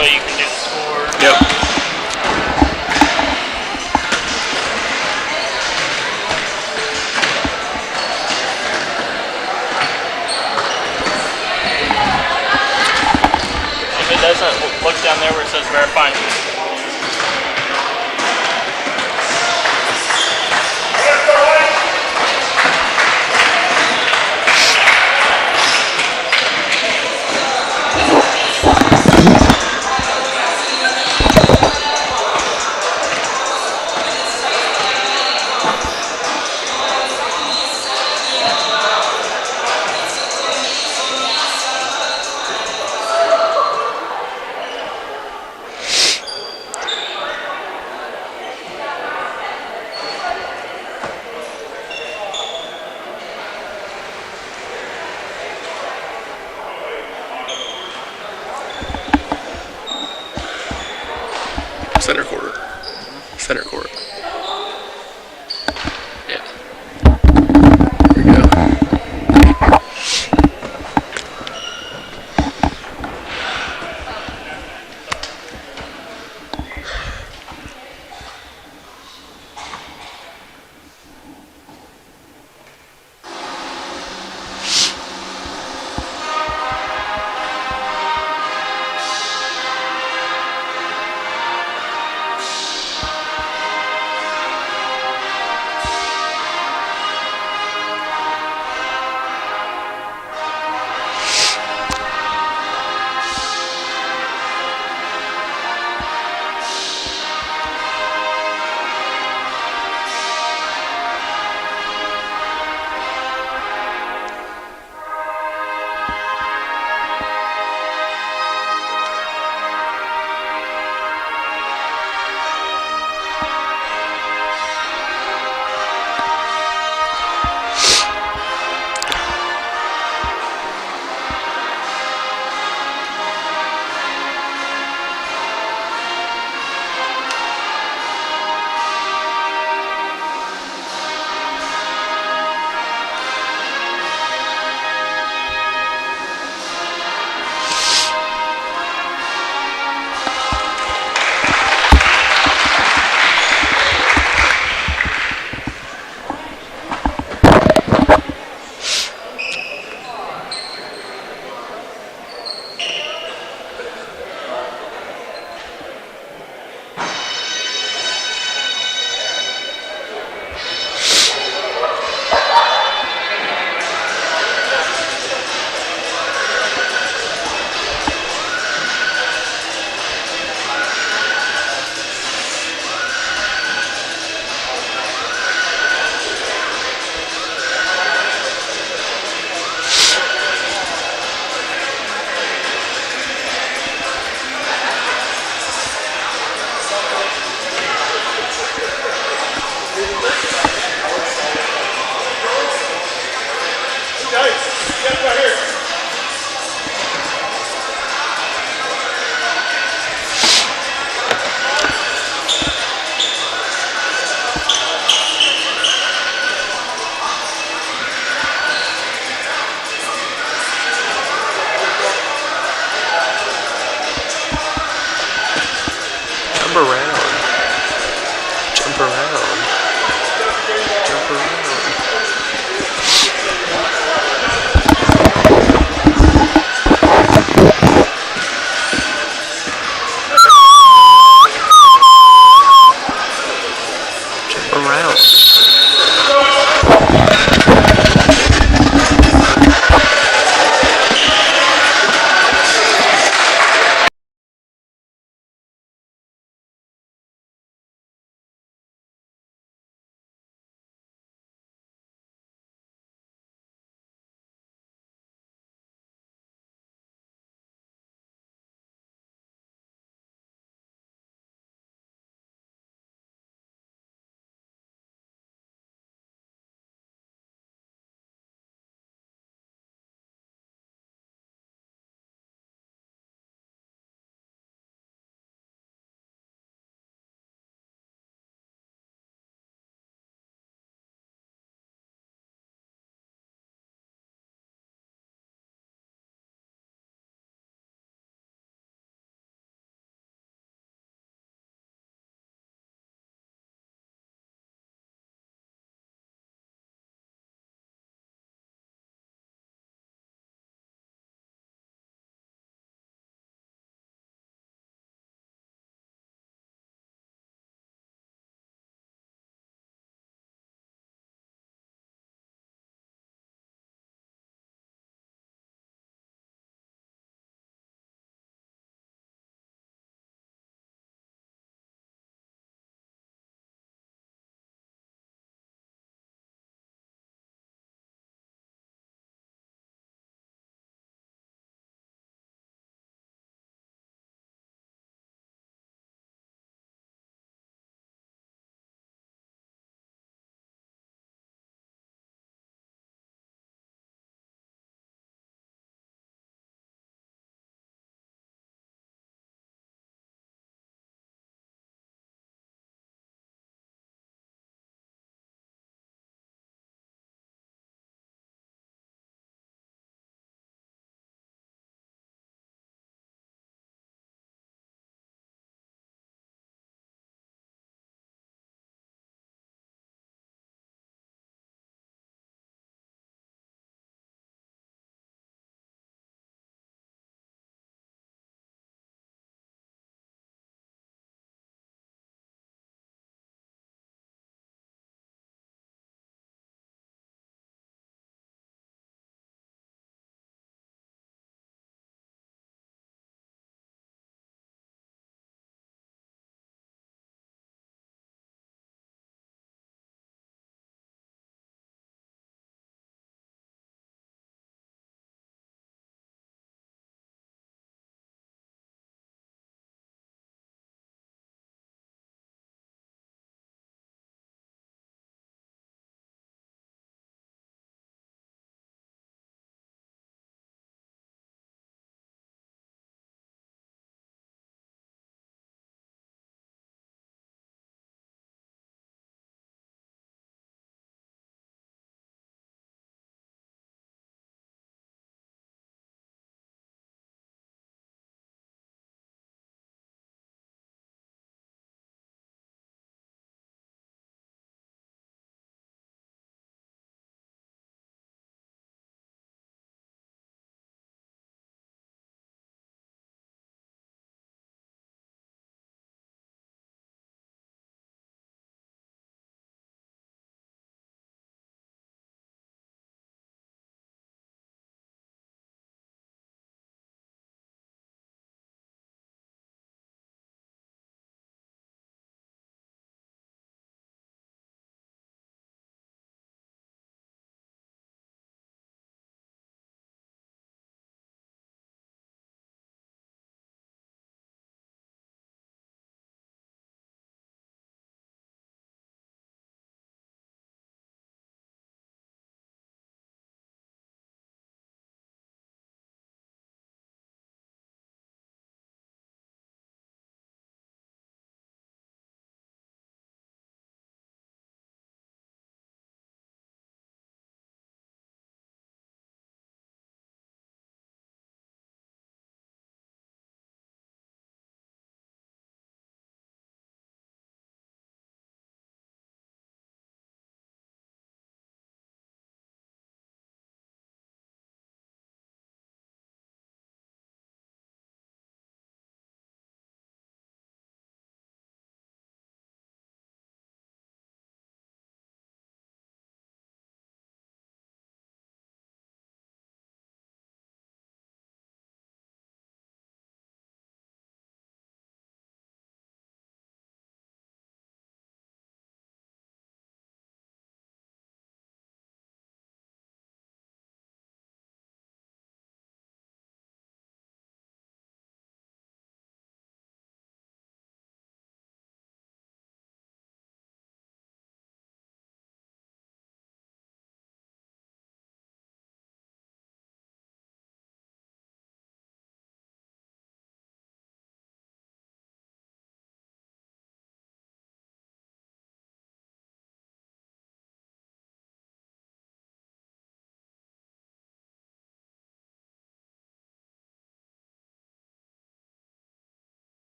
way you can do the score. Yep. If it doesn't, look down there where it says verifying. Center court. Center court. Yeah. There we go.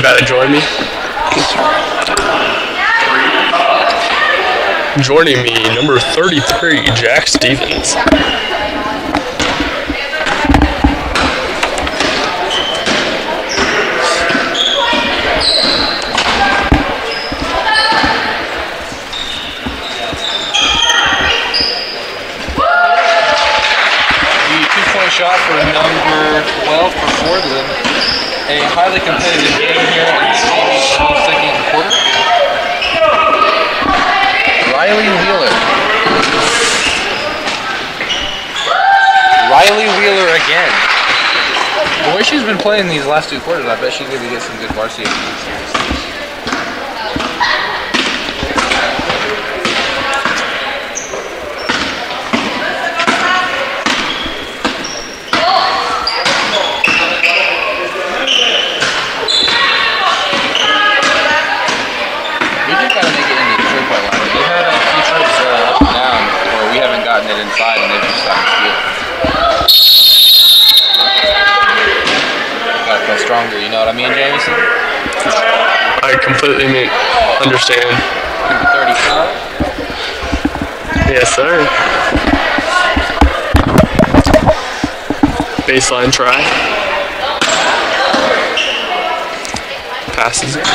about to join me? Joining me, number 33, Jack Stevens. Shot for number 12 for Fordland. A highly competitive game here in the second quarter. Riley Wheeler again. The way she's been playing these last two quarters, I bet she's going to get some good varsity experience. Inside and they've just gotten skilled. Gotta play stronger, you know what I mean, Jameson? I completely understand. Number 35. Yes, sir. Baseline try. Passes it.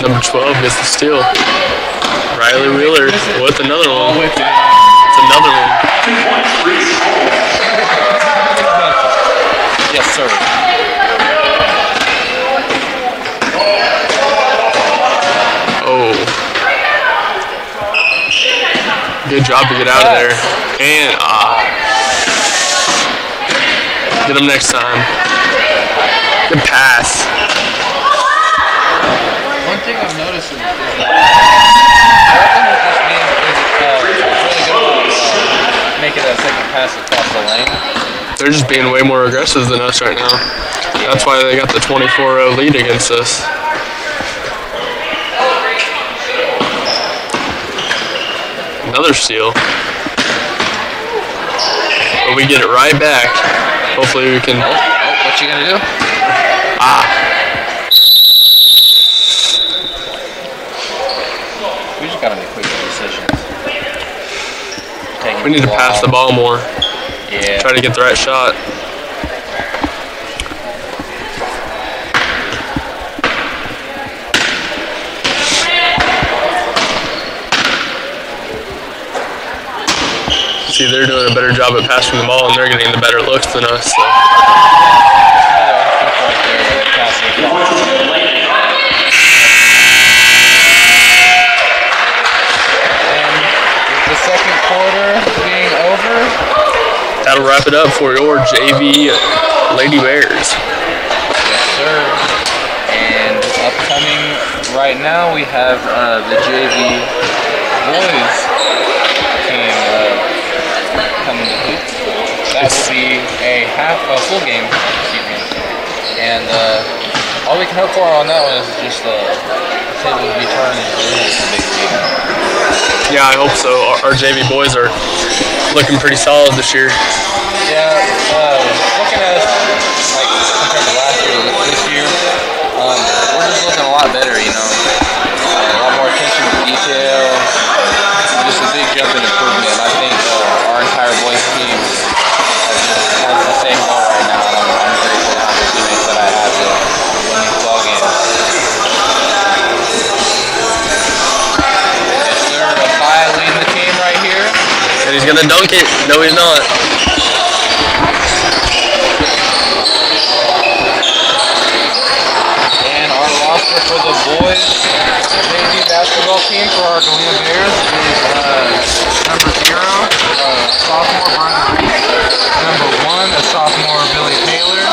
Number 12 gets the steal. Riley Wheeler with another one. It's another one. Yes, sir. Oh. Good job to get out of there. And get him next time. Good pass. One thing I've noticed is that really good at making that second pass across the lane. They're just being way more aggressive than us right now. That's why they got the 24-0 lead against us. Another steal. But we get it right back. Hopefully we can... what you gonna do? We just gotta make quick decisions. We need to pass the ball more. Yeah. Try to get the right shot. See, they're doing a better job at passing the ball, and they're getting the better looks than us. So. The second quarter being over. That'll wrap it up for your JV Lady Bears. Yes, sir. And upcoming right now we have the JV boys team coming to hoop. That will be a full game, excuse me. And all we can hope for on that one is just the table to be turned into a big game. Yeah, I hope so. Our JV boys are looking pretty solid this year. Yeah, looking at us, like, compared to last year or this year, we're just looking a lot better, you know. A lot more attention to detail. Just a big jump in improvement. I think our entire boys team has the same goal right now, and I'm grateful to have the teammates that I have to win these ball games. Leading the team right here. And he's gonna dunk it. No, he's not. And our roster for the boys JV basketball team for our Galena Bears is number 0, sophomore Brian Reese. Number 1, a sophomore Billy Taylor.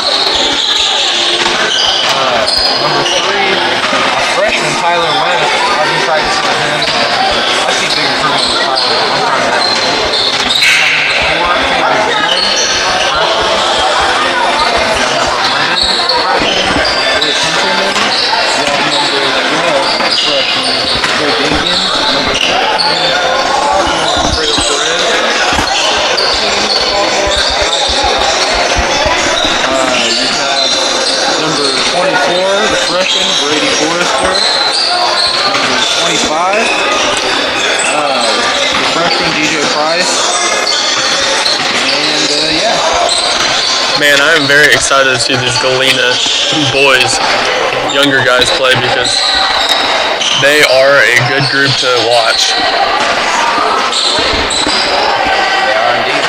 Number 3, a freshman Tyler Lennis. I've been practicing with him. I see big improvement with Tyler. I'm proud of that. Number 4, Taylor Warren, freshman. Number 11, freshman. Number 13, Greg Higgins. Number 14, sophomore Fredo Perez. 13, sophomore I'm very excited to see these Galena boys, younger guys play because they are a good group to watch. They are indeed.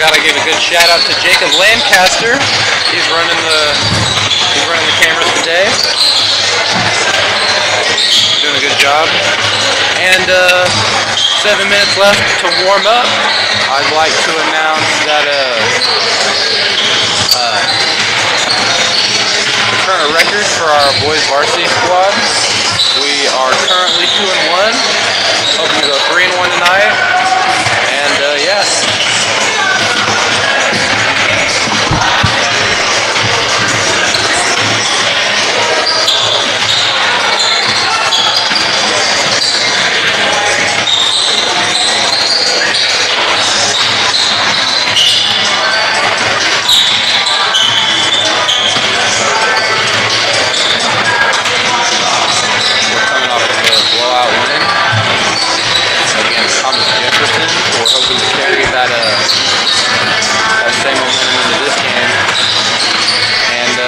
Gotta give a good shout out to Jacob Lancaster. He's running the cameras today. Doing a good job. And 7 minutes left to warm up. I'd like to announce that the current record for our boys varsity squad. We are currently 2-1. Hoping to go 3-1 tonight. And yes. Same momentum into this game, and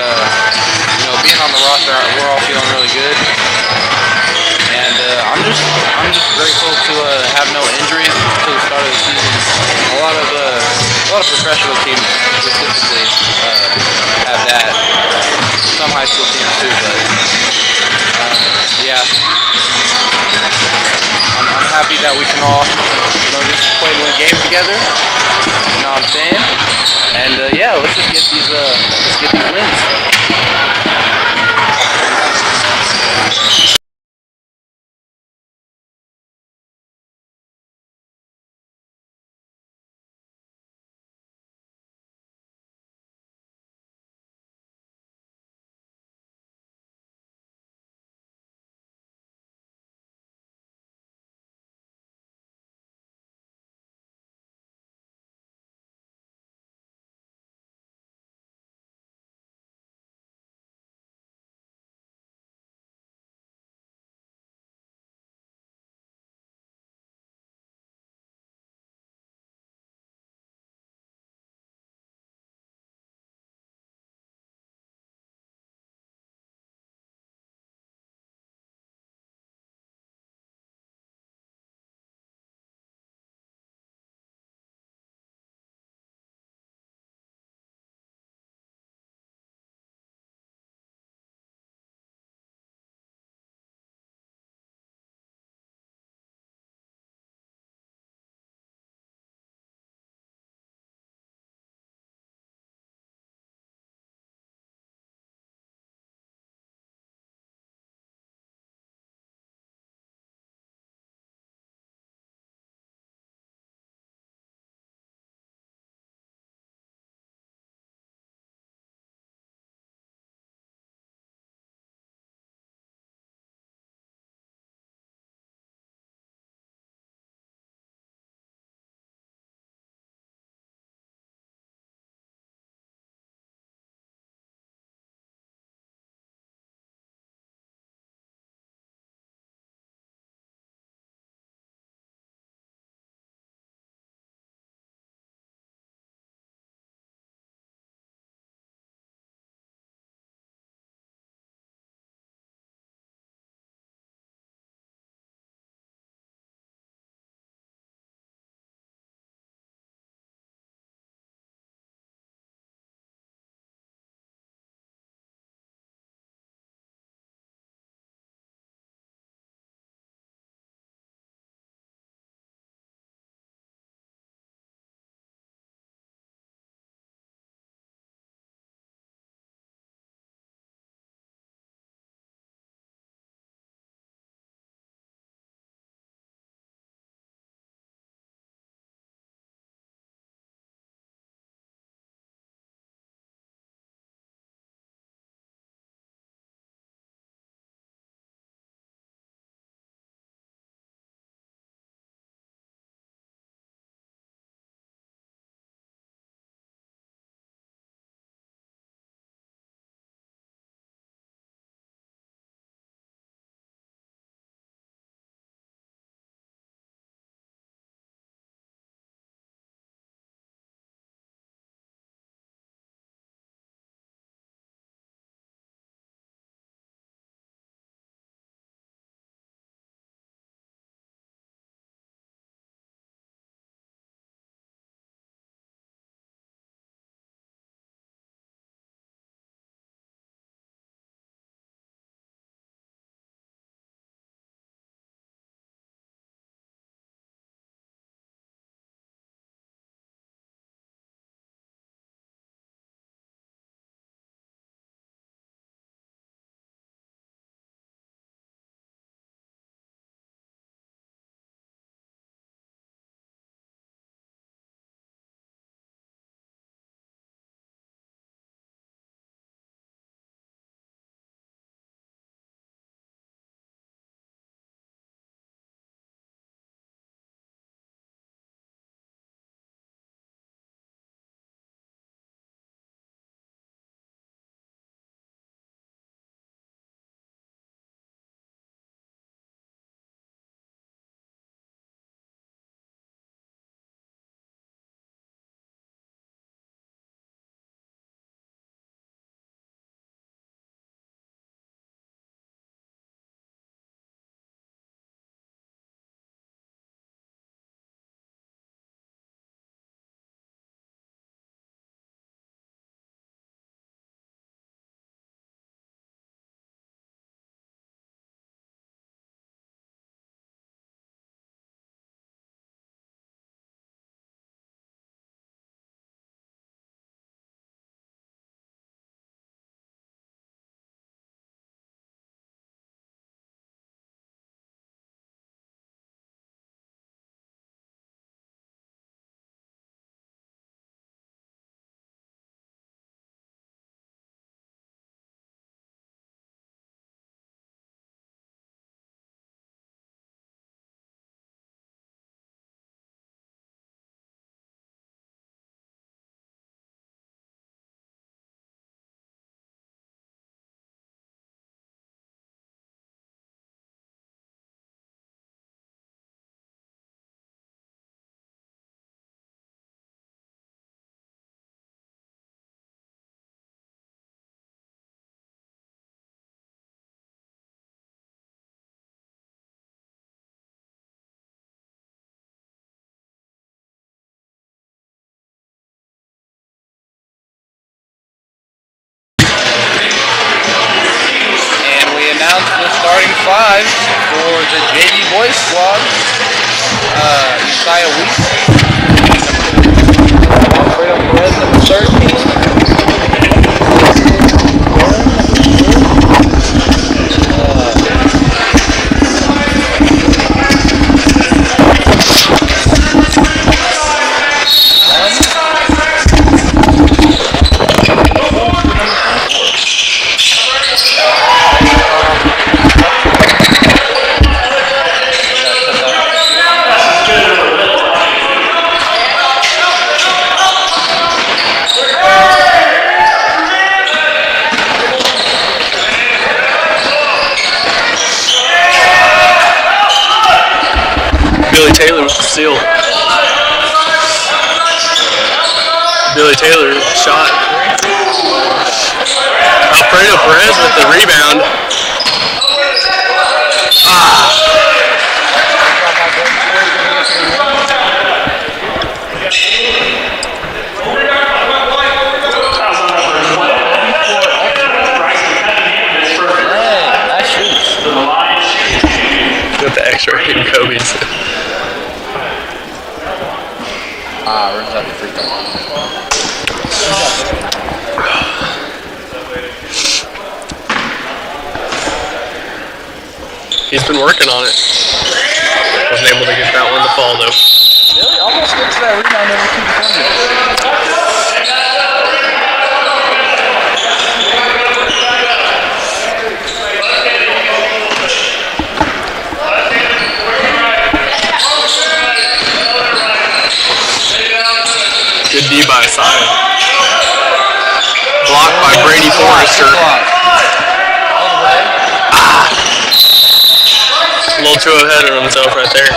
being on the roster, we're all feeling really good, and I'm just grateful to have no injuries to the start of the season. A lot of professional teams specifically have that. Some high school teams too, but yeah. I'm happy that we can all, just play and win games together. You know what I'm saying? And yeah, let's just get these wins. 25 for the JV boys squad. Uzziah Weeks. Alfredo Perez, number 13. Taylor with the steal. Billy Taylor shot. Alfredo Perez with the rebound. With the extra hitting Kobe's. Runs out the free throw. He's been working on it. Wasn't able to get that one to fall though. Really? Almost gets that rebound every 2 Good D by Uzziah. Blocked by Brady Forrester. A little too ahead of himself right there.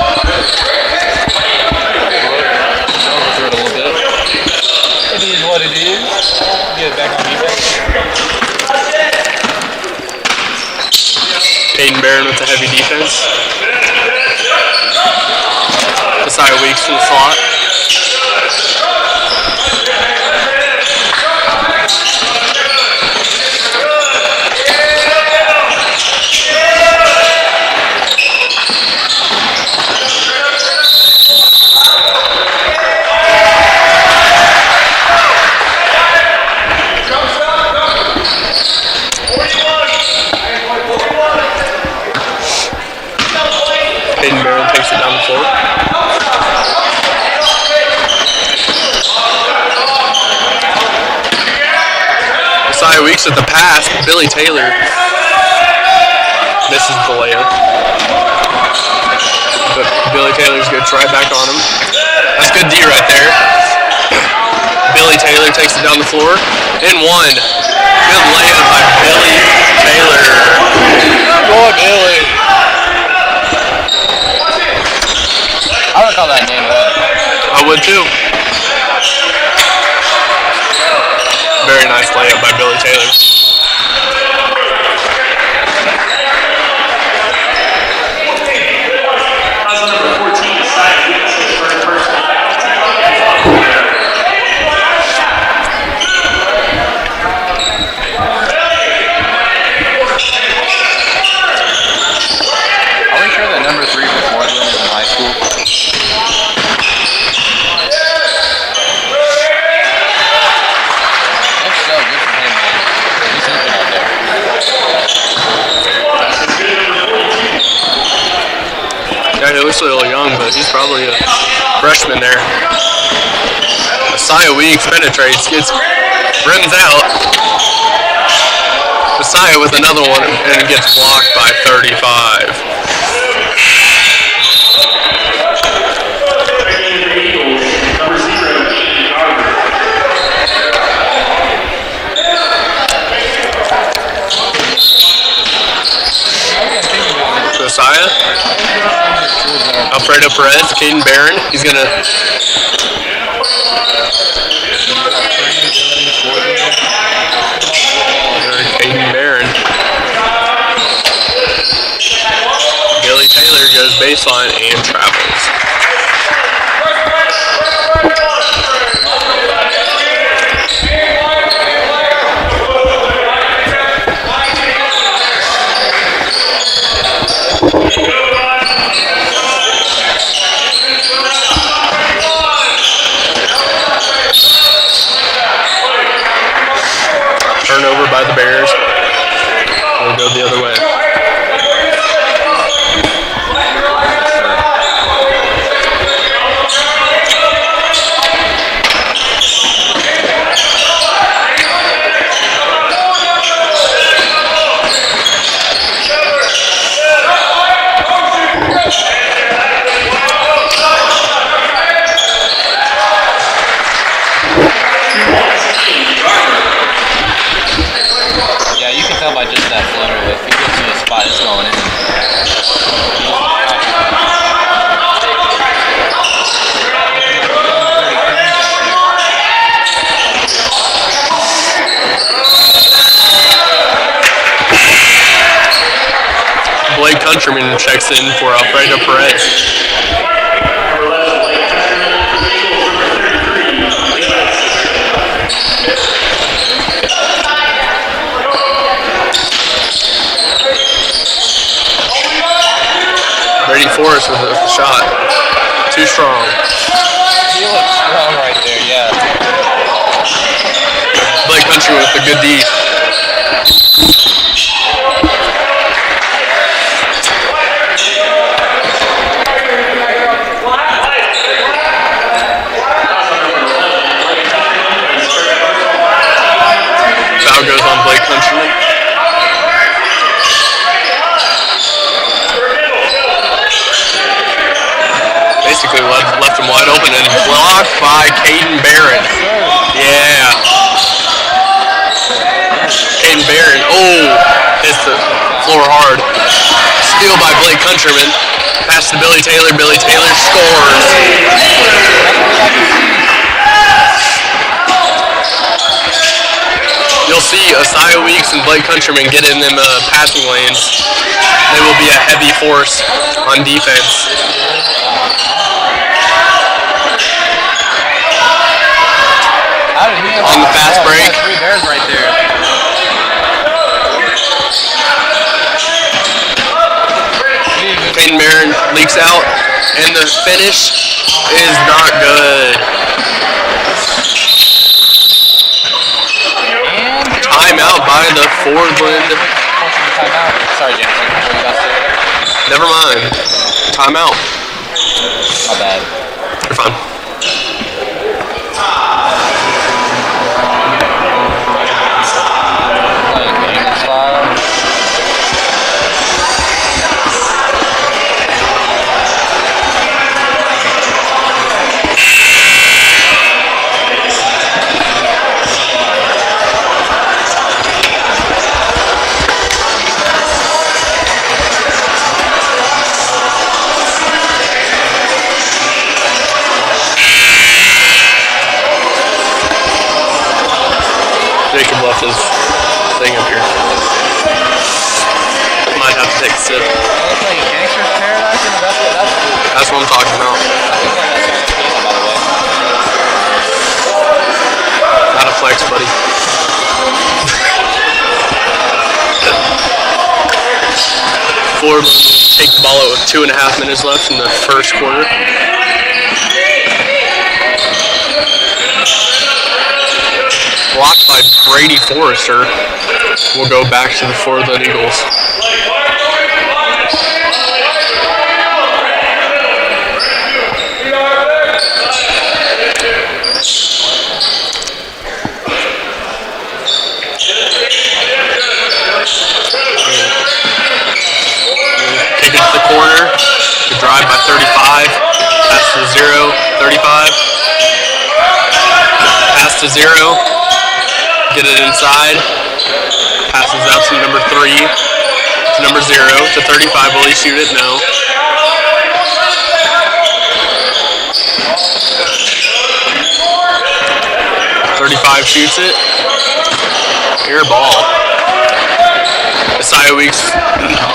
Over it a little bit. It is what it is. Get it back on defense. Aiden Barron with the heavy defense. Uzziah Weeks from the slot. Aiden Barron takes it down the floor. Uzziah Weeks with the pass. Billy Taylor misses Galena. But Billy Taylor's good. Right back on him. That's good D right there. Billy Taylor takes it down the floor. In one. Good layup by Billy Taylor. Good boy, Billy. I would call that name up. I would too. Very nice layup by Billy Taylor. Are we sure that number 3 for Fordland is in high school? That's so good for him, man. He's hooping out there. Yeah, he looks a little young, but he's probably a freshman there. Uzziah Weeks penetrates, runs out. Uzziah with another one and gets blocked by 35. Uzziah. Alfredo Perez, Caden Barron. He's gonna Caden Barron. Billy Taylor goes baseline and travels. Countryman checks in for Alfredo Perez. Brady Forrest with the shot. Too strong. He looks strong right there, yeah. Blake Country with the good D. Foul goes on Blake Countryman. Basically left him wide open and blocked by Caden Barron. Yeah. Caden Barron. Oh, hits the floor hard. Steal by Blake Countryman. Pass to Billy Taylor. Billy Taylor scores. You'll see Asaya Weeks and Blake Countryman get in them passing lanes. They will be a heavy force on defense. On the fast break. Three bears right there. Caden Barron leaks out, and the finish is not good. Timeout by the Fordland. Timeout. Sorry, James. What were you about to say? Never mind. Timeout. My bad. You're fine. Jacob left his thing up here. Might have to take a sip. It's like Gangster's Paradise in the basketball. That's what I'm talking about. I think that's on by the way. Not a flex, buddy. Ford will take the ball out with 2.5 minutes left in the first quarter. Blocked by Brady Forrester. We'll go back to the Fordland Eagles. Kick it to the corner. Good drive by 35. Pass to 0. 35. Pass to 0. Get it inside. Passes out to number 3. To number 0. To 35. Will he shoot it? No. Shoots it. Air ball. Asaya Weeks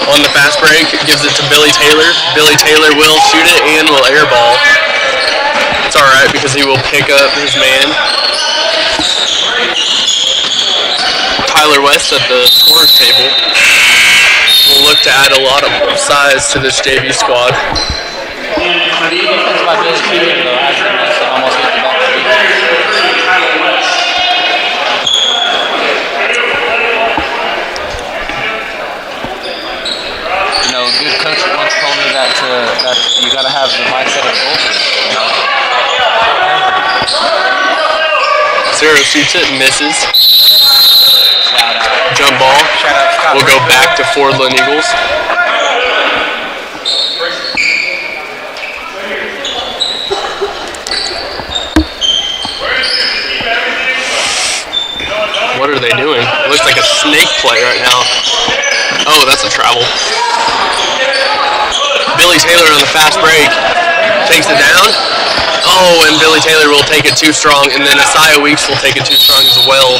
on the fast break gives it to Billy Taylor. Billy Taylor will shoot it and will air ball. It's alright because he will pick up his man. Tyler West at the scorer's table will look to add a lot of size to this JV squad. Good coach once told me that you gotta have the mindset of goalkeeper. Zero shoots it, misses. Shout out. Jump ball. Shout out Scott. We'll go back to Fordland Eagles. What are they doing? It looks like a snake play right now. Oh, that's a travel. Billy Taylor on the fast break takes it down. Oh, and Billy Taylor will take it too strong, and then Asaya Weeks will take it too strong as well.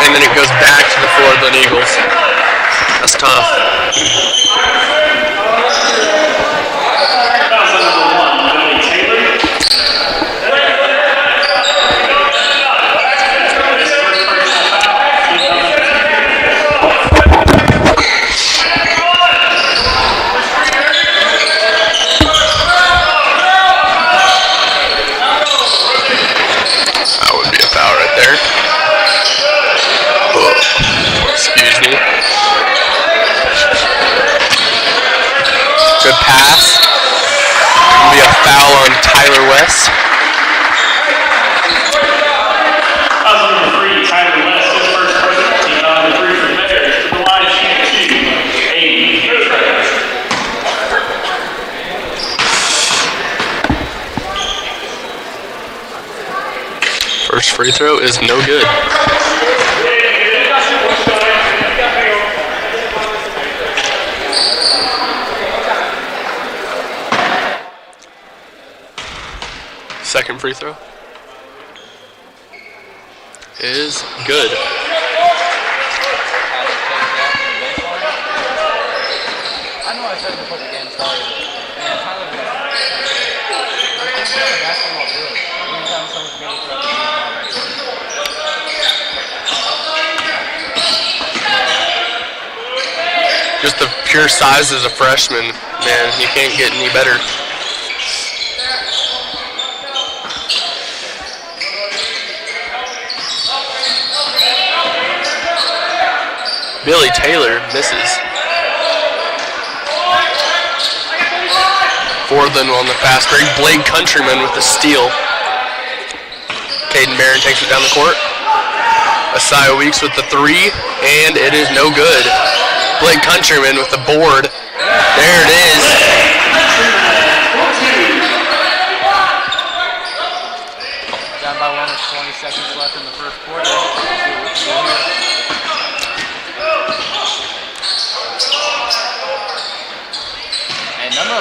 And then it goes back to the Fordland Eagles. That's tough. That would be a foul right there. Excuse me. Good pass. It'll be a foul on Tyler West. Number 3, Tyler West, his first personal team. Number 3 for Bears. The line shooting 8. First free throw is no good. Second free throw is good. I know I said before the game started. Man, Tyler basketball good. Anytime someone's going throughout the season. Just the pure size as a freshman, man, you can't get any better. Billy Taylor misses. Fordland on the fast break. Blake Countryman with the steal. Caden Barron takes it down the court. Asaya Weeks with the 3, and it is no good. Blake Countryman with the board. There it is. Down by 1 with 20 seconds left in the first quarter. Let's see what we can do here.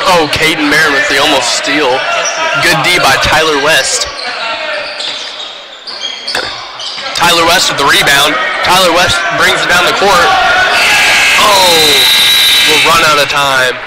Oh, Caden Barron with the almost steal. Good D by Tyler West. Tyler West with the rebound. Tyler West brings it down the court. Oh, we'll run out of time.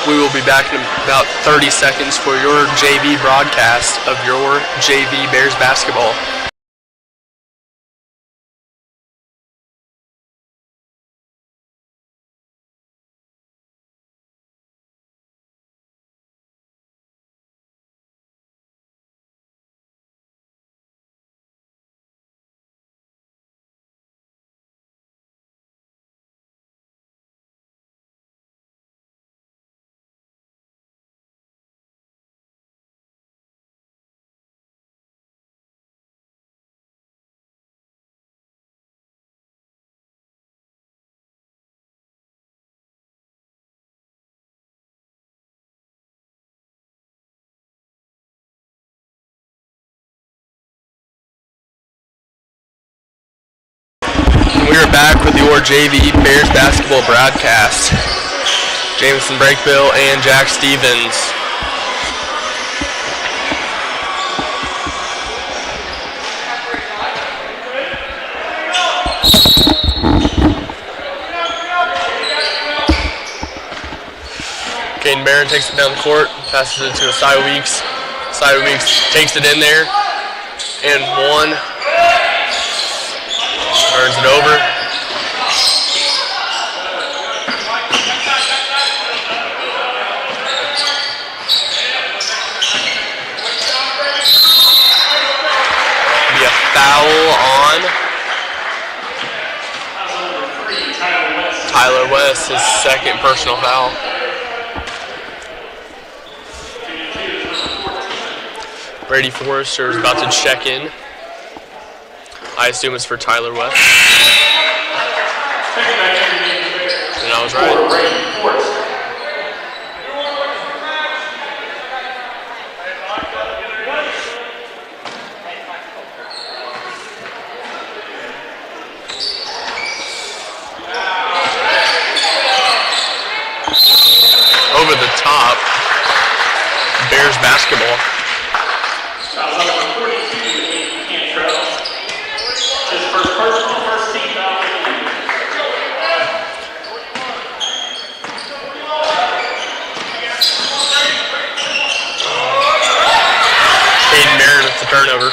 We will be back in about 30 seconds for your JV broadcast of your JV Bears basketball. We are back with your JV Bears basketball broadcast. Jameson Brakebill and Jack Stevens. Caden Barron takes it down the court, passes it to Asaya Weeks. Asaya Weeks takes it in there, and one. Turns it over. Be a foul on Tyler West, his second personal foul. Brady Forrester is about to check in. I assume it's for Tyler West. was right. For Brady Forrest. Over the top. Bears basketball. Foul number 42, Aiden Cantrell. His first personal, first team foul. Aiden Barron with the turnover.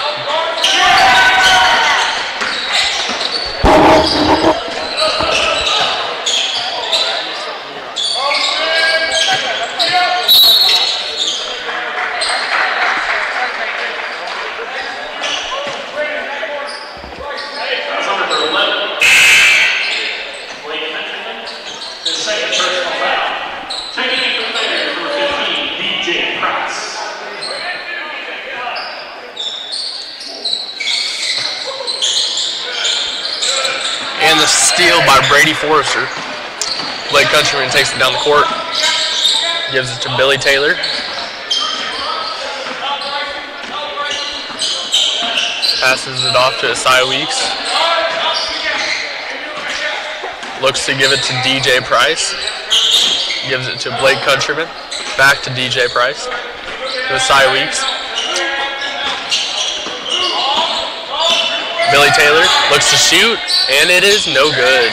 Foul number 11. Blake Benjamin. His second personal foul. Checking in from there, number 15, DJ Price. And the steal by Brady Forrester. Blake Countryman takes it down the court. Gives it to Billy Taylor. Passes it off to Asai Weeks. Looks to give it to DJ Price. Gives it to Blake Countryman. Back to DJ Price. To Asai Weeks. Billy Taylor looks to shoot, and it is no good.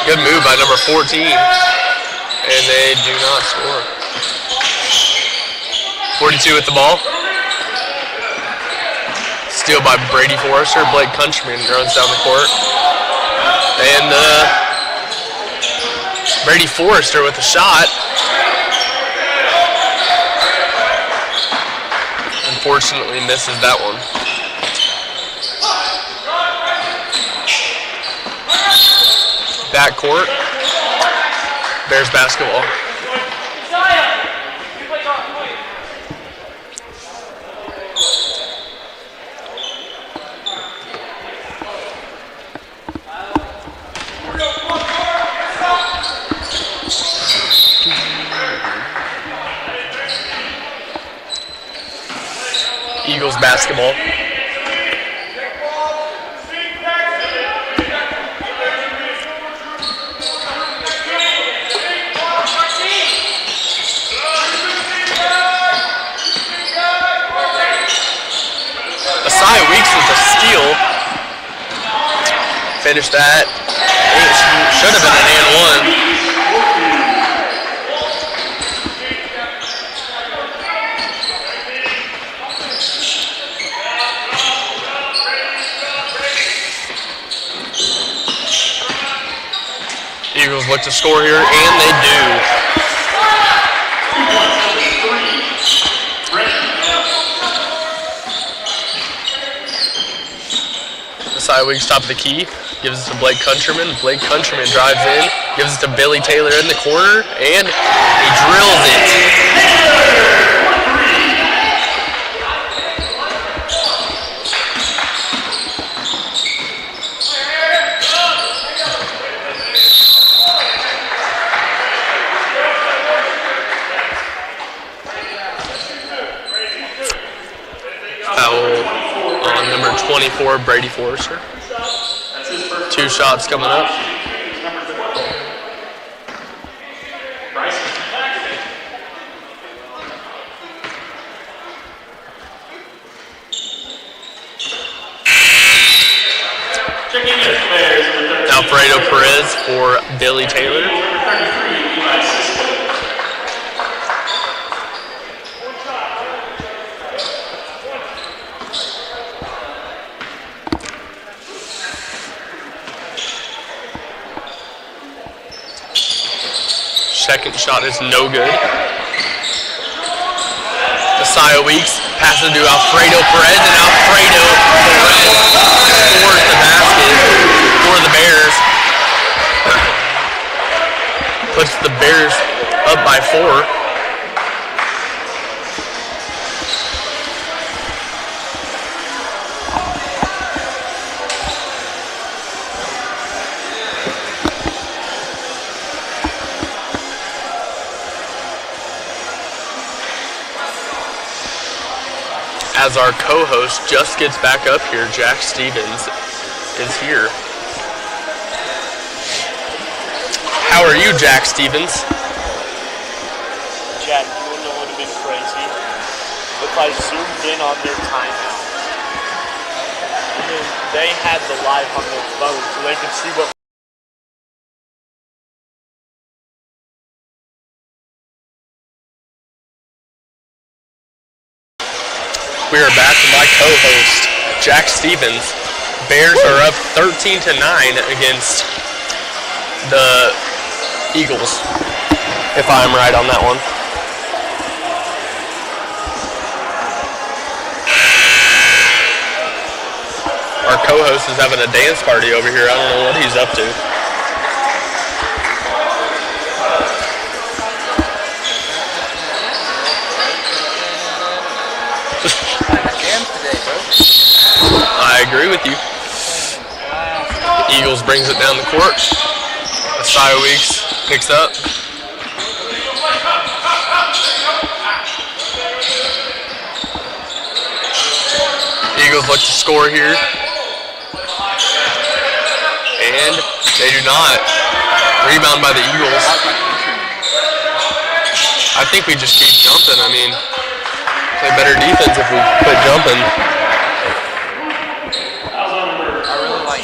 Good move by number 14, and they do not score. 42 with the ball. Steal by Brady Forrester. Blake Countryman runs down the court. And Brady Forrester with a shot. Unfortunately misses that one. Backcourt. Bears basketball. Eagles basketball. Asai Weeks with a steal. Finish that. It should have been an and one. Eagles look to score here, and they do. Asai Weeks top of the key, gives it to Blake Countryman. Blake Countryman drives in, gives it to Billy Taylor in the corner, and he drills it. Foul on number 24, Brady Forrester. 2 shots coming up. Alfredo Perez for Billy Taylor. Second shot is no good. Asai Weeks passes to Alfredo Perez, and Alfredo Perez scores the basket for the Bears. Puts the Bears up by 4. as our co-host just gets back up here, Jack Stevens is here. How are you, Jack Stevens? Jack, you wanna know what would have been crazy? If I zoomed in on their timeout. And then they had the live on their phone so they could see what. We are back with my co-host, Jack Stevens. Bears are up 13-9 against the Eagles, if I'm right on that one. Our co-host is having a dance party over here. I don't know what he's up to. I agree with you. Eagles brings it down the court. Asai Weeks picks up. Eagles look to score here. And they do not. Rebound by the Eagles. I think we just keep jumping. I mean, play better defense if we quit jumping. I really like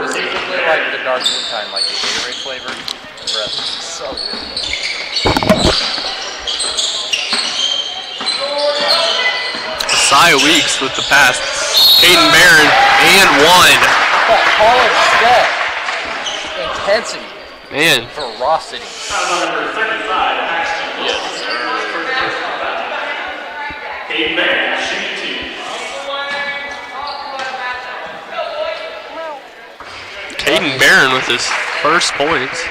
specifically like the dark blue kind, like the Gatorade flavor. Breath. So good. Asai Weeks with the pass. Caden Barron and one. That college step. Intensity. Man. Ferocity. Number 35, Yes. Caden Barron, shooting 2. Caden Barron with his first points.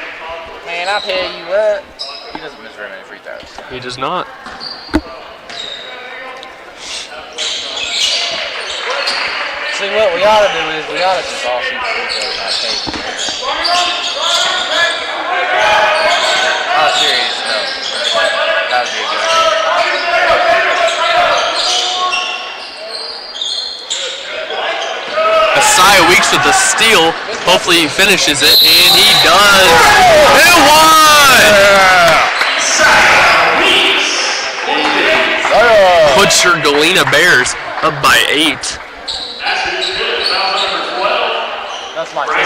Man, I'll tell you what. He doesn't miss very many free throws. He does not. See, what we ought to do is we ought to just all shoot free throws on tape. Oh, serious, no. That would be a good idea. Asai Weeks with the steal. Hopefully he finishes it, and he does. And one! Puts your Galena Bears up by 8. That's my favorite.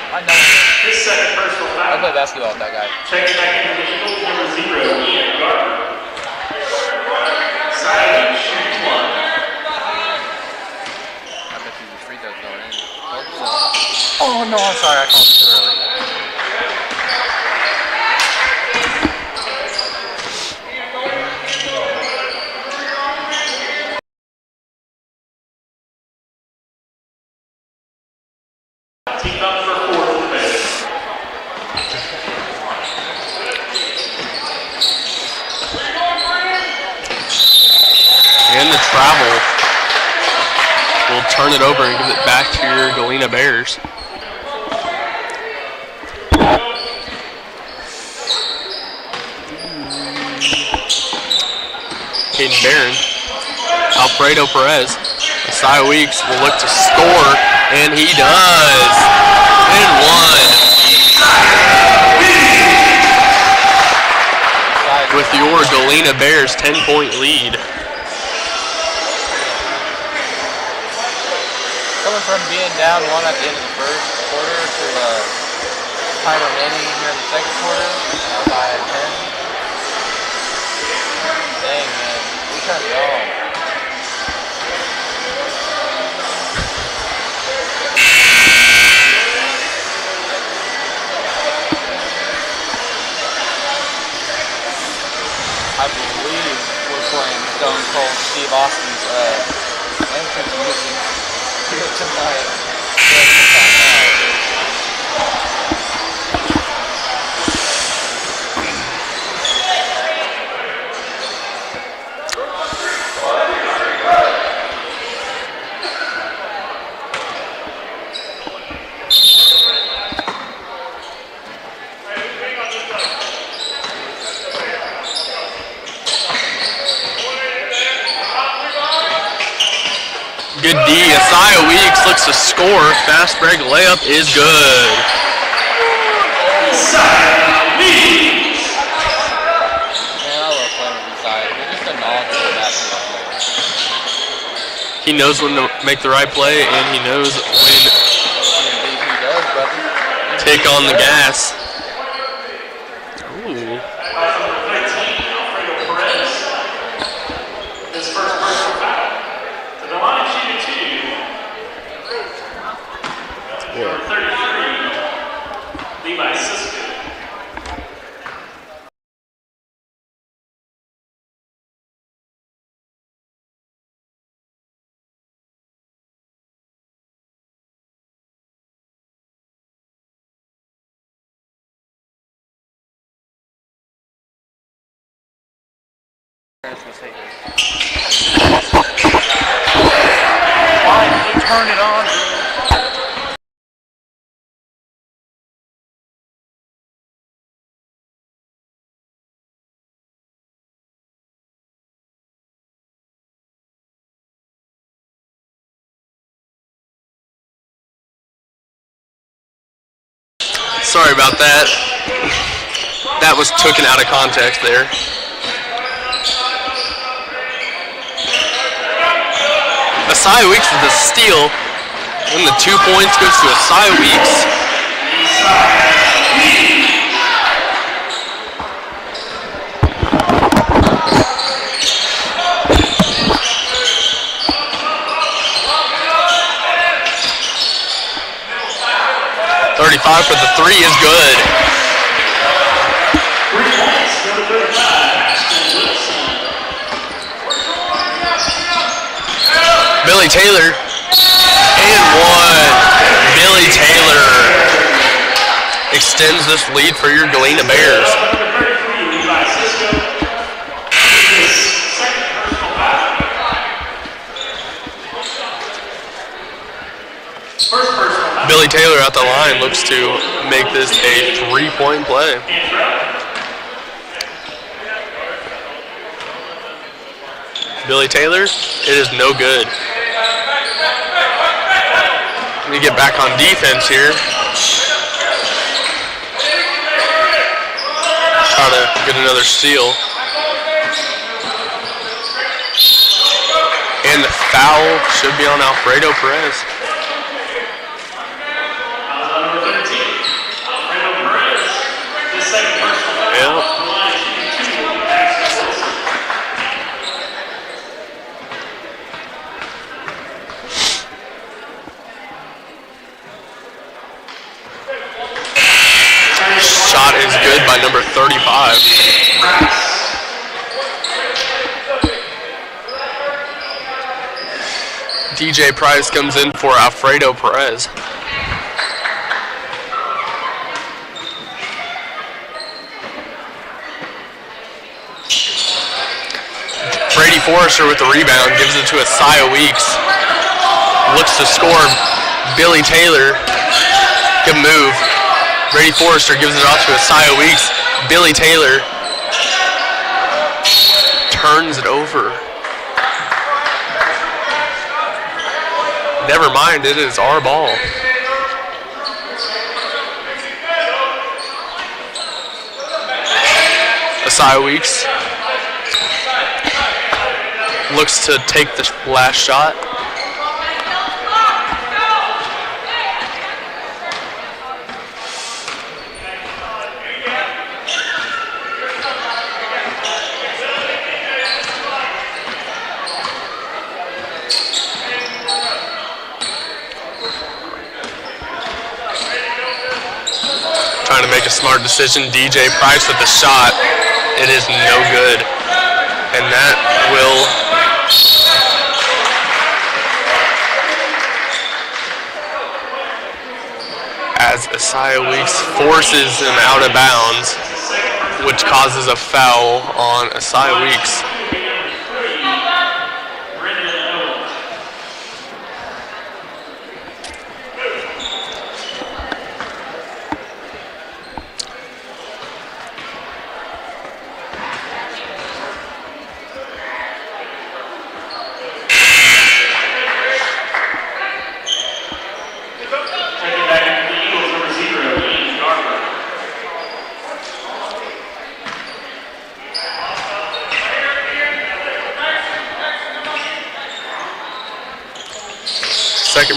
I know him. His second personal I foul. play basketball with that guy. Checking back into the Eagles, number 0, Ian Gardner. Silent shooting 1. I bet you the free throws going in. Oh no, I'm sorry, I called it too early. Team up for 4 for the Bears. And the travel will turn it over and give it back to your Galena Bears. Caden Barron, Alfredo Perez, Asai Weeks will look to score, and he does. And one. With your Galena Bears 10-point lead. Coming from being down one at the end of the first quarter to time remaining here in the second quarter, by 10. Dang, man, we turned it on. I believe we're playing Stone Cold Steve Austin's entrance music here tonight. looks to score. Fast break layup is good. Man, I love playing with these guys. They're just a knowledgeable basketball player. He knows when to make the right play, and he knows when Indeed he does, brother. to take on the gas. Ooh. His first personal foul. To the line, shooting 2. Number 33, Levi Sisko. Why did you turn it on? Sorry about that. That was taken out of context there. Asai Weeks with a steal. And the 2 points goes to Asai Weeks. 35 for the 3 is good. 3 points, number 35, Billy Taylor. And one. Billy Taylor extends this lead for your Galena Bears. number 33, Levi Sisko. His second personal foul. First personal foul. Billy Taylor at the line looks to make this a 3-point play. Billy Taylor, it is no good. Let me get back on defense here. Try to get another steal. And the foul should be on Alfredo Perez. Number 13, Alfredo Perez. His second personal foul. Yep. The line shooting 2, Max Wilson. Shot is good by number 35. DJ Price comes in for Alfredo Perez. Brady Forrester with the rebound, gives it to Asaya Weeks. Looks to score. Billy Taylor. Good move. Brady Forrester gives it off to Asaya Weeks. Billy Taylor turns it over. Never mind, it is our ball. Asaya Weeks looks to take the last shot. Trying to make a smart decision. DJ Price with the shot. It is no good. And that will as Asaya Weeks forces him out of bounds, which causes a foul on Asaya Weeks.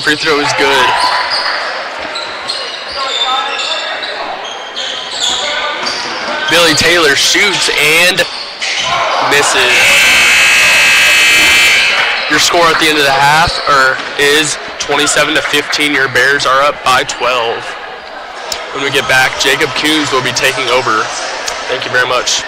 Second free throw is good. Billy Taylor shoots and misses. Your score at the end of the half is 27-15. Your Bears are up by 12. When we get back, Jacob Coons will be taking over. Thank you very much.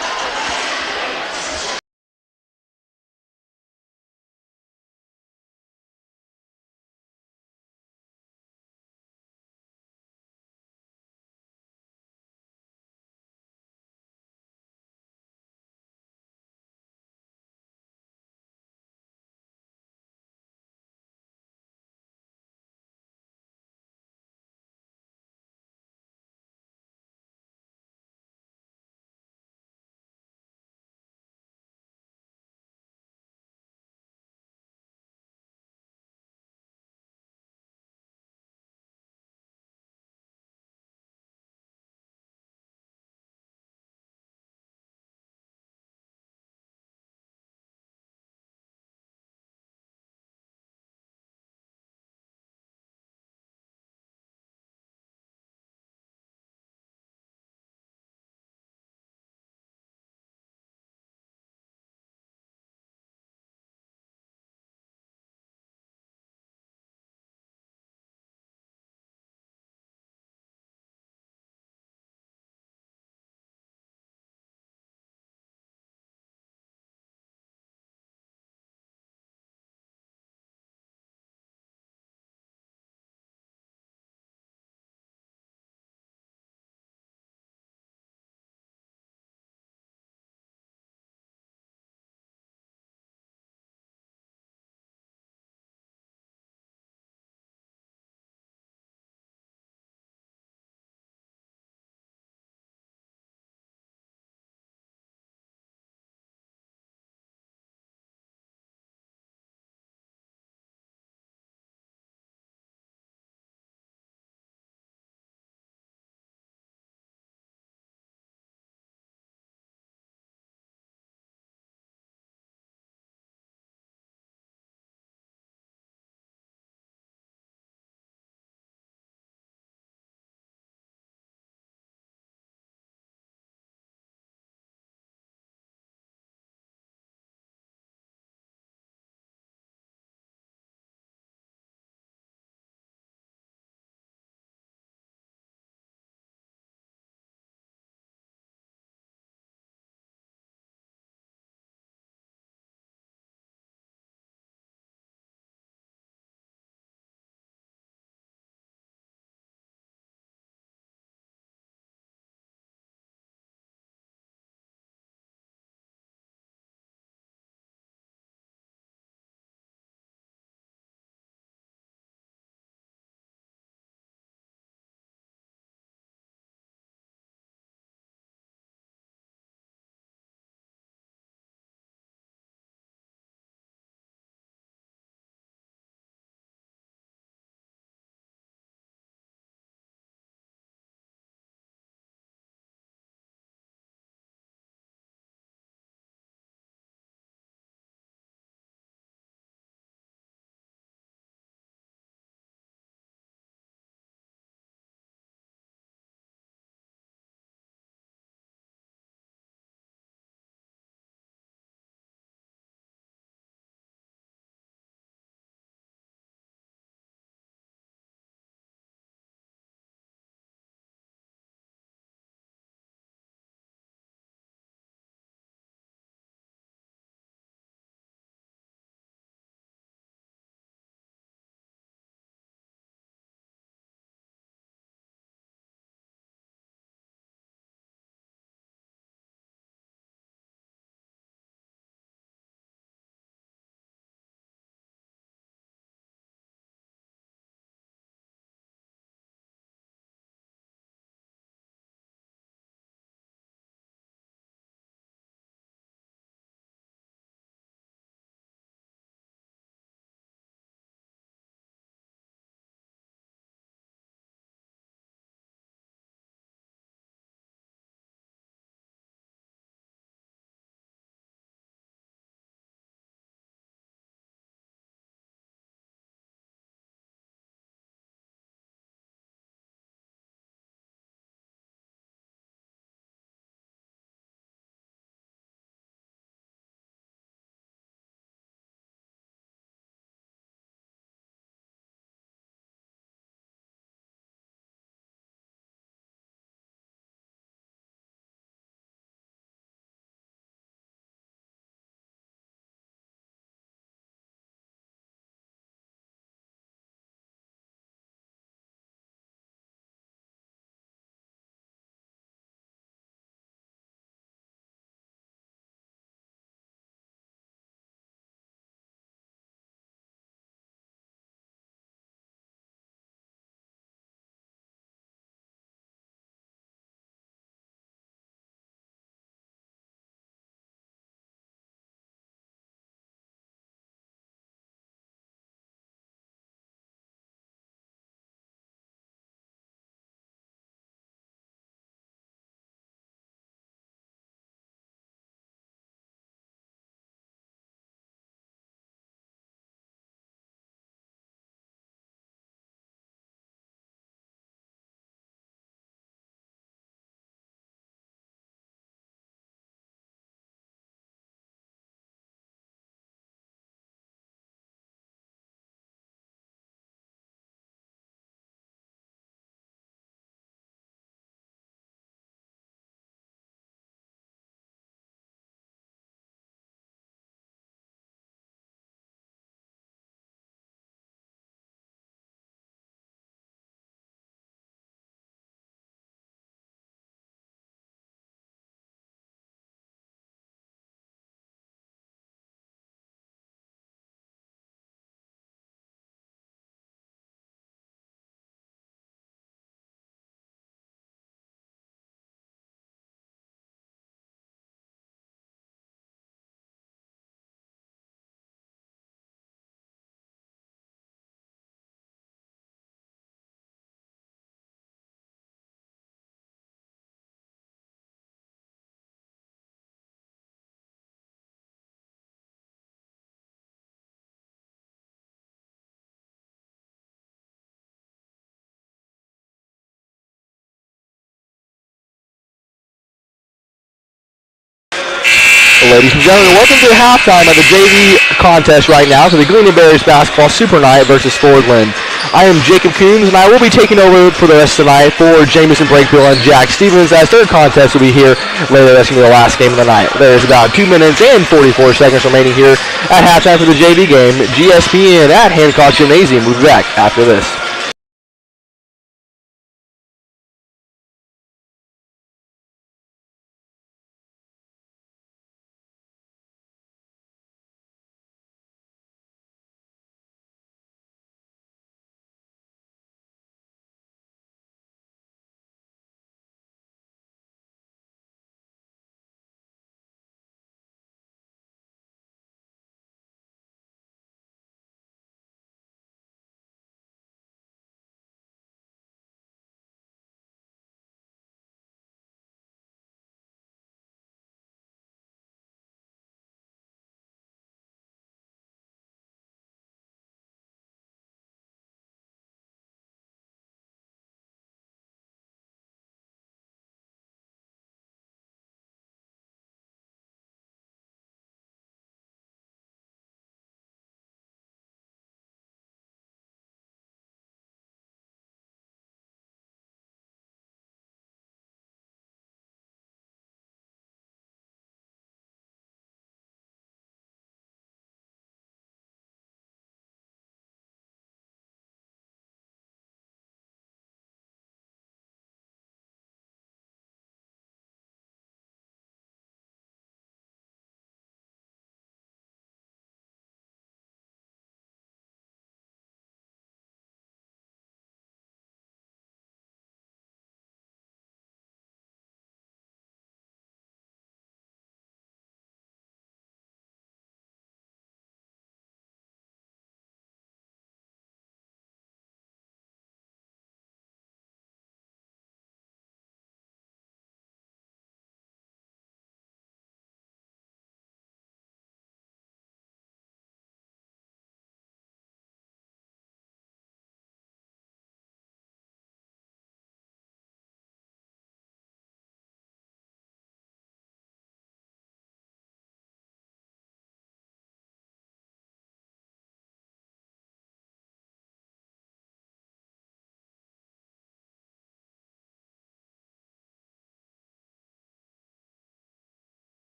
Ladies and gentlemen, welcome to the halftime of the JV contest right now for the Galena Bears Basketball Supernight versus Fordland. I am Jacob Coombs, and I will be taking over for the rest of the night for Jamison Brakefield and Jack Stevens, as their contest will be here later. That's going to be the last game of the night. There's about 2 minutes and 44 seconds remaining here at halftime for the JV game. GSPN at Hancock Gymnasium. We'll be back after this.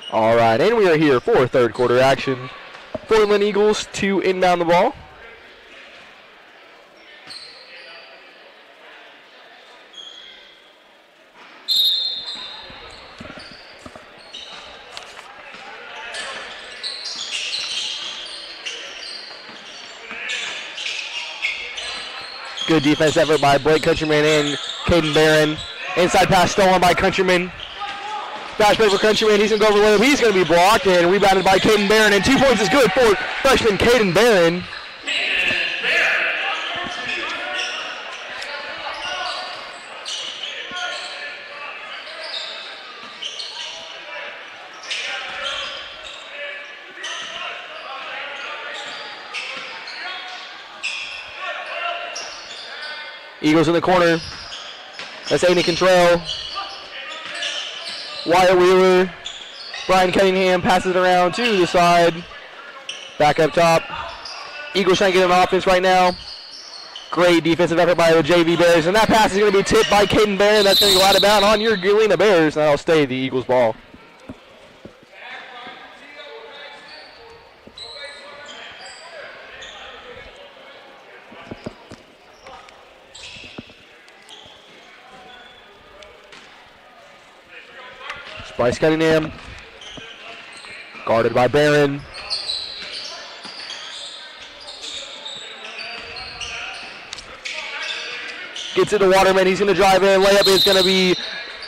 All right, and we are here for third quarter action. Fordland Eagles to inbound the ball. Good defense effort by Blake Countryman and Caden Barron. Inside pass stolen by Countryman. Fast break for Countryman. He's going to go over the layup. He's going to be blocked and rebounded by Caden Barron. And 2 points is good for freshman Caden Barron. Eagles in the corner. That's Aiden Contrell. Wyatt Wheeler. Brian Cunningham passes it around to the side. Back up top. Eagles trying to get an offense right now. Great defensive effort by the JV Bears. And that pass is going to be tipped by Caden Barron. That's going to go out of bounds on your Galena Bears. And that'll stay the Eagles ball. Bryce Cunningham, guarded by Barron. Gets it to Waterman. He's going to drive in. Layup is going to be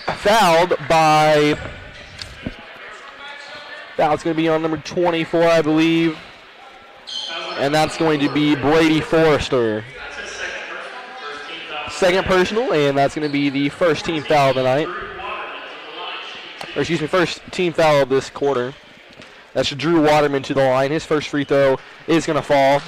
fouled by. Foul's going to be on number 24, I believe. And that's going to be Brady Forrester. Second personal, and that's going to be the first team foul of the night. Or excuse me, first team foul of this quarter. That's Drew Waterman to the line. His first free throw is going to fall.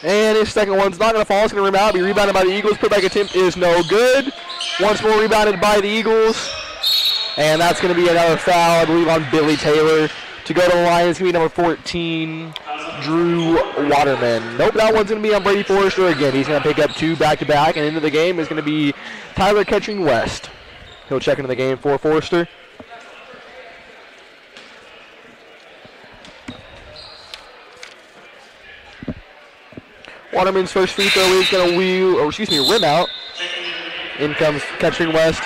And his second one's not going to fall. It's going to rebound. Be rebounded by the Eagles. Putback attempt is no good. Once more rebounded by the Eagles. And that's going to be another foul, I believe, on Billy Taylor. To go to the line, it's going to be number 14, Drew Waterman. Nope, that one's going to be on Brady Forrester again. He's going to pick up 2 back-to-back, and into the game is going to be Tyler Ketching West. He'll check into the game for Forrester. Waterman's first free throw is going to rim out. In comes Ketching West.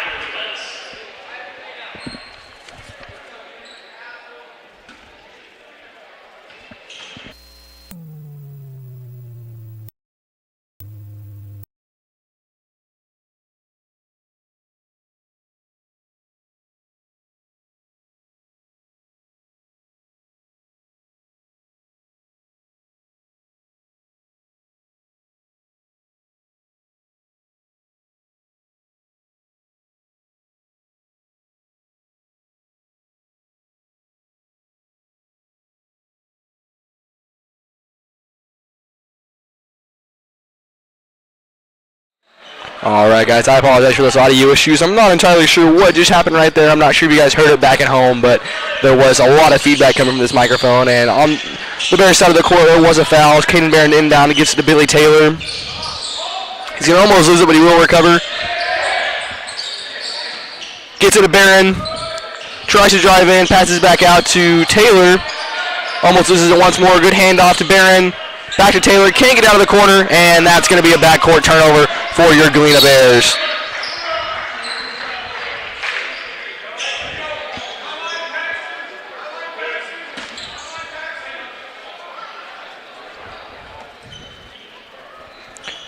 Alright guys, I apologize for those audio issues. I'm not entirely sure what just happened right there. I'm not sure if you guys heard it back at home, but there was a lot of feedback coming from this microphone, and on the Bears side of the court there was a foul. Caden Barron inbound, it gets it to Billy Taylor. He's going to almost lose it, but he will recover. Gets it to Barron, tries to drive in, passes back out to Taylor. Almost loses it once more, good handoff to Barron. Back to Taylor, can't get out of the corner, and that's going to be a backcourt turnover for your Galena Bears.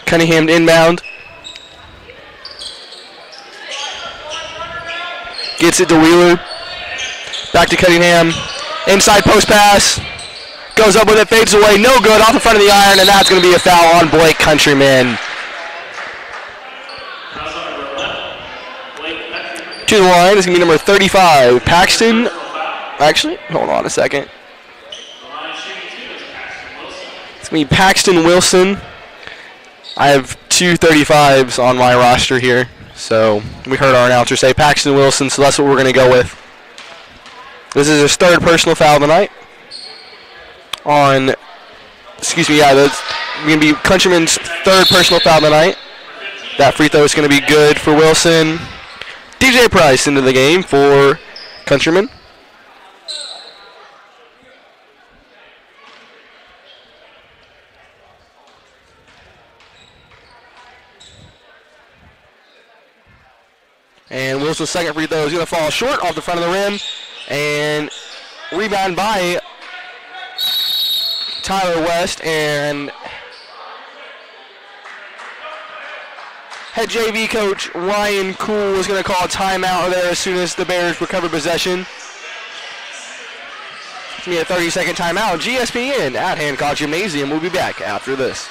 Cunningham inbound. Gets it to Wheeler. Back to Cunningham. Inside post pass. Goes up with it, fades away, no good, off the front of the iron, and that's going to be a foul on Blake Countryman. To the line is going to be number 35, Paxton. Actually, hold on a second. It's going to be Paxton Wilson. I have 2 35s on my roster here, so we heard our announcer say Paxton Wilson, so that's what we're going to go with. This is his third personal foul of the night. That's going to be Countryman's third personal foul of the night. That free throw is going to be good for Wilson. DJ Price into the game for Countryman. And Wilson's second free throw is going to fall short off the front of the rim. And rebound by Tyler West, and head JV coach Ryan Kuhl is going to call a timeout there as soon as the Bears recover possession. It's going to be a 30-second timeout. GSPN at Hancock Gymnasium. We'll be back after this.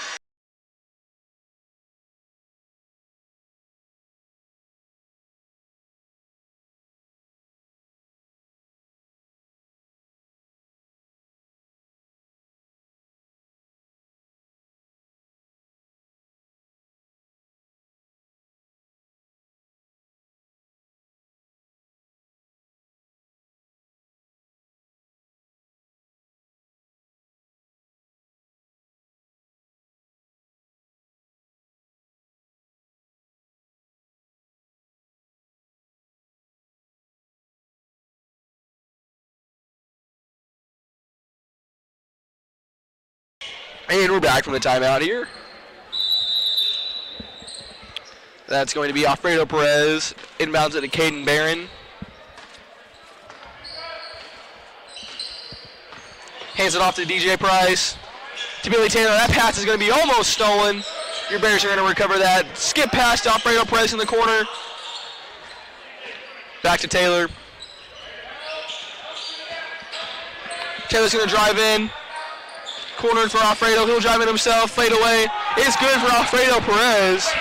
And we're back from the timeout here. That's going to be Alfredo Perez. Inbounds it to Caden Barron. Hands it off to DJ Price. To Billy Taylor. That pass is going to be almost stolen. Your Bears are going to recover that. Skip past Alfredo Perez in the corner. Back to Taylor. Taylor's going to drive in. Corner for Alfredo. He'll drive in himself. Fade away. It's good for Alfredo Perez.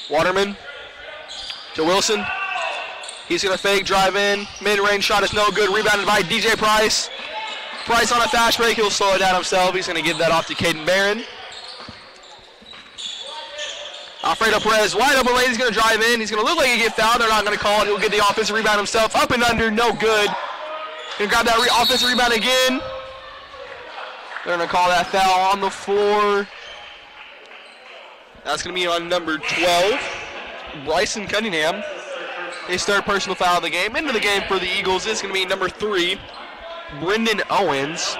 Waterman to Wilson. He's going to fake, drive in. Mid-range shot is no good. Rebounded by DJ Price. Price on a fast break. He'll slow it down himself. He's going to give that off to Caden Barron. Alfredo Perez wide open lane. He's going to drive in. He's going to look like he get fouled. They're not going to call it. He'll get the offensive rebound himself. Up and under. No good. Going to grab that offensive rebound again. They're going to call that foul on the floor. That's going to be on number 12, Bryson Cunningham. His third personal foul of the game. Into the game for the Eagles is going to be number 3, Brendan Owens.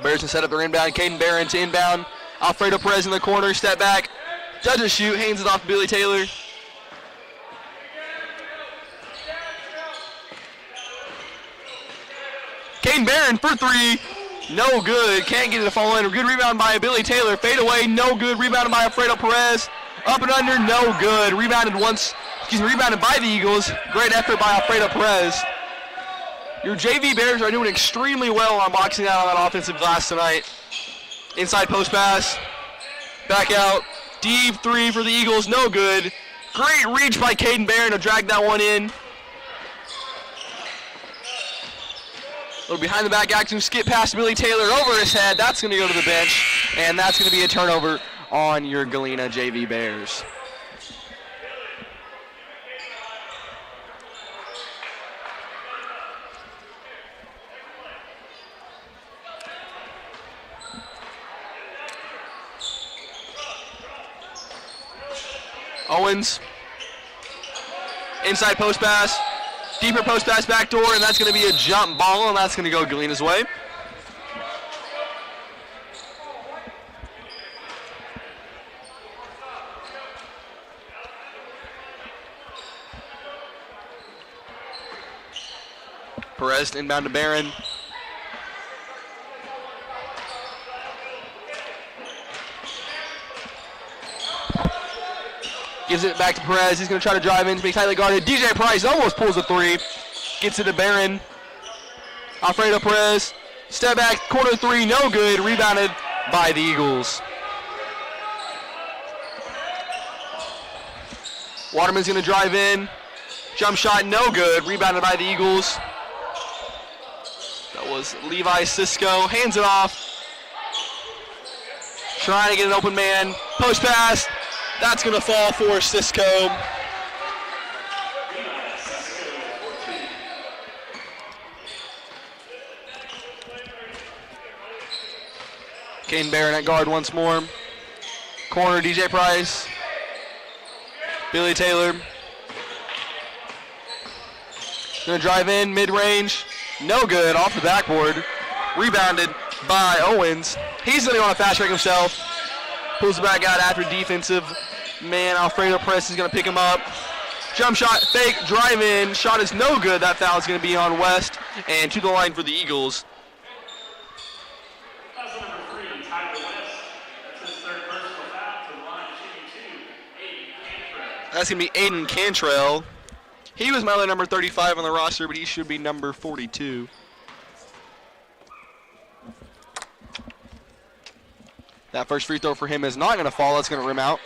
Bears to set up their inbound. Caden Barron to inbound. Alfredo Perez in the corner. Step back. Doesn't shoot. Hands it off to Billy Taylor. Caden Barron for 3. No good. Can't get it to fall in. Good rebound by Billy Taylor. Fade away. No good. Rebounded by Alfredo Perez. Up and under. No good. Rebounded by the Eagles. Great effort by Alfredo Perez. Your JV Bears are doing extremely well on boxing out on that offensive glass tonight. Inside post pass. Back out. Deep 3 for the Eagles. No good. Great reach by Caden Barron to drag that one in. A little behind the back action, skip past Billy Taylor over his head. That's going to go to the bench, and that's going to be a turnover on your Galena JV Bears. Owens, inside post pass. Deeper post pass back door, and that's going to be a jump ball, and that's going to go Galena's way. Perez inbound to Barron. Gives it back to Perez. He's going to try to drive in. He's tightly guarded. DJ Price almost pulls a 3. Gets it to Barron. Alfredo Perez. Step back. Corner 3. No good. Rebounded by the Eagles. Waterman's going to drive in. Jump shot. No good. Rebounded by the Eagles. That was Levi Cisco. Hands it off. Trying to get an open man. Post pass. That's going to fall for Cisco. Caden Barron at guard once more. Corner, DJ Price. Billy Taylor. Going to drive in, mid-range. No good, off the backboard. Rebounded by Owens. He's going to go on a fast break himself. Pulls it back out after defensive man. Alfredo Perez is going to pick him up. Jump shot, fake, drive in. Shot is no good. That foul is going to be on West. And to the line for the Eagles. That's number 3, Tyler West. That's his third personal foul to the line, shooting 2, Aiden Cantrell. That's going to be Aiden Cantrell. He was my other number 35 on the roster, but he should be number 42. That first free throw for him is not going to fall. That's going to rim out.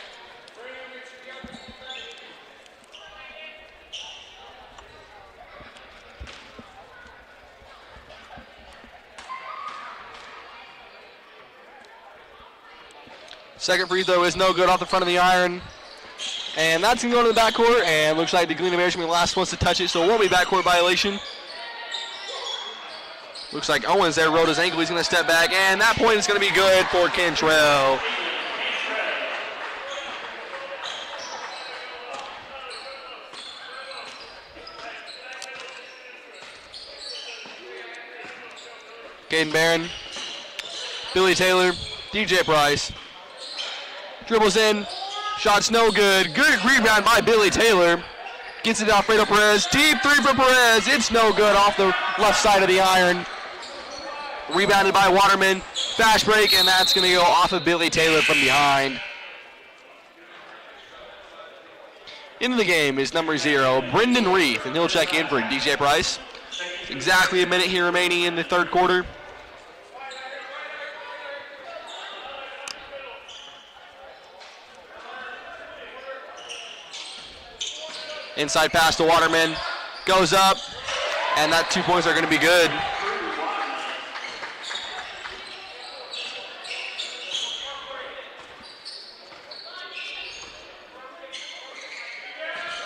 Second free throw is no good off the front of the iron. And that's going to go to the backcourt. And looks like the Galena Bears will be the last ones to touch it, so it won't be backcourt violation. Looks like Owens there rolled his ankle. He's going to step back, and that point is going to be good for Cantrell. Caden Barron, Billy Taylor, DJ Price. Dribbles in, shot's no good. Good rebound by Billy Taylor. Gets it to Alfredo Perez. Deep 3 for Perez. It's no good off the left side of the iron. Rebounded by Waterman. Fast break, and that's going to go off of Billy Taylor from behind. Into the game is number 0, Brendan Reith, and he'll check in for DJ Price. Exactly a minute here remaining in the third quarter. Inside pass to Waterman. Goes up, and that 2 points are going to be good.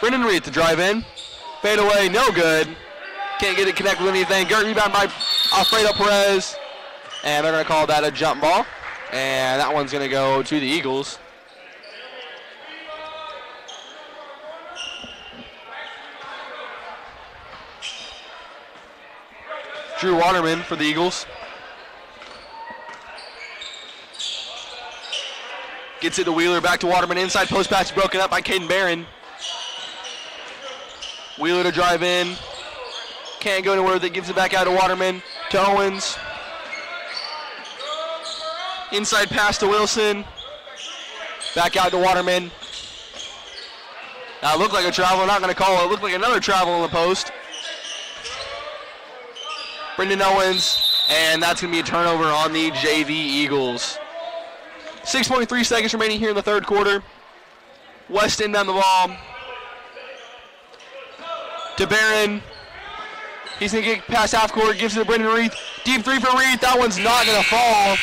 Brendan Reed to drive in. Fade away, no good. Can't get it connect with anything. Good rebound by Alfredo Perez. And they're going to call that a jump ball. And that one's going to go to the Eagles. Drew Waterman for the Eagles. Gets it to Wheeler, back to Waterman. Inside post pass broken up by Caden Barron. Wheeler to drive in. Can't go anywhere with it. Gives it back out to Waterman. To Owens. Inside pass to Wilson. Back out to Waterman. That looked like a travel. Not going to call it. Looked like another travel in the post. Brendan Owens. And that's going to be a turnover on the JV Eagles. 6.3 seconds remaining here in the third quarter. Weston down the ball. To Barron. He's going to get past half court, gives it to Brendan Reith. Deep three for Reith. That one's not going to fall.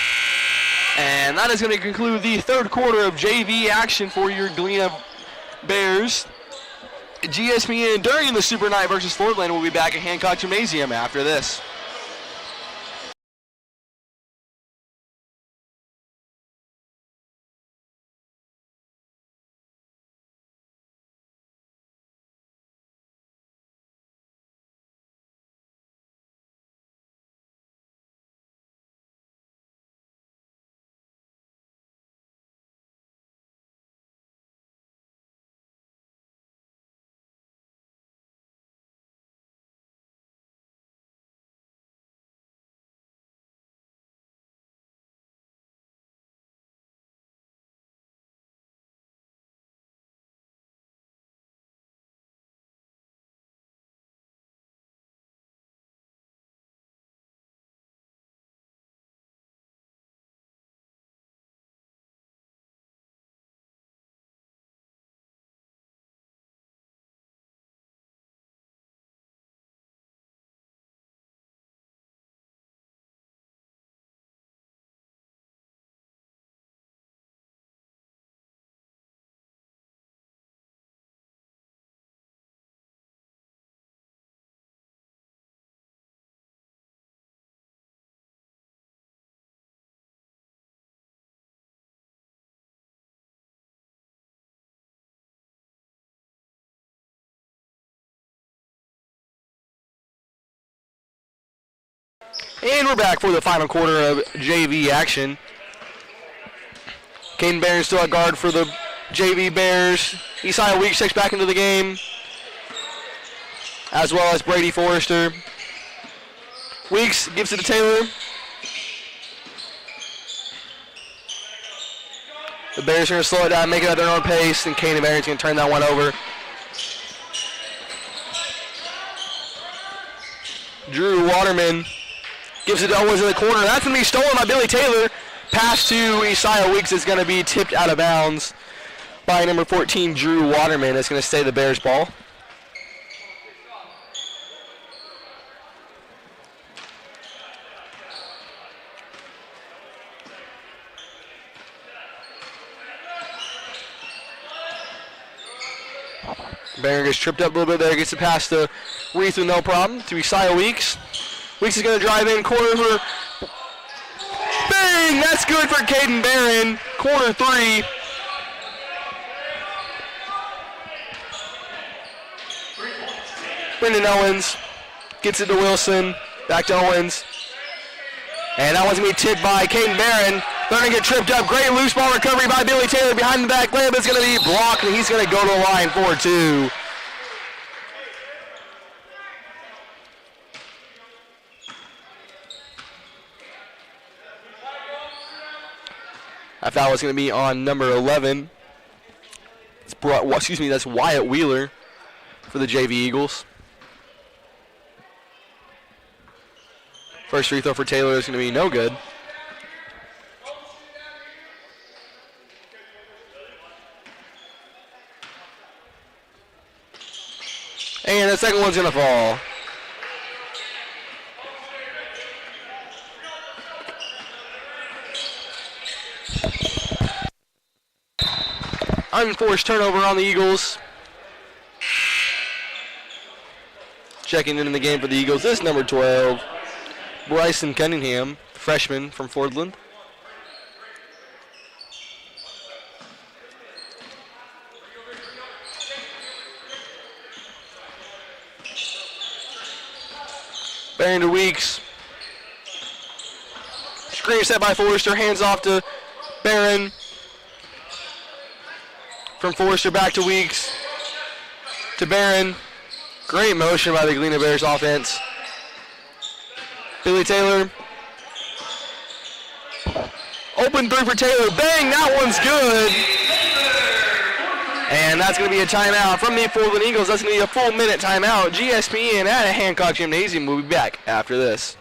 And that is going to conclude the third quarter of JV action for your Galena Bears. GSPN during the Supernight versus Fordland will be back at Hancock Gymnasium after this. And we're back for the final quarter of JV action. Caden Barron still at guard for the JV Bears. Isaiah Weeks checks back into the game, as well as Brady Forrester. Weeks gives it to Taylor. The Bears are going to slow it down, make it at their own pace, and Caden Barron's going to turn that one over. Drew Waterman gives it to Owens in the corner. That's going to be stolen by Billy Taylor. Pass to Isaiah Weeks is going to be tipped out of bounds by number 14, Drew Waterman. It's going to stay the Bears ball. Barron gets tripped up a little bit there. Gets the pass to Reith with no problem. To Isaiah Weeks. Weeks is going to drive in, corner for, bang! That's good for Caden Barron. Corner three. Brendan Owens gets it to Wilson. Back to Owens. And that one's going to be tipped by Caden Barron. They're going to get tripped up. Great loose ball recovery by Billy Taylor behind the back layup. It's going to be blocked, and he's going to go to the line for two. That foul is going to be on number 11. That's Wyatt Wheeler for the JV Eagles. First free throw for Taylor is going to be no good. And the second one's going to fall. Unforced turnover on the Eagles. Checking in the game for the Eagles is number 12, Bryson Cunningham, freshman from Fordland. Barron to Weeks. Screen set by Forrester, hands off to Barron. From Forrester back to Weeks. To Barron. Great motion by the Galena Bears offense. Billy Taylor. Open three for Taylor. Bang, that one's good. And that's going to be a timeout from the Fordland Eagles. That's going to be a full minute timeout. GSPN at a Hancock Gymnasium. We'll be back after this.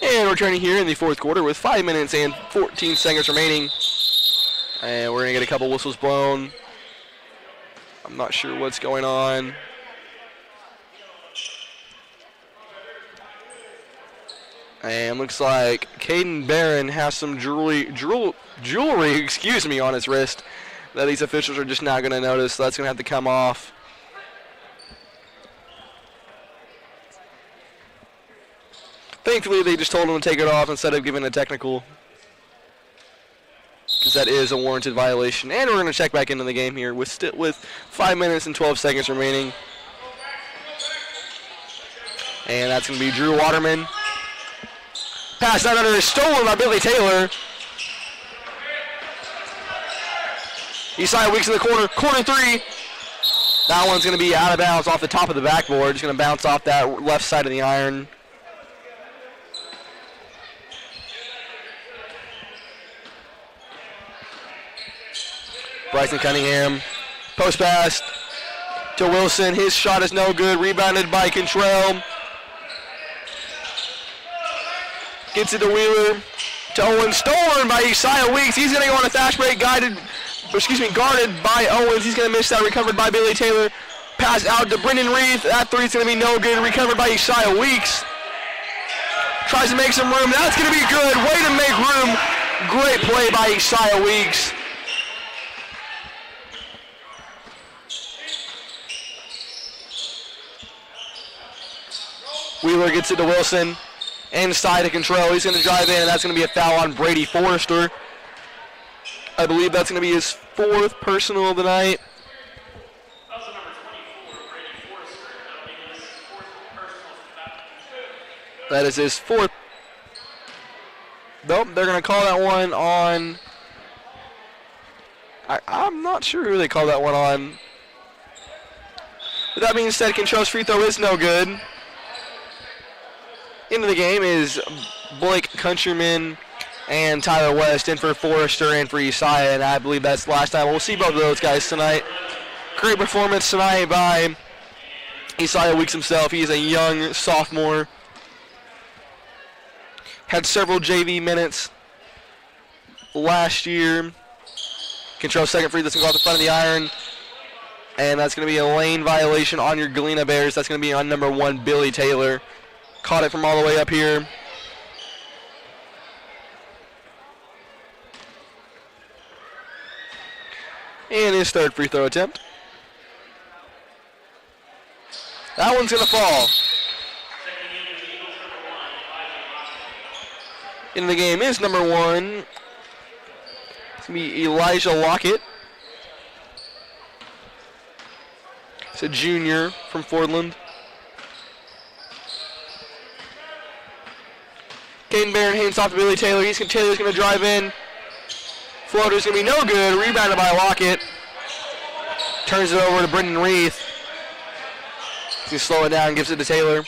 And returning here in the fourth quarter with 5 minutes and 14 seconds remaining. And we're going to get a couple whistles blown. I'm not sure what's going on. And looks like Caden Barron has some jewelry, on his wrist that these officials are just not going to notice. So that's going to have to come off. Thankfully, they just told him to take it off instead of giving a technical, because that is a warranted violation. And we're going to check back into the game here with 5 minutes and 12 seconds remaining. And that's going to be Drew Waterman. Pass out under is stolen by Billy Taylor. Eastside Weeks in the corner. Corner three. That one's going to be out of bounds off the top of the backboard. Just going to bounce off that left side of the iron. Bryson Cunningham, post pass to Wilson. His shot is no good. Rebounded by Cantrell. Gets it to Wheeler. To Owens. Stolen by Isaiah Weeks. He's going to go on a fast break. Guarded by Owens. He's going to miss that. Recovered by Billy Taylor. Pass out to Brendan Reith. That three's going to be no good. Recovered by Isaiah Weeks. Tries to make some room. That's going to be good. Way to make room. Great play by Isaiah Weeks. Wheeler gets it to Wilson. Inside to Cantrell. He's going to drive in, and that's going to be a foul on Brady Forrester. I believe that's going to be his fourth personal of the night. Also number 24, Brady Forrester. That'll be his fourth personal for that. That is his fourth. Nope, they're going to call that one on. I'm not sure who they call that one on. With that being said, Cantrell's free throw is no good. Into the game is Blake Countryman and Tyler West in for Forrester and for Isaiah, and I believe that's the last time we'll see both of those guys tonight. Great performance tonight by Isaiah Weeks himself. He's a young sophomore. Had several JV minutes last year. Control second free, that's going to go off the front of the iron. And that's going to be a lane violation on your Galena Bears. That's going to be on number 1, Billy Taylor. Caught it from all the way up here. And his third free throw attempt. That one's going to fall. In the game is number 1. It's going to be Elijah Lockett. It's a junior from Fordland. Caden Barron hands off to Billy Taylor. Taylor's going to drive in. Floater's going to be no good. Rebounded by Lockett. Turns it over to Brendan Reith. He's going to slow it down, gives it to Taylor.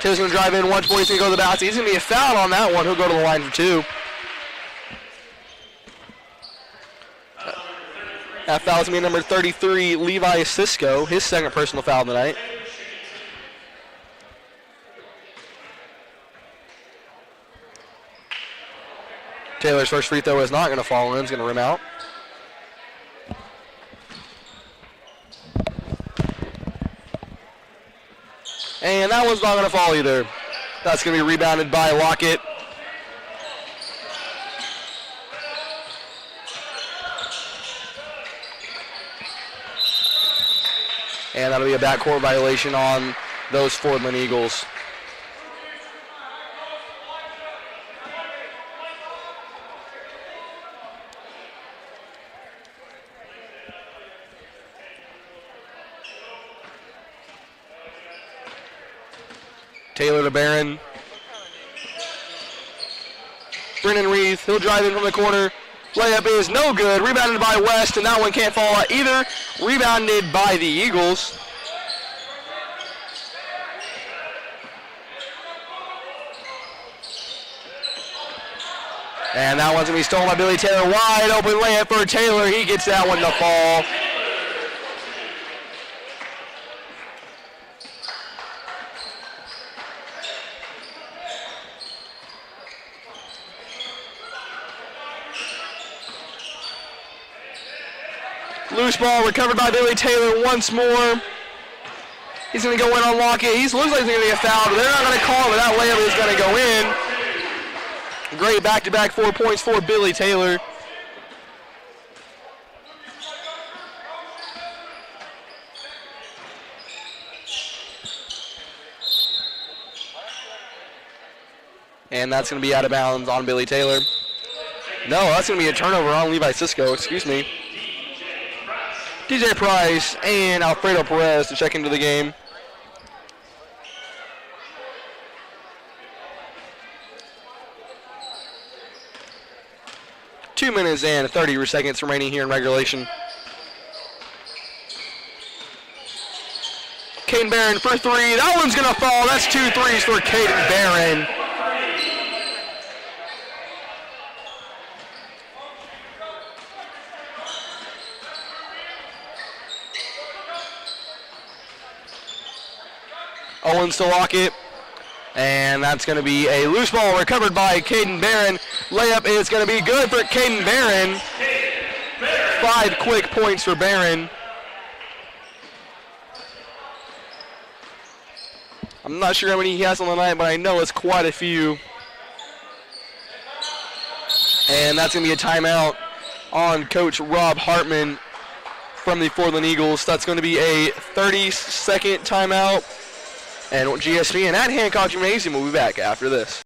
Taylor's going to drive in once more. He's going to go to the basket. He's going to be a foul on that one. He'll go to the line for 2. That foul's going to be number 33, Levi Cisco, his second personal foul of the night. Taylor's first free throw is not going to fall in. It's going to rim out. And that one's not going to fall either. That's going to be rebounded by Lockett. And that'll be a backcourt violation on those Fordland Eagles. Taylor to Barron. Brennan Reith, he'll drive in from the corner. Layup is no good. Rebounded by West, and that one can't fall out either. Rebounded by the Eagles. And that one's going to be stolen by Billy Taylor. Wide open layup for Taylor. He gets that one to fall. Loose ball recovered by Billy Taylor once more. He's going to go in on Lockett. He looks like he's going to get fouled, but they're not going to call him, but that layup is going to go in. Great back-to-back 4 points for Billy Taylor. And that's going to be out of bounds on Billy Taylor. No, that's going to be a turnover on Levi Cisco, excuse me. DJ Price and Alfredo Perez to check into the game. Two minutes and 30 seconds remaining here in regulation. Caden Barron for 3. That one's going to fall. That's 2 threes for Caden Barron. Owens to Lockett. And that's going to be a loose ball recovered by Caden Barron. Layup is going to be good for Caden Barron. 5 quick points for Barron. I'm not sure how many he has on the night, but I know it's quite a few. And that's going to be a timeout on Coach Rob Hartman from the Fordland Eagles. That's going to be a 30-second timeout. And GSPN at Hancock Gymnasium will be back after this.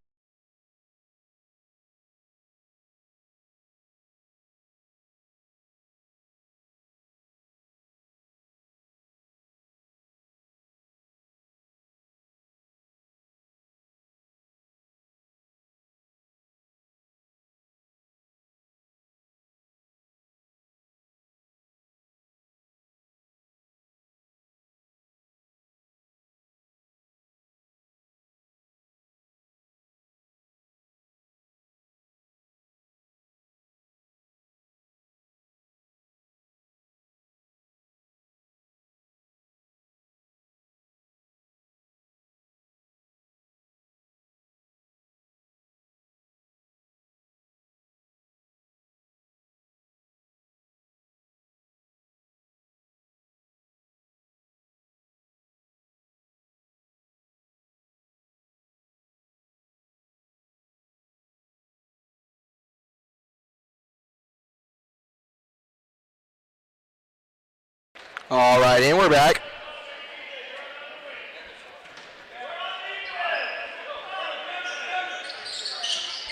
All right, and we're back.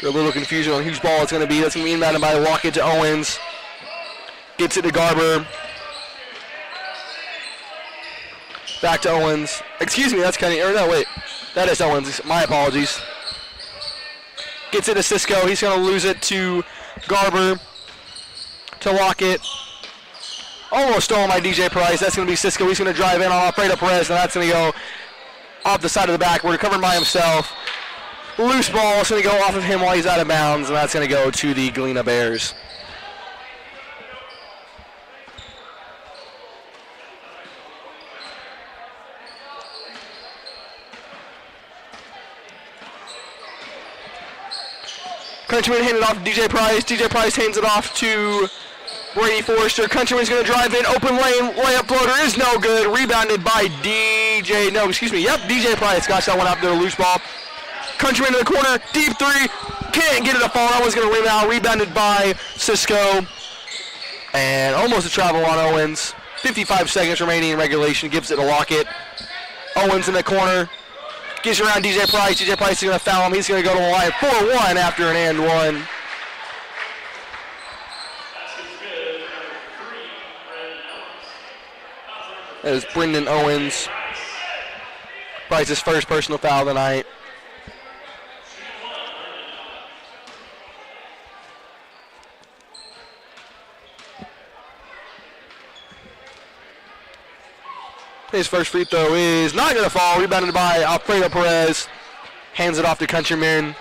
A little confusion on whose ball it's going to be. That's going to be inbounded by Lockett to Owens. Gets it to Garber. Back to Owens. Excuse me, that's Kenny. Or no, wait. That is Owens. My apologies. Gets it to Cisco. He's going to lose it to Garber. To Lockett. Almost stolen by DJ Price. That's going to be Cisco. He's going to drive in on Alfredo Perez, and that's going to go off the side of the backboard, covered by himself. Loose ball. It's going to go off of him while he's out of bounds, and that's going to go to the Galena Bears. Countryman handed off to DJ Price. DJ Price hands it off to Brady Forrester. Countryman's going to drive in. Open lane. Layup floater is no good. Rebounded by DJ. No, excuse me. Yep, DJ Price. Got that one out there. Loose ball. Countryman in the corner. Deep three. Can't get it to fall. That one's going to rebound. Rebounded by Cisco. And almost a travel on Owens. 55 seconds remaining in regulation. Gives it to Lockett. Owens in the corner. Gets around DJ Price. DJ Price is going to foul him. He's going to go to the line 4-1 after an and one. That is Brendan Owens. Price's first personal foul of the night. His first free throw is not going to fall. Rebounded by Alfredo Perez. Hands it off to Countryman.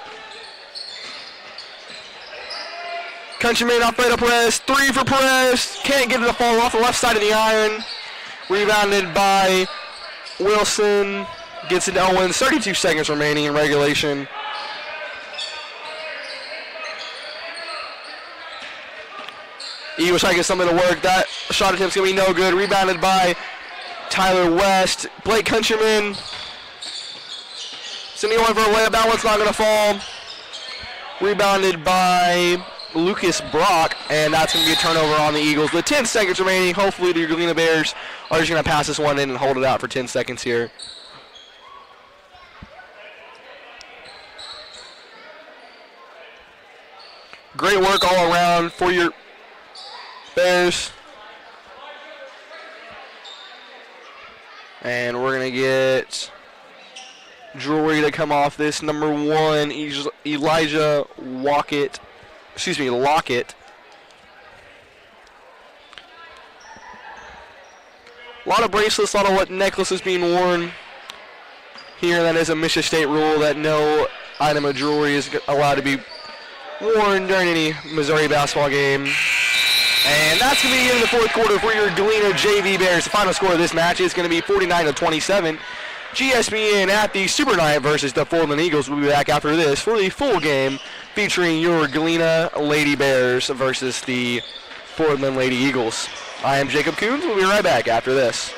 Countryman, Alfredo Perez. Three for Perez. Can't get it to fall off the left side of the iron. Rebounded by Wilson. Gets it to Owens. 32 seconds remaining in regulation. Eagles trying to get something to work. That shot attempt's going to be no good. Rebounded by Tyler West. Blake Countryman. Sending one for a layup. That one's not going to fall. Rebounded by Lucas Brock. And that's going to be a turnover on the Eagles. With 10 seconds remaining, hopefully the Galena Bears are just going to pass this one in and hold it out for 10 seconds here. Great work all around for your Bears. And we're going to get Drury to come off this. Number 1, Elijah Lockett. A lot of bracelets, a lot of necklaces being worn here. That is a Michigan State rule that no item of jewelry is allowed to be worn during any Missouri basketball game. And that's going to be the end of the fourth quarter for your Galena JV Bears. The final score of this match is going to be 49-27. GSBN at the Supernight versus the Fordland Eagles. We'll be back after this for the full game featuring your Galena Lady Bears versus the Fordland Lady Eagles. I am Jacob Coons. We'll be right back after this.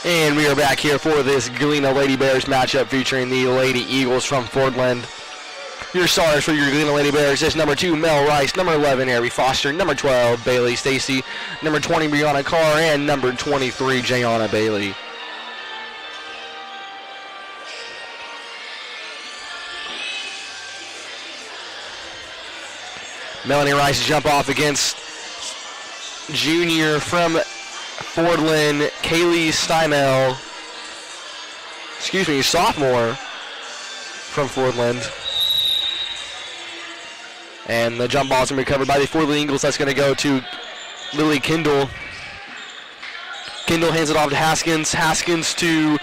And we are back here for this Galena Lady Bears matchup featuring the Lady Eagles from Fordland. Your stars for your Galena Lady Bears is number 2, Mel Rice, number 11, Ari Foster, number 12, Bailey Stacy, number 20, Brianna Carr, and number 23, Jayana Bailey. Melanie Rice jump off against junior from Fordland, Kaylee Stymel. Sophomore from Fordland. And the jump ball is going to be covered by the Fordland Eagles. That's going to go to Lily Kendall. Kendall hands it off to Haskins. Haskins to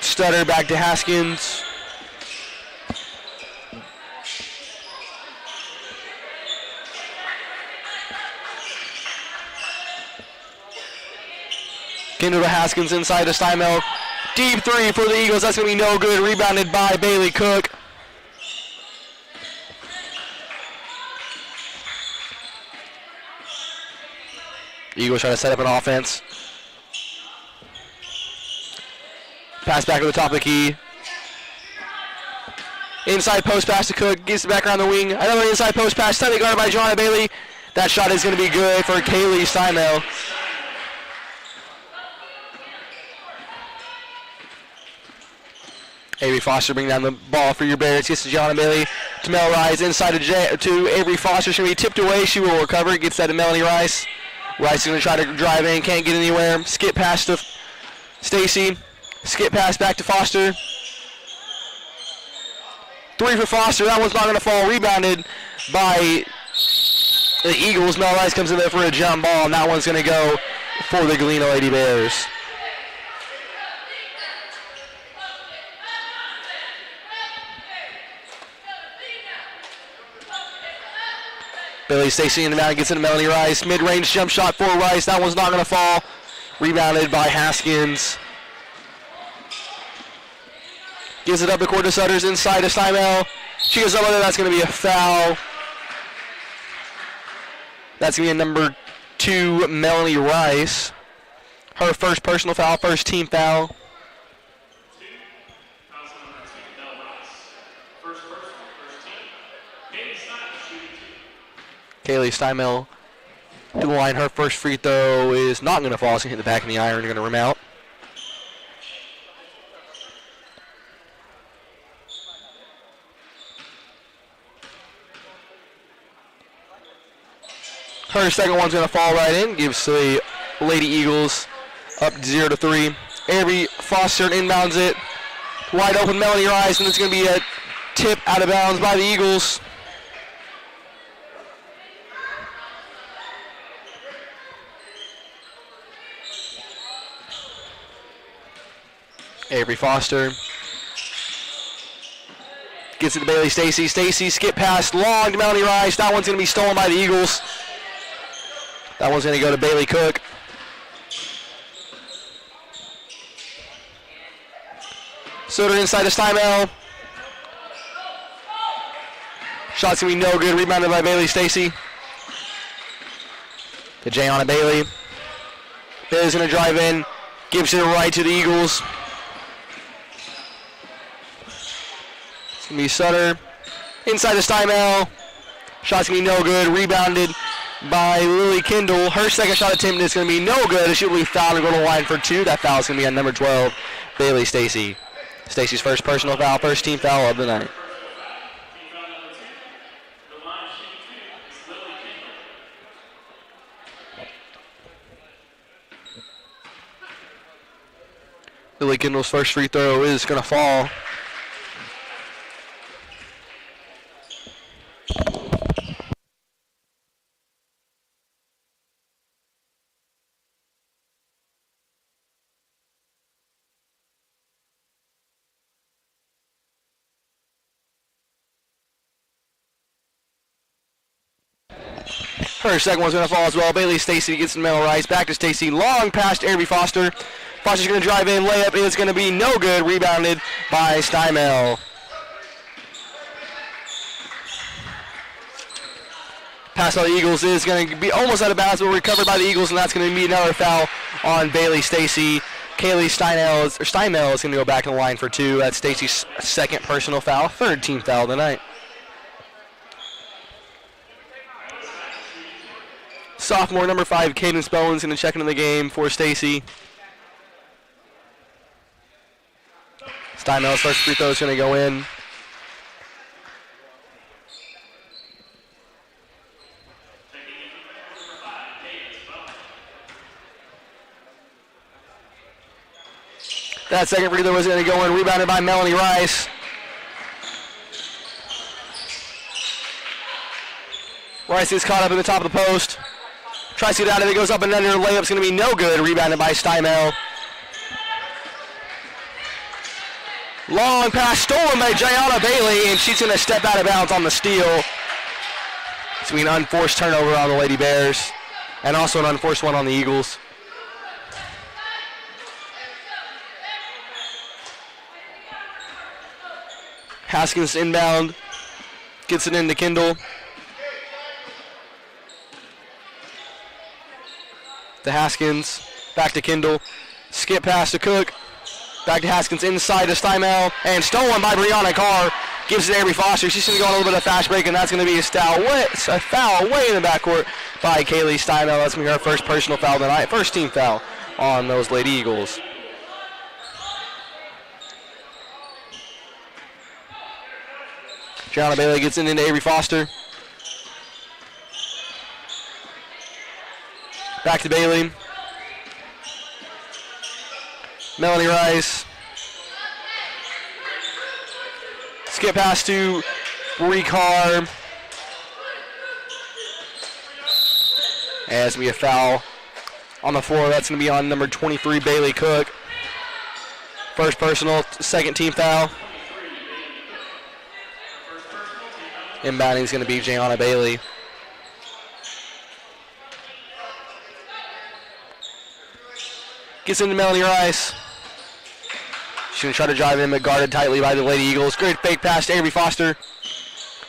Stutter, back to Haskins. Kendall to Haskins inside to Stymel. Deep three for the Eagles. That's going to be no good. Rebounded by Bailey Cook. Eagles trying to set up an offense. Pass back to the top of the key. Inside post pass to Cook. Gets it back around the wing. Another inside post pass. Tightly guarded by Joanna Bailey. That shot is going to be good for Kaylee Stymel. Avery Foster bringing down the ball for your Bears. Gets to Joanna Bailey. To Mel Rice. Inside to Avery Foster. She's going to be tipped away. She will recover. Gets that to Melanie Rice. Rice is going to try to drive in. Can't get anywhere. Skip pass to Stacy. Skip pass back to Foster. Three for Foster. That one's not going to fall. Rebounded by the Eagles. Mel Rice comes in there for a jump ball, and that one's going to go for the Galena Lady Bears. Bailey Stacy in the mound, gets into Melanie Rice. Mid-range jump shot for Rice. That one's not going to fall. Rebounded by Haskins. Gives it up to court to Sutters inside to Stymel. She goes up with it. That's going to be a foul. That's going to be a number 2, Melanie Rice. Her first personal foul, first team foul. Kaylee Stymel to the line. Her first free throw is not going to fall. It's going to hit the back of the iron and going to rim out. Her second one's going to fall right in. Gives the Lady Eagles up 0-3. Avery Foster inbounds it. Wide open Melanie Rice, and it's going to be a tip out of bounds by the Eagles. Avery Foster gets it to Bailey Stacy. Stacy skip pass long to Melanie Rice. That one's going to be stolen by the Eagles. That one's going to go to Bailey Cook. Sutter inside to Stymel. Shot's going to be no good. Rebounded by Bailey Stacy. To Jayana Bailey. Bailey's going to drive in. Gives it right to the Eagles. It's going to be Sutter. Inside to Stymel. Shot's going to be no good. Rebounded by Lily Kendall. Her second shot attempt is going to be no good. She'll be fouled and go to the line for 2. That foul is going to be on number 12, Bailey Stacy. Stacy's first personal foul, first team foul of the night. Lily Kendall's first free throw is going to fall. Her second one's going to fall as well. Bailey Stacy gets the Mel Rice. Back to Stacy. Long pass to Avery Foster. Foster's going to drive in. Layup. And it's going to be no good. Rebounded by Stymel. Pass by the Eagles is going to be almost out of bounds, but recovered by the Eagles, and that's going to be another foul on Bailey Stacy. Kaylee Steinmel is going to go back in the line for 2. That's Stacy's second personal foul, third team foul of the night. Sophomore number 5, Cadence Bowen's going to check into the game for Stacy. Steinmel's first free throw is going to go in. That second free throw is going to go in, rebounded by Melanie Rice. Rice is caught up in the top of the post. Tries to get out of it, goes up and under. Layup's going to be no good, rebounded by Steinmel. Long pass stolen by Jayana Bailey, and she's going to step out of bounds on the steal. It's going to be an unforced turnover on the Lady Bears, and also an unforced one on the Eagles. Haskins inbound, gets it into Kendall. To Haskins, back to Kendall. Skip pass to Cook. Back to Haskins inside to Steinmel, and stolen by Brianna Carr. Gives it to Avery Foster. She's going to go on a little bit of fast break, and that's going to be a foul way in the backcourt by Kaylee Steinmel. That's going to be her first personal foul of the night. First team foul on those Lady Eagles. Gianna Bailey gets it into Avery Foster. Back to Bailey. Melanie Rice. Skip pass to Bree Carr. And it's going to be a foul on the floor. That's going to be on number 23, Bailey Cook. First personal, second team foul. Inbounding is going to be Gianna Bailey. Gets into Melanie Rice. She's going to try to drive in, but guarded tightly by the Lady Eagles. Great fake pass to Avery Foster.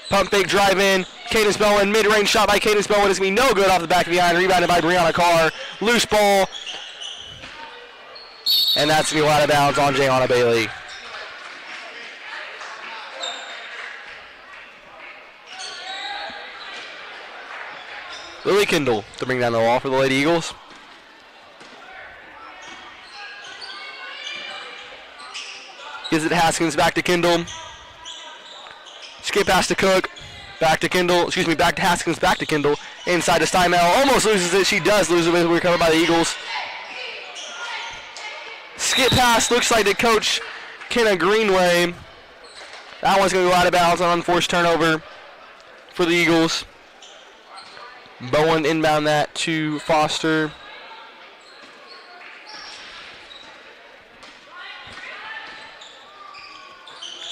Pump fake drive in. Cadence Bowen, mid-range shot by Cadence Bowen is going to be no good off the back of the iron. Rebounded by Brianna Carr. Loose ball. And that's going to go out of bounds on Gianna Bailey. Lily Kendall to bring down the wall for the Lady Eagles. Gives it to Haskins, back to Kendall. Skip pass to Cook. Back to Kendall. Excuse me, back to Haskins, back to Kendall. Inside to Steinmel. Almost loses it. She does lose it, but recovered by the Eagles. Skip pass looks like to Coach Kenna Greenway. That one's going to go out of bounds on unforced turnover for the Eagles. Bowen inbound that to Foster.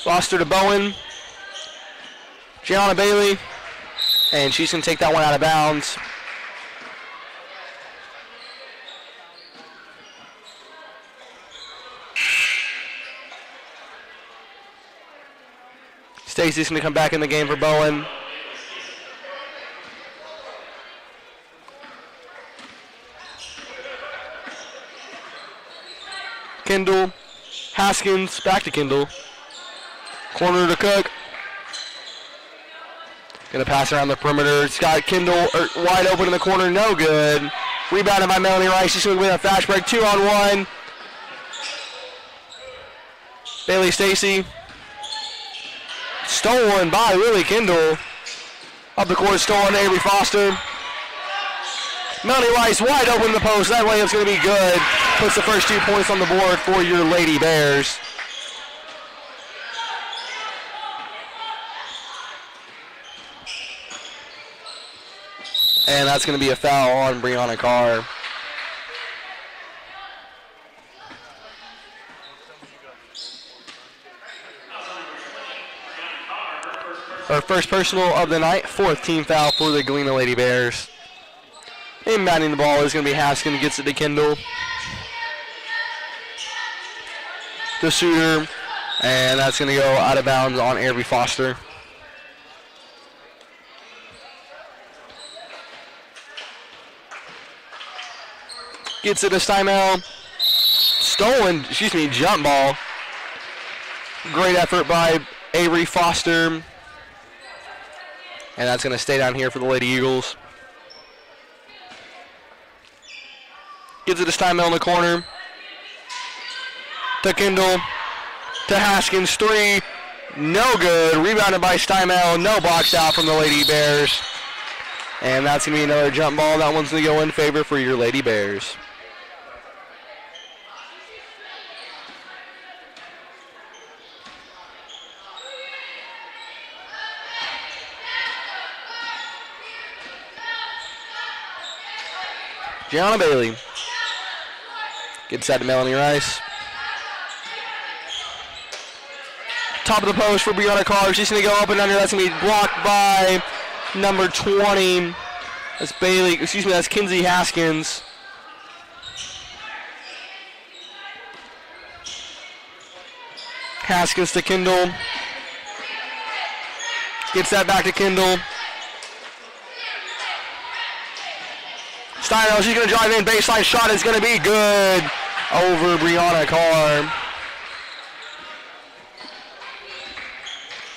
Foster to Bowen. Gianna Bailey. And she's going to take that one out of bounds. Stacy's going to come back in the game for Bowen. Kendall. Haskins. Back to Kendall. Corner to Cook. Going to pass around the perimeter. It's got Kendall wide open in the corner. No good. Rebounded by Melanie Rice. She's going to win a fast break. 2-on-1. Bailey Stacy. Stolen by Lily Kendall. Up the court, stolen to Avery Foster. Melanie Rice wide open in the post. That layup's going to be good. Puts the first 2 points on the board for your Lady Bears. And that's going to be a foul on Brianna Carr. Her first personal of the night, fourth team foul for the Galena Lady Bears. Inbounding the ball is going to be Haskins, gets it to Kendall. The shooter, and that's going to go out of bounds on Avery Foster. Gets it to Steinmel. jump ball. Great effort by Avery Foster. And that's going to stay down here for the Lady Eagles. Gives it to Steinmel in the corner. To Kendall. To Haskins. 3. No good. Rebounded by Steinmel. No box out from the Lady Bears. And that's going to be another jump ball. That one's going to go in favor for your Lady Bears. Gianna Bailey gets that to Melanie Rice. Top of the post for Brianna Carr. She's going to go up and under. That's going to be blocked by number 20. That's Bailey. That's Kinsey Haskins. Haskins to Kendall. Gets that back to Kendall. Steino, she's going to drive in. Baseline shot is going to be good over Brianna Carr.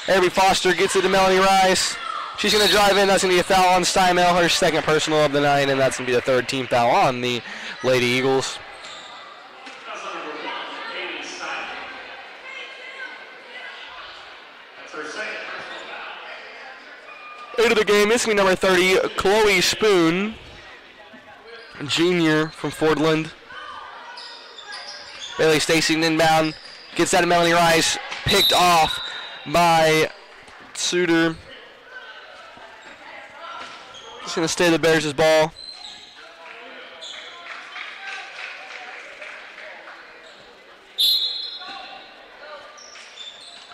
Avery Foster gets it to Melanie Rice. She's going to drive in. That's going to be a foul on Steinmel, her second personal of the night, and that's going to be the third team foul on the Lady Eagles. Into the game, it's going to be number 30, Chloe Spoon, junior from Fordland. Bailey Stacy inbound, gets that to Melanie Rice, picked off by Suter. Just going to stay the Bears' ball.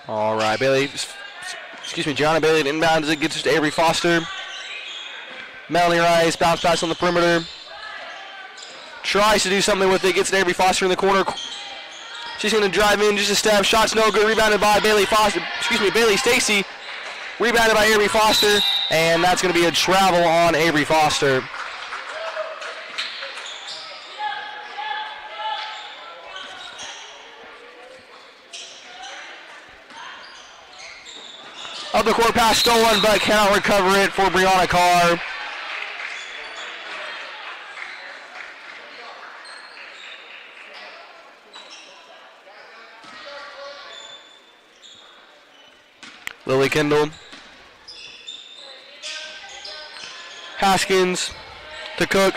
All right, Gianna Bailey inbound as it gets to Avery Foster. Melanie Rice, bounce pass on the perimeter. Tries to do something with it, gets to Avery Foster in the corner. She's going to drive in just a step. Shot's no good, rebounded by Bailey Stacy. Rebounded by Avery Foster, and that's going to be a travel on Avery Foster. Up the court pass stolen, but cannot recover it for Brianna Carr. Lily Kendall. Haskins to Cook.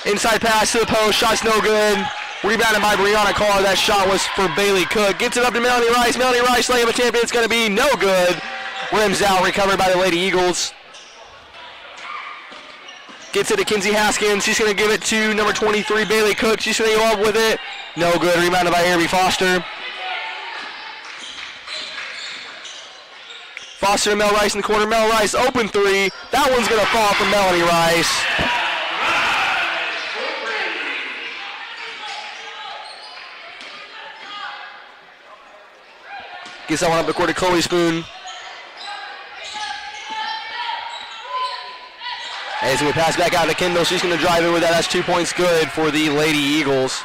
Inside pass to the post, shot's no good. Rebounded by Brianna Carr. That shot was for Bailey Cook. Gets it up to Melanie Rice. Melanie Rice, layup attempt. It's going to be no good. Rims out, recovered by the Lady Eagles. Gets it to Kinsey Haskins. She's going to give it to number 23, Bailey Cook. She's going to go up with it. No good. Rebounded by Avery Foster. Foster and Mel Rice in the corner. Mel Rice, open three. That one's going to fall from Melanie Rice. Gets that one up the court to Chloe Spoon. And he's going to pass back out to Kendall. She's going to drive in with that. That's 2 points good for the Lady Eagles.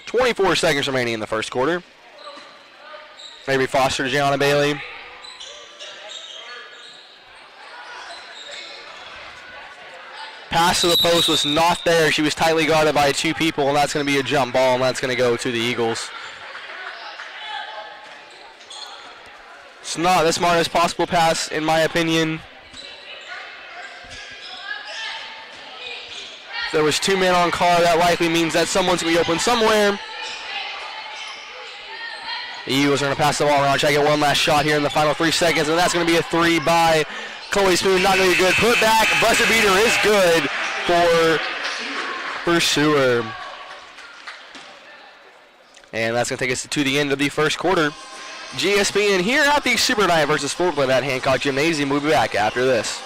24 seconds remaining in the first quarter. Avery Foster to Gianna Bailey. Pass to the post was not there. She was tightly guarded by two people, and that's going to be a jump ball, and that's going to go to the Eagles. It's not the smartest possible pass, in my opinion. If there was two men on Carr, that likely means that someone's going to be open somewhere. The Eagles are going to pass the ball around. Try to get one last shot here in the final 3 seconds, and that's going to be a three by Chloe Spoon. Not going to be good. Put back. Buzzer beater is good for Sewer. And that's going to take us to the end of the first quarter. GSP in here at the Supernight versus Fordland at Hancock Gymnasium. We'll be back after this.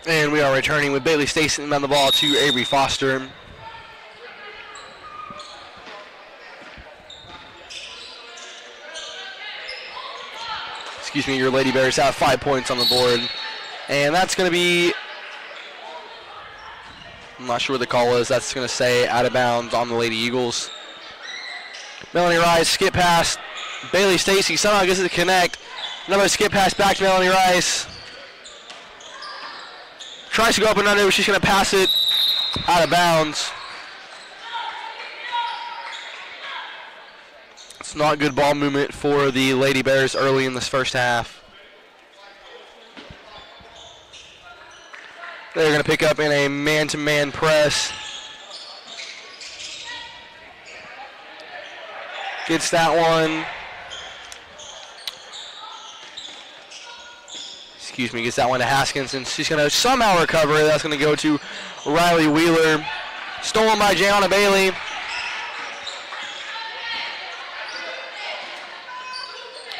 And we are returning with Bailey Stacy on the ball to Avery Foster. Excuse me, your Lady Bears have 5 points on the board. And that's going to be, I'm not sure what the call is. That's going to say out of bounds on the Lady Eagles. Melanie Rice, skip pass. Bailey Stacy somehow gets it to connect. Another skip pass back to Melanie Rice. Tries to go up and under, but she's going to pass it out of bounds. It's not good ball movement for the Lady Bears early in this first half. They're going to pick up in a man-to-man press. Gets that one. Excuse me, gets that one to Haskins, and she's going to somehow recover it. That's going to go to Riley Wheeler. Stolen by Jayana Bailey.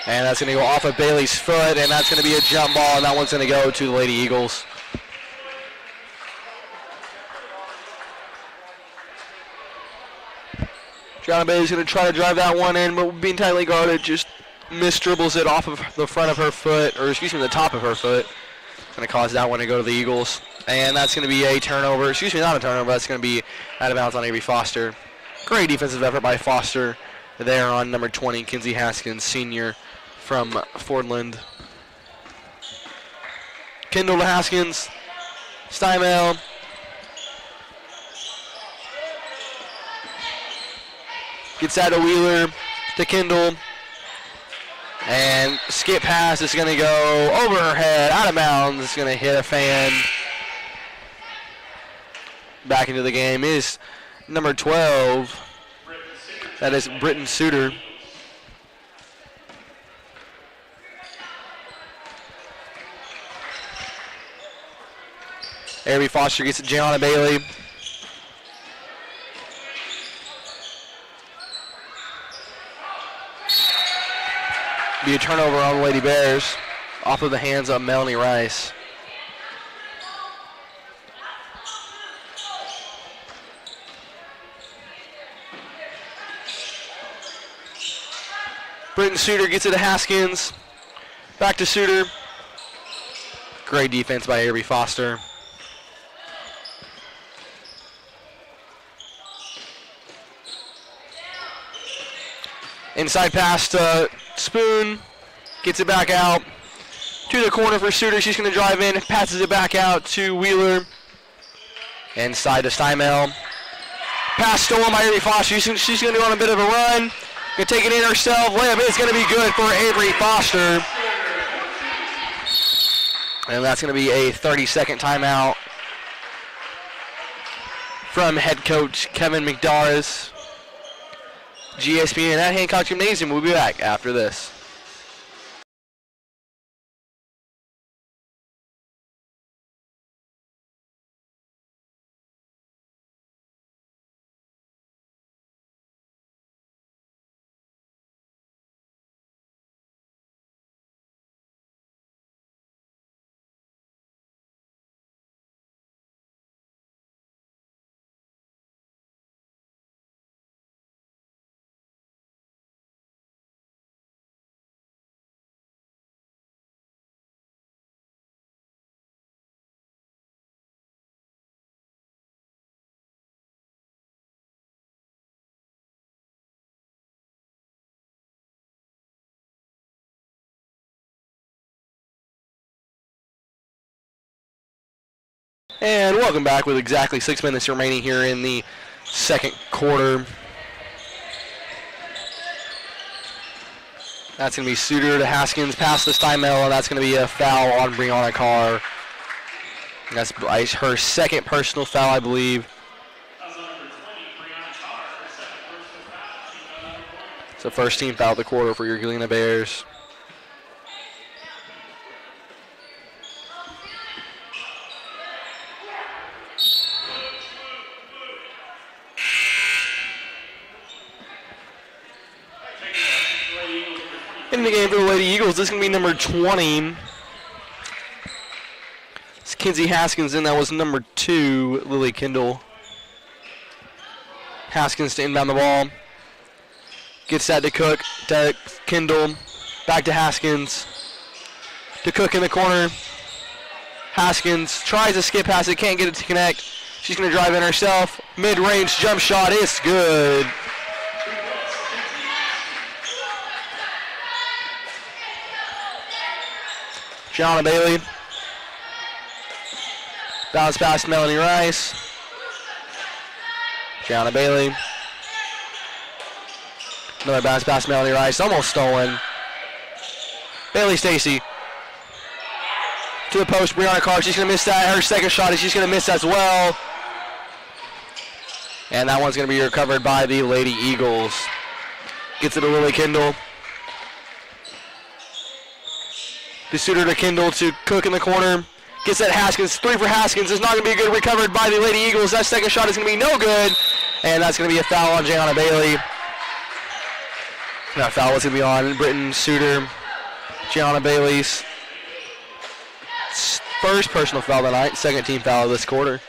And that's going to go off of Bailey's foot, and that's going to be a jump ball, and that one's going to go to the Lady Eagles. Jayana Bailey's going to try to drive that one in, but being tightly guarded, just dribbles it off of the front of her foot, or excuse me, the top of her foot. Going to cause that one to go to the Eagles. And that's going to be a turnover. Excuse me, not a turnover. That's going to be out of bounds on Avery Foster. Great defensive effort by Foster there on number 20, Kinsey Haskins, senior from Fordland. Kendall to Haskins. Stymel. Gets that to Wheeler, to Kendall. And skip pass is going to go over her head, out of bounds. It's going to hit a fan. Back into the game is number 12. That is Britton Suter. Avery Foster gets it, Jayana Bailey. Be a turnover on the Lady Bears off of the hands of Melanie Rice. Britton Suter gets it to Haskins. Back to Suter. Great defense by Avery Foster. Inside pass to Spoon. Gets it back out to the corner for Suter. She's going to drive in. Passes it back out to Wheeler. Inside to Stymel. Pass stolen by Avery Foster. She's going to go on a bit of a run. Going to take it in herself. Layup is going to be good for Avery Foster. And that's going to be a 30-second timeout from head coach Kevin McDarris. GSPN at Hancock Gymnasium. We'll be back after this. And welcome back with exactly 6 minutes remaining here in the second quarter. That's going to be Suter to Haskins, pass to Stymel, and that's going to be a foul on Brianna Carr. That's her second personal foul, I believe. It's the first team foul of the quarter for your Galena Bears. In the game for the Lady Eagles, this is going to be number 20. It's Kinsey Haskins in. That was number 2, Lily Kendall. Haskins to inbound the ball. Gets that to Cook. To Kendall. Back to Haskins. To Cook in the corner. Haskins tries to skip pass it. Can't get it to connect. She's going to drive in herself. Mid-range jump shot. It's good. Gianna Bailey. Bounce past Melanie Rice. Gianna Bailey. Another bounce past Melanie Rice. Almost stolen. Bailey Stacy. To the post. Brianna Carr. She's going to miss that. Her second shot is she's going to miss as well. And that one's going to be recovered by the Lady Eagles. Gets it to Lily Kendall. The shooter to Kendall to Cook in the corner. Gets that Haskins. 3 for Haskins. It's not going to be good. Recovered by the Lady Eagles. That second shot is going to be no good. And that's going to be a foul on Gianna Bailey. That foul was going to be on Britton Suter. Gianna Bailey's first personal foul tonight. Second team foul of this quarter.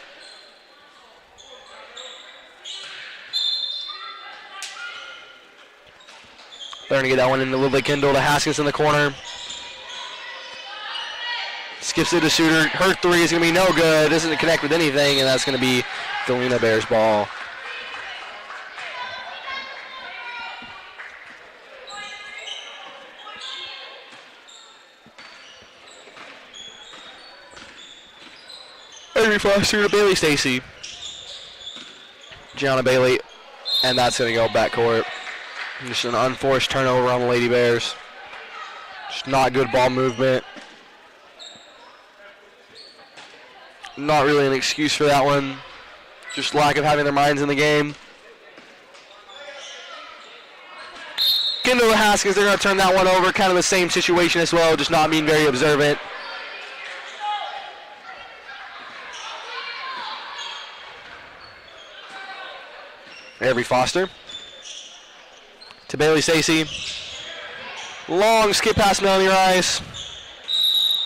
They're going to get that one into Lily Kendall to Haskins in the corner. Skips it to Shooter. Her 3 is going to be no good. Doesn't connect with anything, and that's going to be Galena Bears ball. Avery Foster to Bailey Stacy. Gianna Bailey, and that's going to go backcourt. Just an unforced turnover on the Lady Bears. Just not good ball movement. Not really an excuse for that one. Just lack of having their minds in the game. Kendall to Haskins, they're going to turn that one over. Kind of the same situation as well, just not being very observant. Avery Foster. To Bailey Stacy. Long skip past Melanie Rice.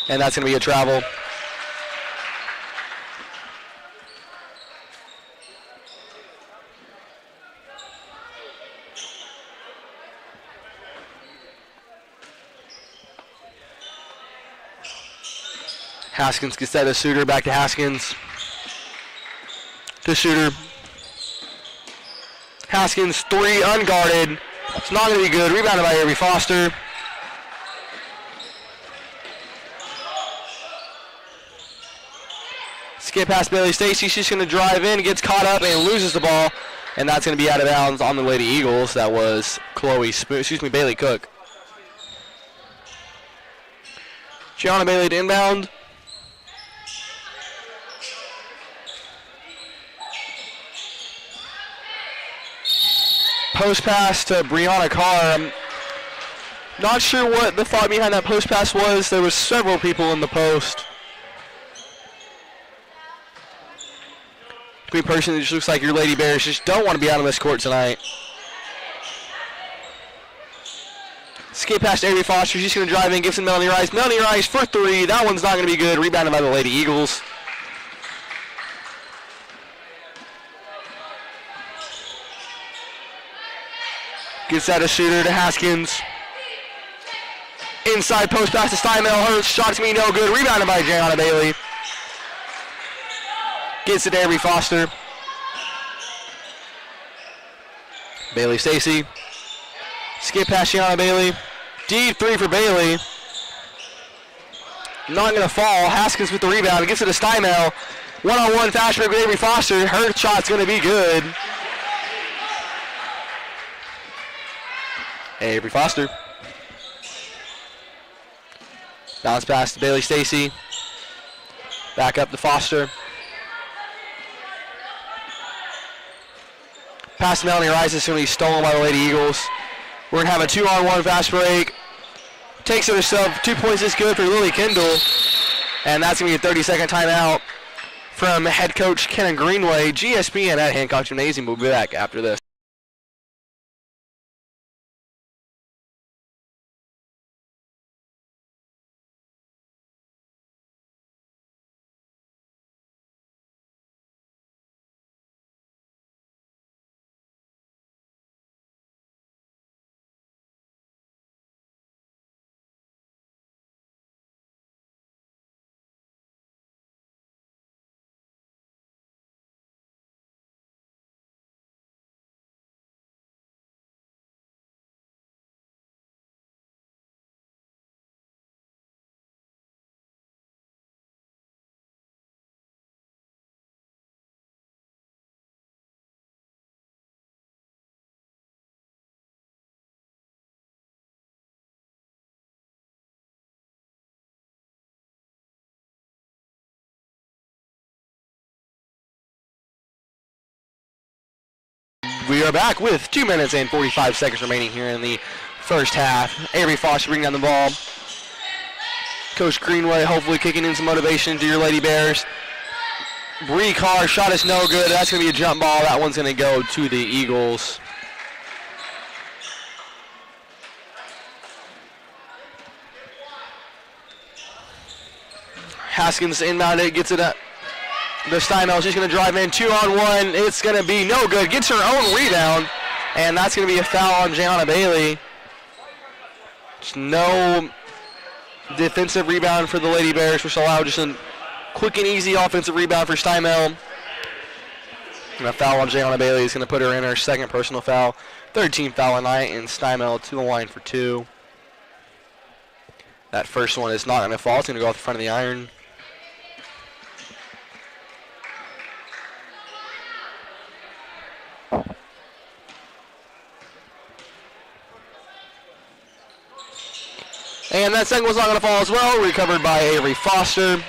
And that's going to be a travel. Haskins gets that to Suter. Back to Haskins. To Suter. Haskins, 3, unguarded. It's not going to be good. Rebounded by Avery Foster. Skip past Bailey Stacy. She's going to drive in, gets caught up, and loses the ball. And that's going to be out of bounds on the Lady Eagles. That was Bailey Cook. Gianna Bailey to inbound. Post pass to Brianna Carr. I'm not sure what the thought behind that post pass was. There was several people in the post. To me personally, it just looks like your Lady Bears just don't want to be out on this court tonight. Skip past Avery Foster. She's going to drive in, gives it to Melanie Rice. Melanie Rice for 3. That one's not going to be good. Rebounded by the Lady Eagles. Gets that a Shooter to Haskins. Inside post pass to Steinmel. Her shot's going to be no good. Rebounded by Gianna Bailey. Gets it to Avery Foster. Bailey Stacy. Skip past Gianna Bailey. Deep 3 for Bailey. Not going to fall. Haskins with the rebound. Gets it to Steinmel. One-on-one fast break with Avery Foster. Her shot's going to be good. Avery Foster. Bounce pass to Bailey Stacy. Back up to Foster. Pass to Melanie Rice is going to be stolen by the Lady Eagles. We're going to have a 2-on-1 fast break. Takes it herself. 2 points is good for Lily Kendall. And that's going to be a 30-second timeout from head coach Kenna Greenway. GSPN at Hancock Gymnasium. We'll be back after this. We are back with 2 minutes and 45 seconds remaining here in the first half. Avery Foster bringing down the ball. Coach Greenway hopefully kicking in some motivation to your Lady Bears. Bree Carr shot is no good. That's going to be a jump ball. That one's going to go to the Eagles. Haskins inbound it, gets it up. The Steinmel, she's going to drive in 2-on-1. It's going to be no good. Gets her own rebound, and that's going to be a foul on Gianna Bailey. Just no defensive rebound for the Lady Bears, which allowed just a quick and easy offensive rebound for Steinmel. And a foul on Gianna Bailey is going to put her in her second personal foul. Third team foul tonight, and Steinmel to the line for 2. That first one is not going to fall. It's going to go off the front of the iron. And that second one's not going to fall as well. Recovered by Avery Foster.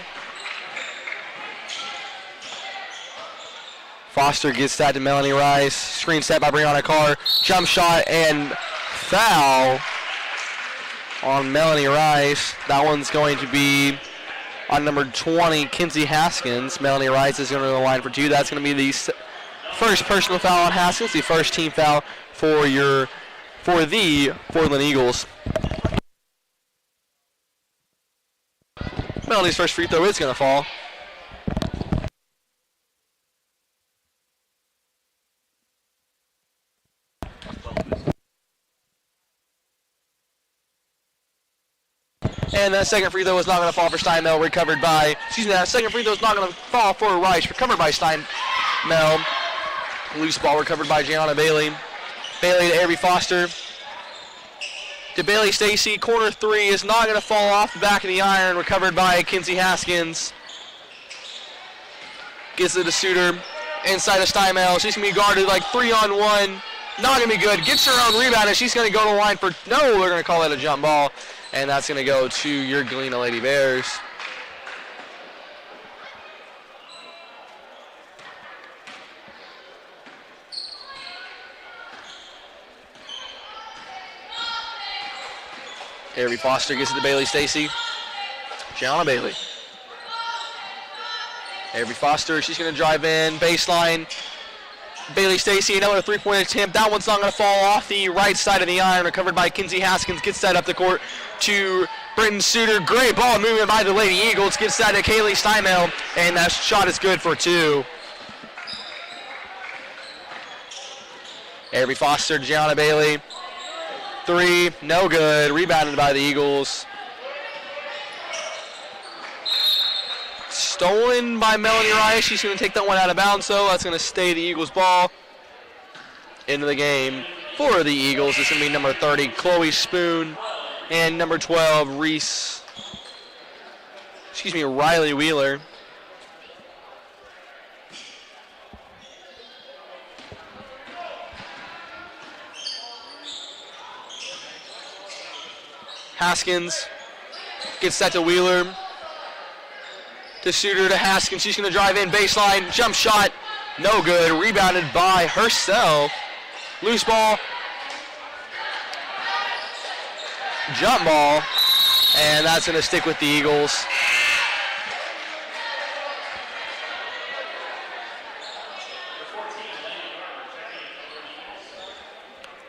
Foster gets that to Melanie Rice. Screen set by Brianna Carr. Jump shot and foul on Melanie Rice. That one's going to be on number 20, Kinsey Haskins. Melanie Rice is going to the line for 2. That's going to be the first personal foul on Haskins, the first team foul for the Fordland Eagles. Melanie's first free throw is going to fall. And that second free throw is not going to fall for Steinmel. Recovered by, that second free throw is not going to fall for Rice. Recovered by Steinmel. Loose ball recovered by Gianna Bailey. Bailey to Avery Foster. To Bailey Stacy. Corner 3 is not going to fall off the back of the iron. Recovered by Kinsey Haskins. Gets it to Suter. Inside of Steinmel. She's going to be guarded like 3-on-1. Not going to be good. Gets her own rebound, and she's going to go to the line for, no, they're going to call that a jump ball. And that's going to go to your Galena Lady Bears. Avery Foster gets it to Bailey Stacy. Gianna Bailey. Avery Foster, she's going to drive in, baseline. Bailey Stacy, another three-point attempt. That one's not going to fall off the right side of the iron. Recovered by Kinsey Haskins. Gets that up the court to Britton Suter. Great ball movement by the Lady Eagles. Gets that to Kaylee Steinmel. And that shot is good for 2. Avery Foster, Gianna Bailey. 3, no good. Rebounded by the Eagles. Stolen by Melanie Rice. She's going to take that one out of bounds, so that's going to stay the Eagles' ball. Into the game for the Eagles. It's going to be number 30, Chloe Spoon, and number 12, Riley Wheeler. Haskins gets that to Wheeler. To Suter to Haskins. She's going to drive in baseline. Jump shot. No good. Rebounded by herself. Loose ball. Jump ball. And that's going to stick with the Eagles.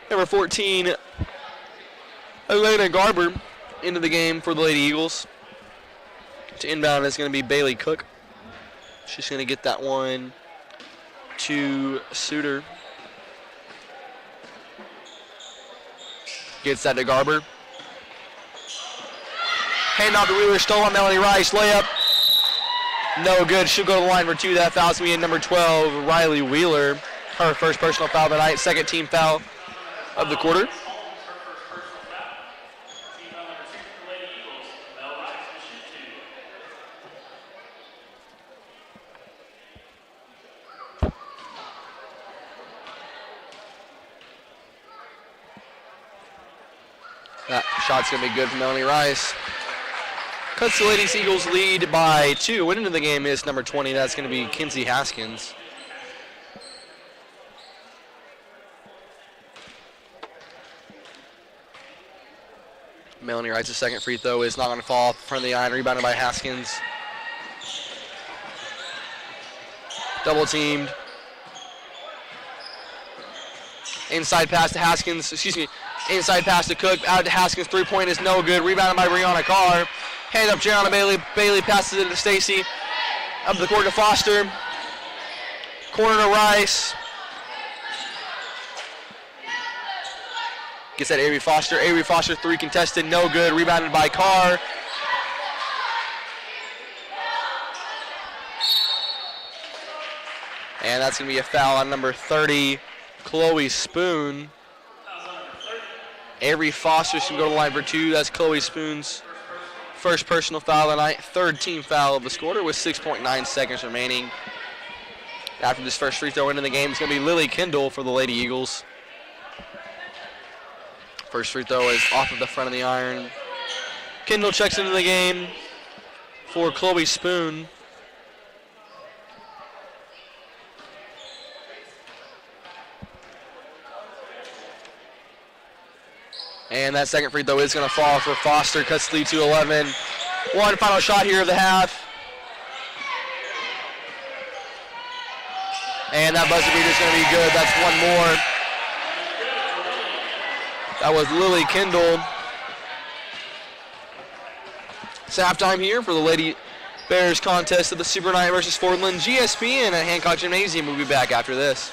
Number 14, Elena Garber into the game for the Lady Eagles. To inbound is going to be Bailey Cook. She's going to get that one to Suter. Gets that to Garber. Hand off to Wheeler. Stolen Melanie Rice. Layup. No good. She'll go to the line for 2. That foul's me in number 12, Riley Wheeler. Her first personal foul tonight. Second team foul of the quarter. That shot's going to be good for Melanie Rice. Cuts the Ladies Eagles lead by 2. Winning the game is number 20. That's going to be Kinsey Haskins. Melanie Wright's second free throw is not going to fall in front of the iron. Rebounded by Haskins. Double teamed. Inside pass to Haskins. Inside pass to Cook. Out to Haskins. 3-point is no good. Rebounded by Brianna Carr. Hand up Gianna Bailey. Bailey passes it to Stacy. Up the court to Foster. Corner to Rice. Gets that Avery Foster. Avery Foster 3 contested. No good. Rebounded by Carr. And that's going to be a foul on number 30, Chloe Spoon. Avery Foster's going to go to the line for 2. That's Chloe Spoon's first personal foul of the night. Third team foul of this quarter with 6.9 seconds remaining. After this first free throw into the game, it's going to be Lily Kendall for the Lady Eagles. First free throw is off of the front of the iron. Kendall checks into the game for Chloe Spoon. And that second free throw is going to fall for Foster. Cuts the lead to 11. One final shot here of the half. And that buzzer beater is going to be good. That's one more. That was Lily Kendall. It's halftime here for the Lady Bears contest of the Supernight versus Fordland GSPN at Hancock Gymnasium. We'll be back after this.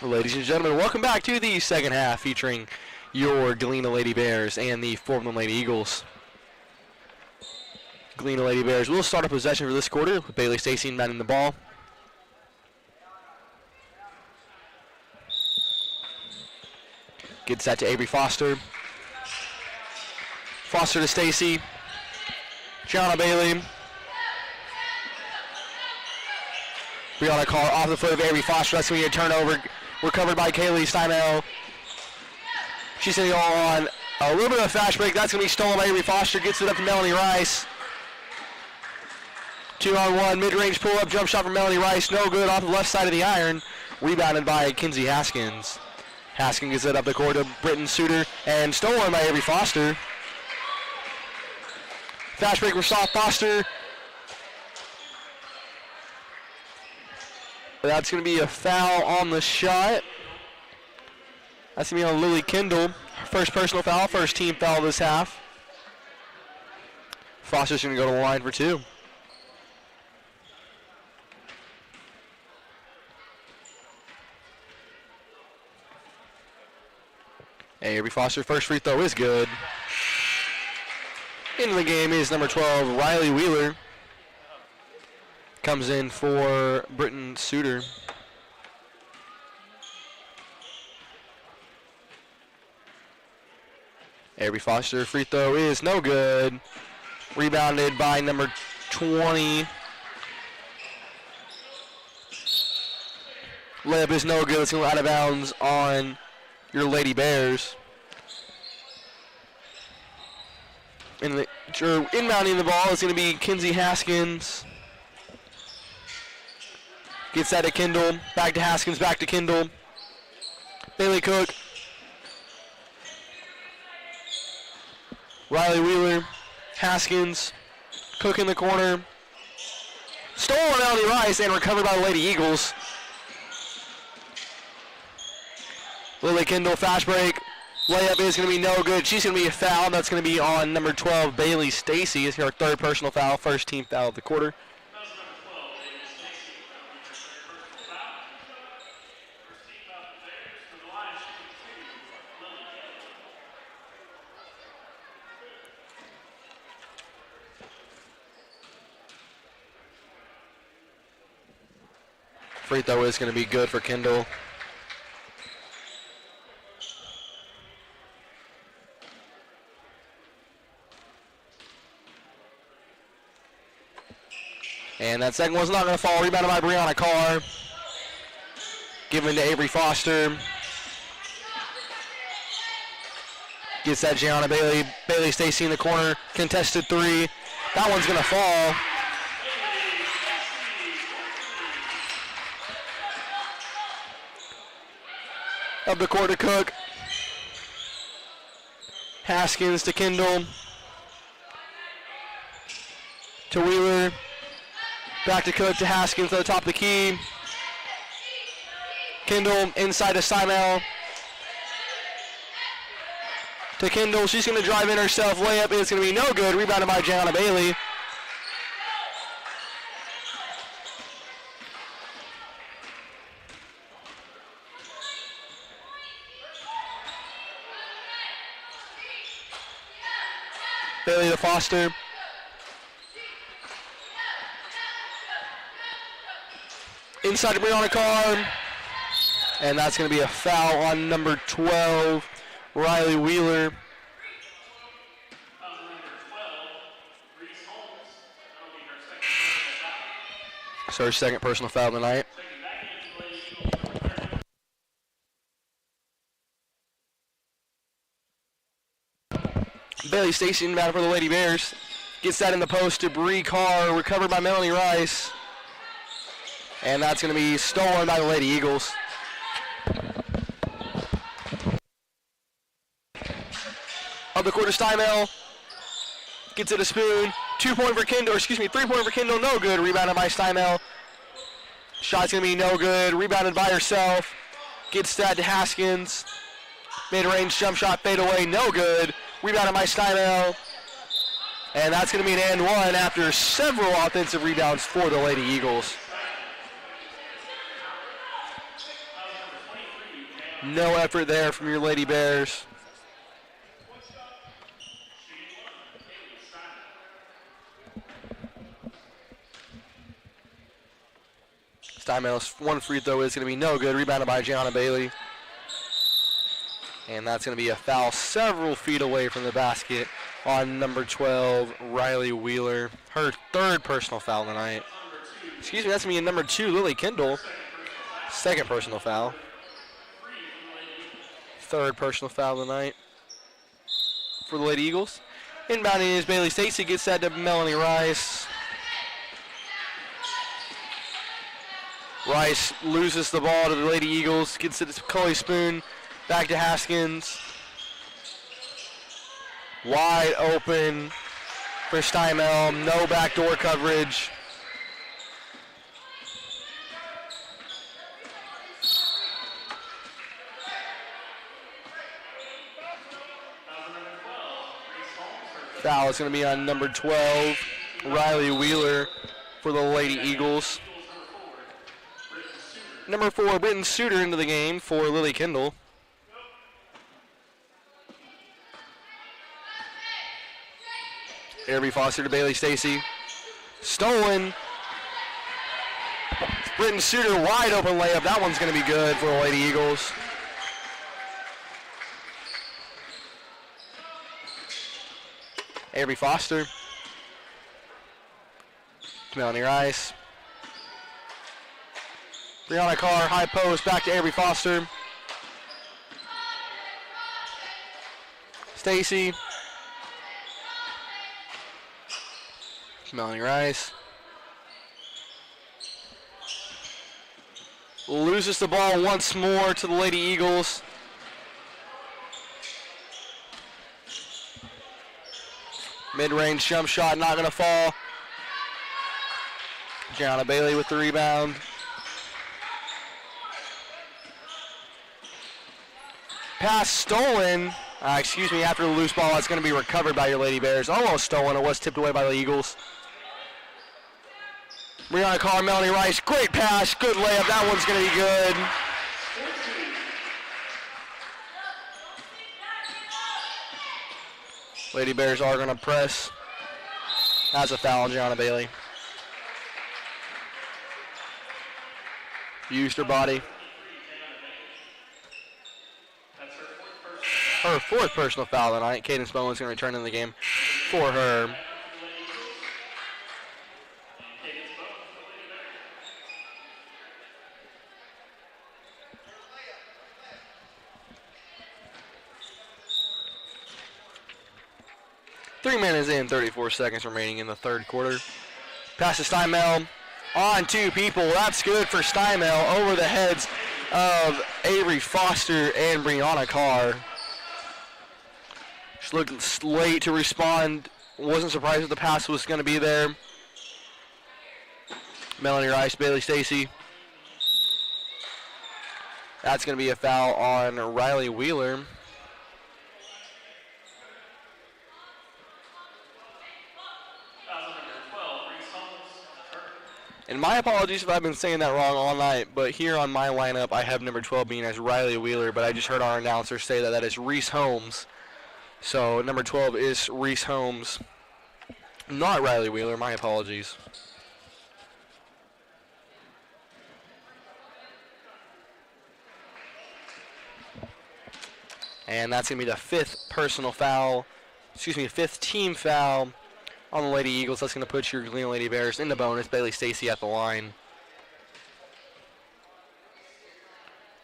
Ladies and gentlemen, welcome back to the second half featuring your Galena Lady Bears and the Fordland Lady Eagles. Galena Lady Bears will start a possession for this quarter with Bailey Stacy manning the ball. Gets that to Avery Foster. Foster to Stacy. Gianna Bailey. Brianna Carr off the foot of Avery Foster. That's going to be a turnover. Recovered by Kaylee Steinel. She's going to go on a little bit of a fast break. That's going to be stolen by Avery Foster. Gets it up to Melanie Rice. 2-on-1 mid-range pull-up jump shot from Melanie Rice. No good off the left side of the iron. Rebounded by Kinsey Haskins. Haskins gets it up the court to Britton Suter and stolen by Avery Foster. Fast break for Soft Foster. That's going to be a foul on the shot. That's going to be on Lily Kendall. First personal foul, first team foul this half. Foster's going to go to the line for two. Avery Foster, first free throw is good. Into the game is number 12, Riley Wheeler. Comes in for Britton Suter. Avery Foster, free throw is no good. Rebounded by number 20. Layup is no good. It's going out of bounds on your Lady Bears. Inbounding the ball is going to be Kinsey Haskins. Gets that to Kendall. Back to Haskins, back to Kendall. Bailey Cook. Riley Wheeler. Haskins. Cook in the corner. Stolen Melanie Rice and recovered by the Lady Eagles. Lily Kendall, fast break. Layup is going to be no good. She's going to be a foul. That's going to be on number 12, Bailey Stacy. It's her third personal foul, first team foul of the quarter. Free throw is going to be good for Kendall. And that second one's not going to fall. Rebounded by Brianna Carr. Given to Avery Foster. Gets that Gianna Bailey. Bailey Stacy in the corner. Contested three. That one's going to fall. Up the court to Cook. Haskins to Kendall. To Wheeler. Back to Cook to Haskins to the top of the key. Kendall inside to Simel. To Kendall. She's going to drive in herself. Layup is going to be no good. Rebounded by Gianna Bailey. Bailey to Foster. Inside to Brianna Carr. And that's going to be a foul on number 12, Riley Wheeler. So her second personal foul of the night. Bailey Stacy inbound for the Lady Bears. Gets that in the post to Bree Carr. Recovered by Melanie Rice. And that's going to be stolen by the Lady Eagles. Up the court to Steinel. Gets it a spoon. 2-point for Kendall, 3-point for Kendall, no good. Rebounded by Steinel. Shot's going to be no good. Rebounded by herself. Gets that to Haskins. Mid-range jump shot, fade away, no good. Rebounded by Steinel. And that's going to be an and one after several offensive rebounds for the Lady Eagles. No effort there from your Lady Bears. Steinmel's one free throw is going to be no good. Rebounded by Gianna Bailey. And that's going to be a foul several feet away from the basket on number 12, Riley Wheeler. Her third personal foul tonight. Excuse me, that's going to be number 2, Lily Kendall. Second personal foul. Third personal foul tonight for the Lady Eagles. Inbounding is Bailey Stacy. Gets that to Melanie Rice. Rice loses the ball to the Lady Eagles. Gets it to Chloe Spoon. Back to Haskins. Wide open for Steinmel. No backdoor coverage. Foul is going to be on number 12, Riley Wheeler for the Lady Eagles. Number 4, Britton Suter into the game for Lily Kendall. Irby Foster to Bailey Stacy. Stolen. Britton Suter, wide open layup. That one's going to be good for the Lady Eagles. Irby Foster. Melanie Rice. Brianna Carr, high post, back to Irby Foster. Stacy. Melanie Rice. Loses the ball once more to the Lady Eagles. Mid-range jump shot, not going to fall. Gianna Bailey with the rebound. Pass stolen. Excuse me, after the loose ball, it's going to be recovered by your Lady Bears. Almost stolen. It was tipped away by the Eagles. Brianna Carr, Melanie Rice. Great pass. Good layup. That one's going to be good. Lady Bears are going to press. That's a foul on Gianna Bailey. Used her body. Her fourth personal foul tonight. Cadence Bowen's going to return in the game for her. Three minutes in, 34 seconds remaining in the third quarter. Pass to Steinmel. On two people. That's good for Steinmel over the heads of Avery Foster and Brianna Carr. She looked late to respond. Wasn't surprised that the pass was going to be there. Melanie Rice, Bailey Stacy. That's going to be a foul on Riley Wheeler. And my apologies if I've been saying that wrong all night, but here on my lineup, I have number 12 being as Riley Wheeler, but I just heard our announcer say that that is Reese Holmes. So number 12 is Reese Holmes, not Riley Wheeler. My apologies. And that's going to be the fifth personal foul, fifth team foul on the Lady Eagles. That's going to put your Galena Lady Bears in the bonus. Bailey Stacy at the line.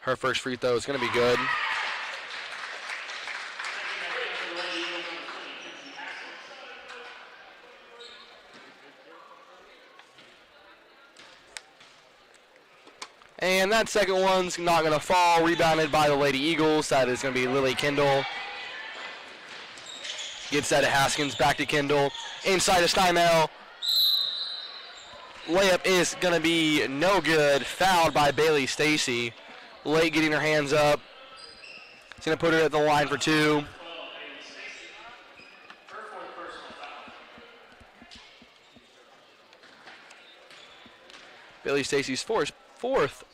Her first free throw is going to be good. And that second one's not going to fall. Rebounded by the Lady Eagles. That is going to be Lily Kendall. Gets that to Haskins. Back to Kendall. Inside to Steinmel. Layup is going to be no good. Fouled by Bailey Stacy. Late getting her hands up. It's going to put her at the line for two. Bailey Stacy's fourth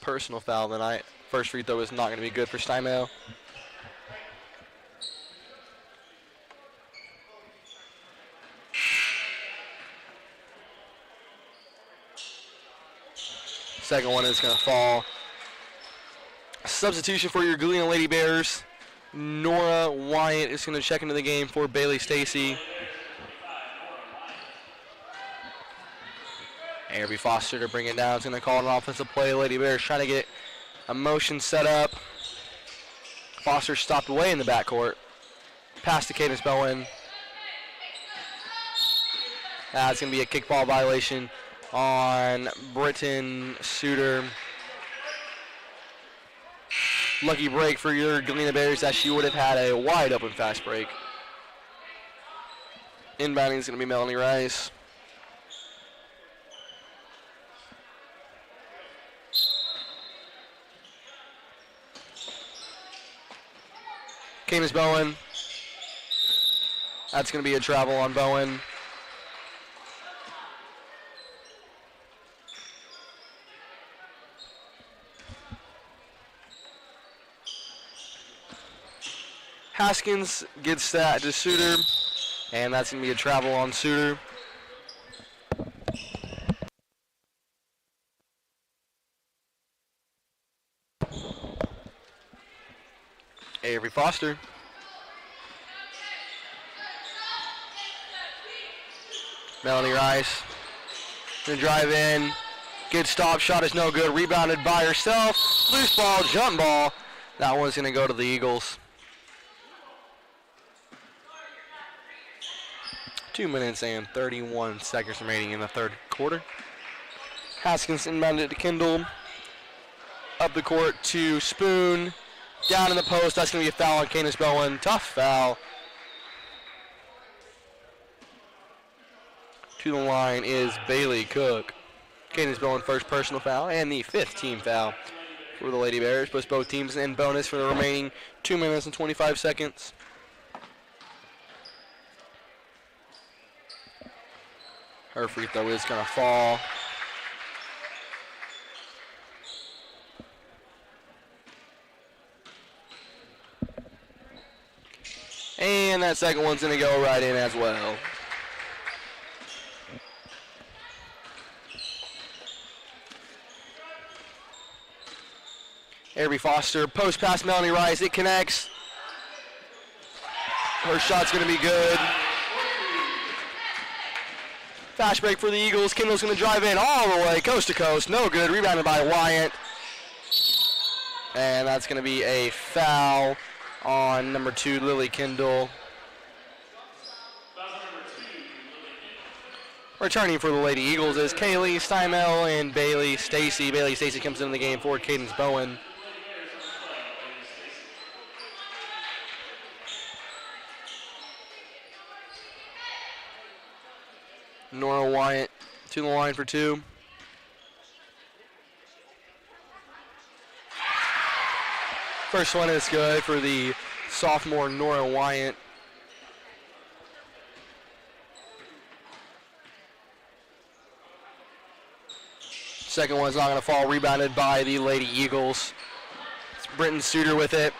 personal foul tonight First free throw is not going to be good for Steinmel. Second one is going to fall. Substitution for your Galena Lady Bears. Nora Wyatt is going to check into the game for Bailey Stacy. Abby Foster to bring it down. It's going to call an offensive play. Lady Bears trying to get a motion set up. Foster stopped away in the backcourt. Pass to Cadence Bowen. That's going to be a kickball violation on Britton Suter. Lucky break for your Galena Bears, as she would have had a wide open fast break. Inbounding is going to be Melanie Rice. Cadence Bowen. That's going to be a travel on Bowen. Haskins gets that to Suter, and that's going to be a travel on Suter. Avery Foster. Melanie Rice. Gonna drive in. Good stop. Shot is no good. Rebounded by herself. Loose ball, jump ball. That one's gonna go to the Eagles. 2 minutes and 31 seconds remaining in the third quarter. Haskins inbounded to Kendall. Up the court to Spoon. Down in the post. That's going to be a foul on Cadence Bowen. Tough foul. To the line is Bailey Cook. Cadence Bowen first personal foul and the 5th team foul for the Lady Bears. Puts both teams in bonus for the remaining 2 minutes and 25 seconds. Her free throw is going to fall. And that second one's going to go right in as well. Avery Foster, post pass Melanie Rice. It connects. Her shot's going to be good. Fast break for the Eagles. Kendall's going to drive in all the way, coast to coast. No good. Rebounded by Wyatt. And that's going to be a foul on number 2, Lily Kendall. Returning for the Lady Eagles is Kaylee Steinmel and Bailey Stacy. Bailey Stacy comes into the game for Cadence Bowen. Nora Wyatt to the line for 2. First one is good for the sophomore Nora Wyatt. Second one's not going to fall. Rebounded by the Lady Eagles. It's Britton Suter with it.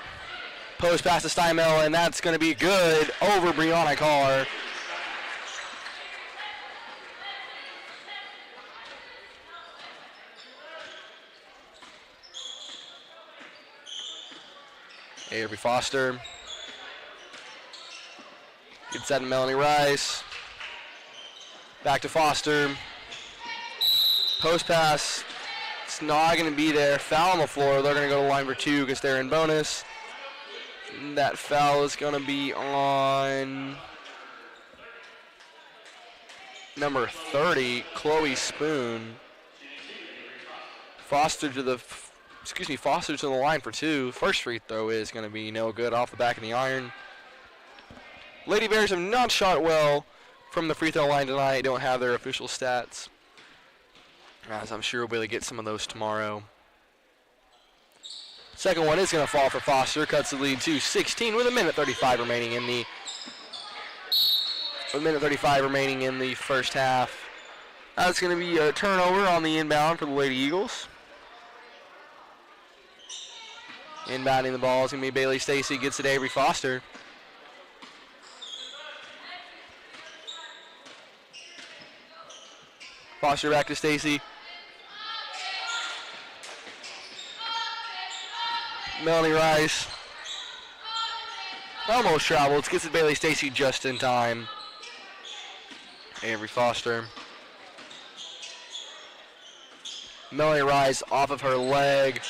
Post pass to Steinmel, and that's going to be good over Brianna Carr. Avery Foster. Gets that to Melanie Rice. Back to Foster. Post pass. It's not going to be there. Foul on the floor. They're going to go to the line for 2 because they're in bonus. And that foul is going to be on number 30, Chloe Spoon. Foster to the line for 2. First free throw is going to be no good off the back of the iron. Lady Bears have not shot well from the free throw line tonight. Don't have their official stats, as I'm sure we'll be able to get some of those tomorrow. Second one is going to fall for Foster. Cuts the lead to 16 with a minute 35 remaining in the first half. That's going to be a turnover on the inbound for the Lady Eagles. Inbounding the ball is going to be Bailey Stacy. Gets it to Avery Foster. Foster back to Stacy. Melanie Rice. Almost travels. Gets it to Bailey Stacy just in time. Avery Foster. Melanie Rice off of her leg.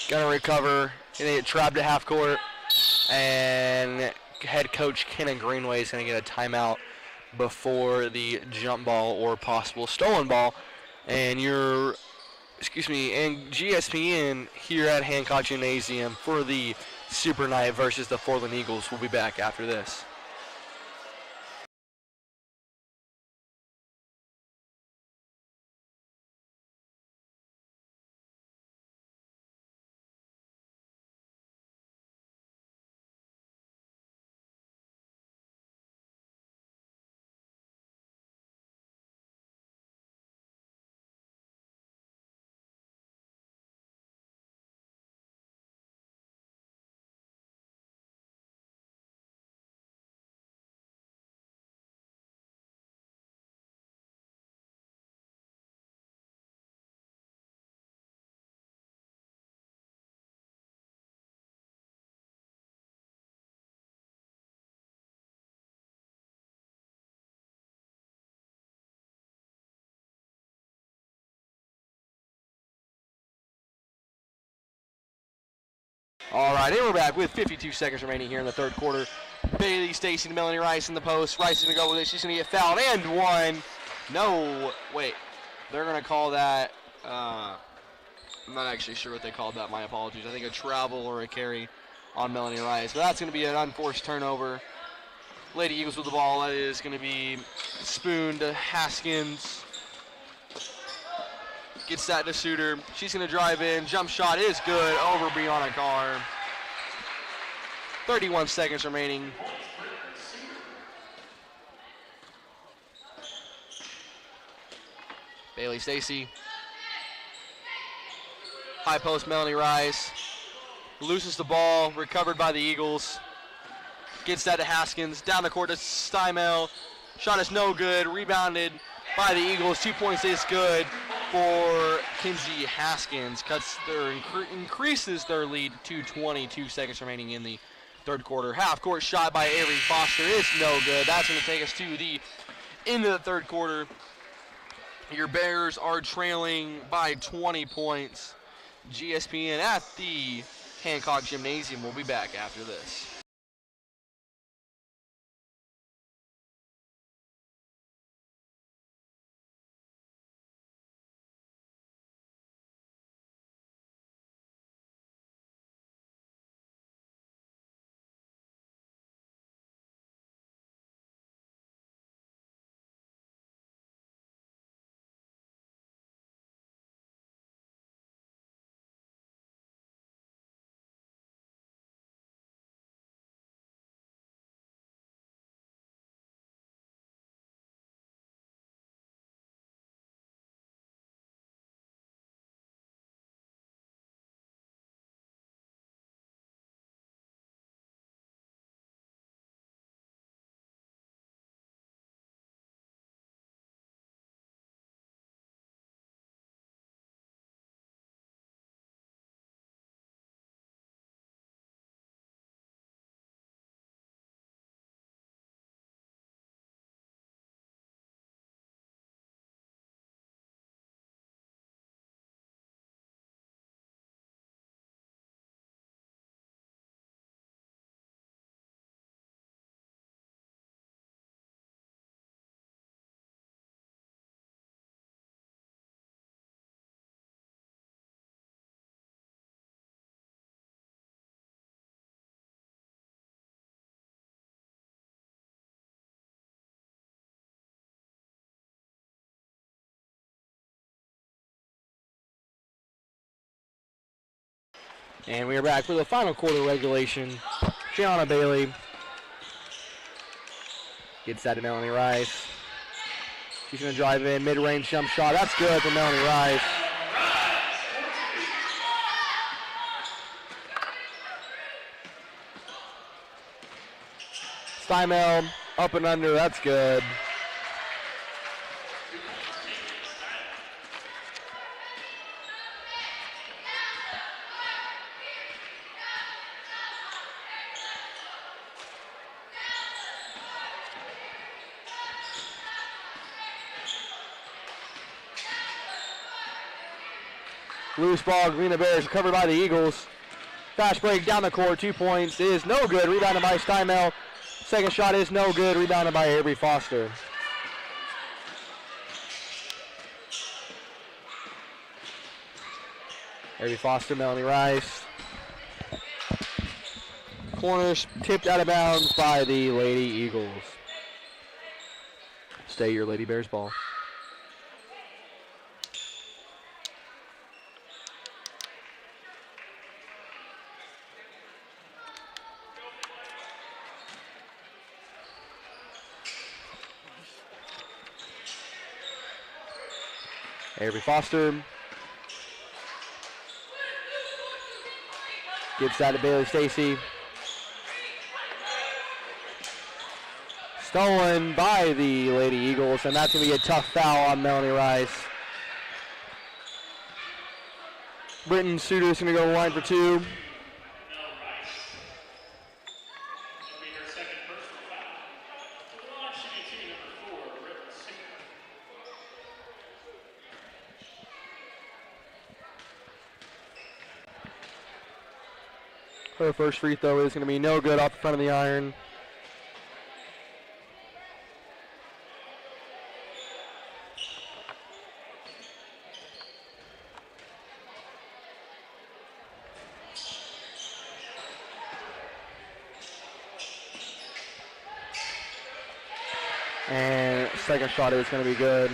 Gonna recover. Gonna get trapped at half court. And head coach Kenan Greenway is gonna get a timeout before the jump ball or possible stolen ball. And and GSPN here at Hancock Gymnasium for the Super Night versus the Fordland Eagles. We'll be back after this. All right, and we're back with 52 seconds remaining here in the third quarter. Bailey Stacy to Melanie Rice in the post. Rice is going to go with it. She's going to get fouled and one. No, wait. They're going to call that, I'm not actually sure what they called that. My apologies. I think a travel or a carry on Melanie Rice. But that's going to be an unforced turnover. Lady Eagles with the ball. That is going to be spooned to Haskins. Gets that to Suter. She's going to drive in. Jump shot is good. Over Brianna Carr. 31 seconds remaining. Bailey Stacy. High post Melanie Rice. Loses the ball. Recovered by the Eagles. Gets that to Haskins. Down the court to Stymel. Shot is no good. Rebounded by the Eagles. 2 points is good for Kinsey Haskins. Increases their lead to 22 seconds remaining in the third quarter. Half court shot by Avery Foster is no good. That's going to take us to the end of the third quarter. Your Bears are trailing by 20 points. GSPN at the Hancock Gymnasium. We'll be back after this. And we are back for the final quarter regulation. Gianna Bailey gets that to Melanie Rice. She's going to drive in, mid-range jump shot. That's good for Melanie Rice. Stymel up and under. That's good. Loose ball, Galena Bears covered by the Eagles. Fast break down the court, 2 points is no good. Rebounded by Stymel. Second shot is no good. Rebounded by Avery Foster. Avery Foster, Melanie Rice. Corners tipped out of bounds by the Lady Eagles. Stay your Lady Bears ball. Avery Foster gives that to Bailey Stacy. Stolen by the Lady Eagles, and that's going to be a tough foul on Melanie Rice. Britton Suter's going to go line for 2. Her first free throw is going to be no good off the front of the iron. And second shot is going to be good.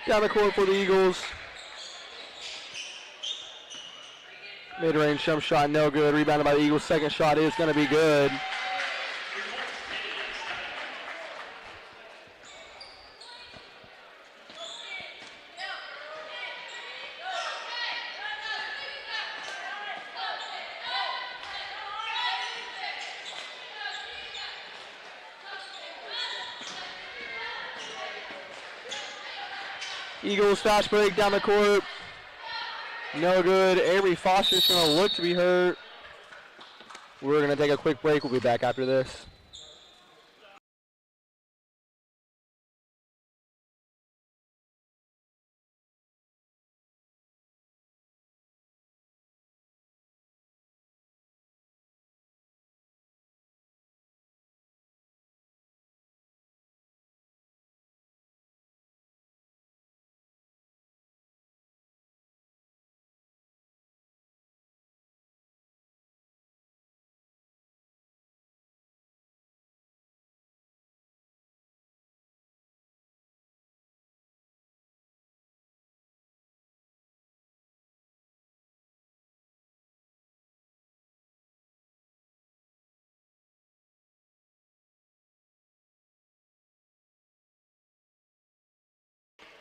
Down the court for the Eagles. Mid-range jump shot, no good. Rebounded by the Eagles. Second shot is going to be good. Eagles fast break down the court. No good. Avery Foster's going to look to be hurt. We're going to take a quick break. We'll be back after this.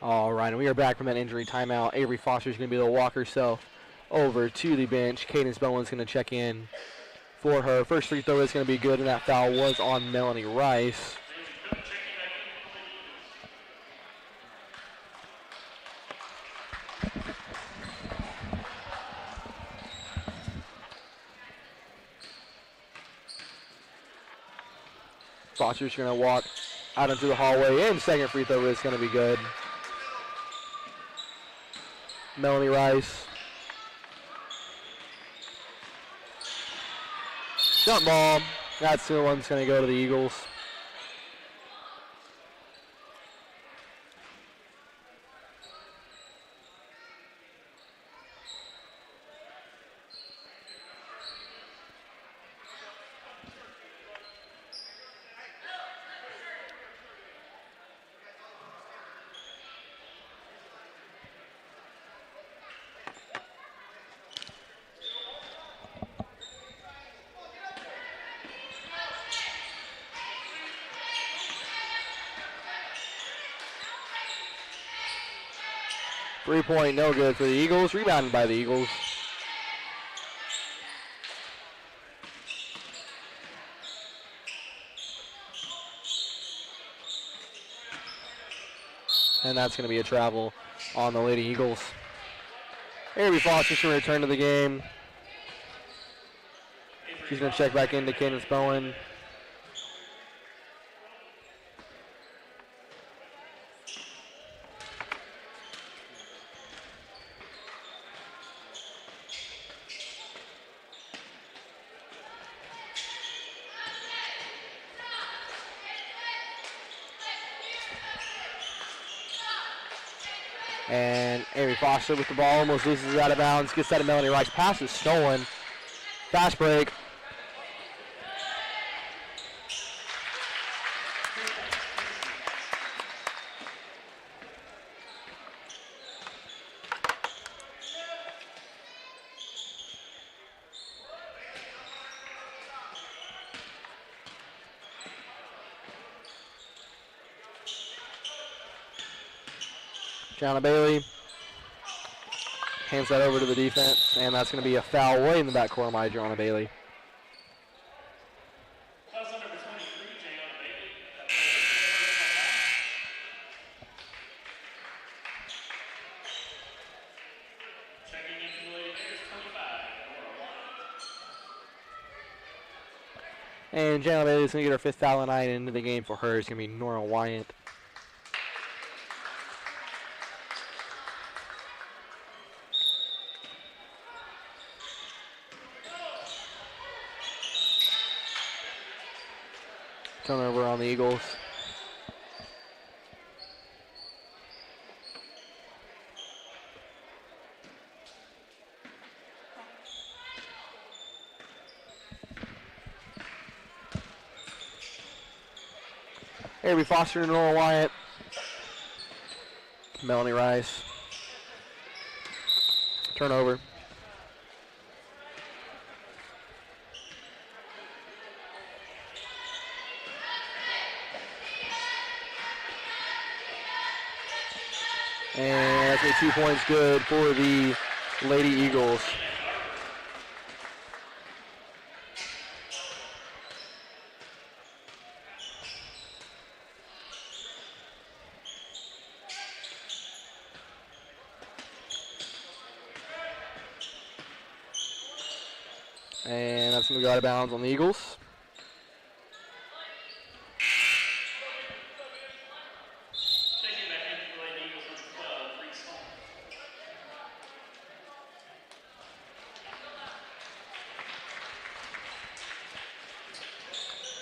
All right, and we are back from that injury timeout. Avery Foster is going to be able to walk herself over to the bench. Cadence Bowen's going to check in for her. First free throw is going to be good, and that foul was on Melanie Rice. Foster's going to walk out into the hallway, and second free throw is going to be good. Melanie Rice. Jump ball. That's the one that's going to go to the Eagles. 3-point, no good for the Eagles. Rebounded by the Eagles. And that's going to be a travel on the Lady Eagles. Avery Foster's going to return to the game. She's going to check back into Candace Bowen. And Avery Foster with the ball, almost loses it out of bounds, gets that to Melanie Rice. Pass is stolen. Fast break. Gianna Bailey hands that over to the defense, and that's going to be a foul way in the backcourt by Gianna Bailey. Foul number 23, Gianna Bailey. Checking into the Lady Bears, 25, Nora Wyatt. And Gianna Bailey's going to get her 5th foul of the night into the game for her. It's going to be Nora Wyatt. Turnover on the Eagles. Avery Foster and Nora Wyatt. Melanie Rice. Turnover. And that's a 2 points good for the Lady Eagles. And that's going to go out of bounds on the Eagles. Checking back into the Lady Eagles, number 12, Reese Holmes.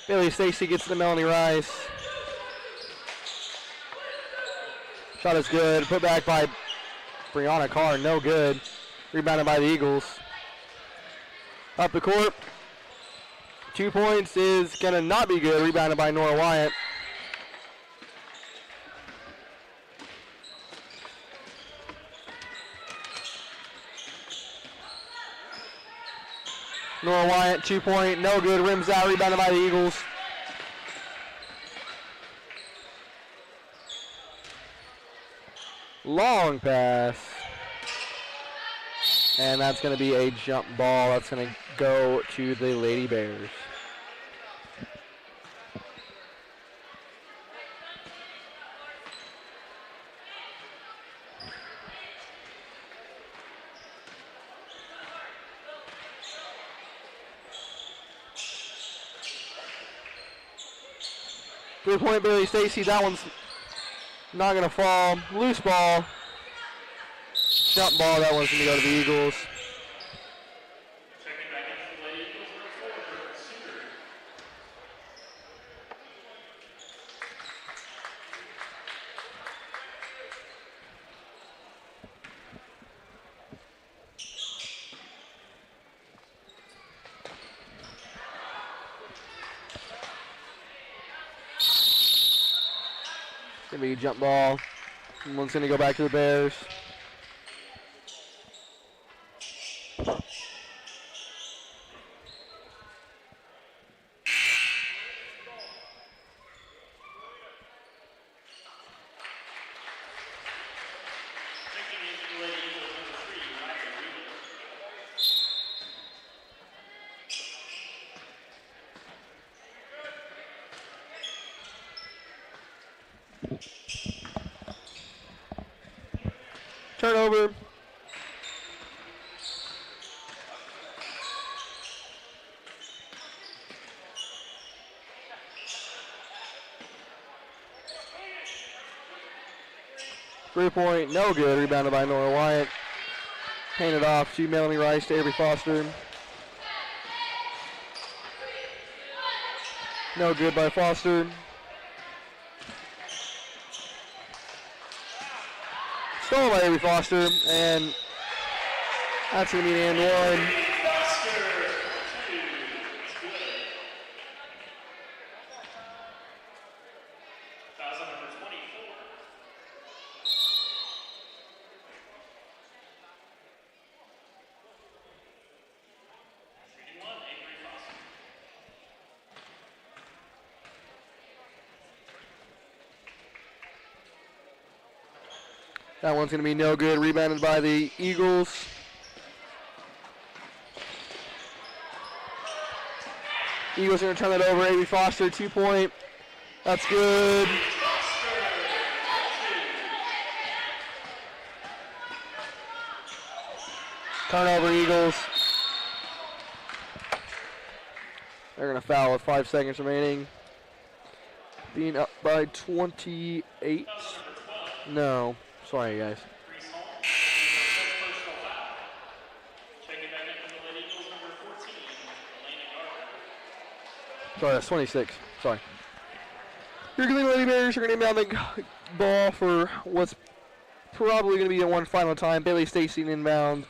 Bailey Stacy gets to Melanie Rice. Shot is good. Put back by Brianna Carr. No good. Rebounded by the Eagles. Up the court. 2 points is going to not be good. Rebounded by Nora Wyatt. Nora Wyatt, 2 point, no good. Rims out, rebounded by the Eagles. Long pass. And that's going to be a jump ball. That's going to go to the Lady Bears. Three-point Bailey Stacy. That one's not going to fall. Loose ball. Jump ball. That one's going to go to the Eagles. Checking back into the Lady Eagles, number 4, Sugar. Going to be a jump ball. One's going to go back to the Bears. Checking into Turnover. Three-point, no good. Rebounded by Nora Wyatt. Handed off to Melanie Rice to Avery Foster. No good by Foster. Stolen by Avery Foster, and that's going to be an and one. Foul number 24. Shooting one, Avery Foster. That one's going to be no good. Rebounded by the Eagles. Eagles are going to turn that over. Avery Foster, 2-point. That's good. Turnover, Eagles. They're going to foul with 5 seconds remaining. Being up by 28. No. Sorry, guys. Personal foul. Checking back in from the Lady Eagles, number 14, Galena Garber. Sorry, that's 26. Sorry. Your Galena Lady Bears are going to inbound the ball for what's probably going to be a one final time. Bailey Stacy inbound.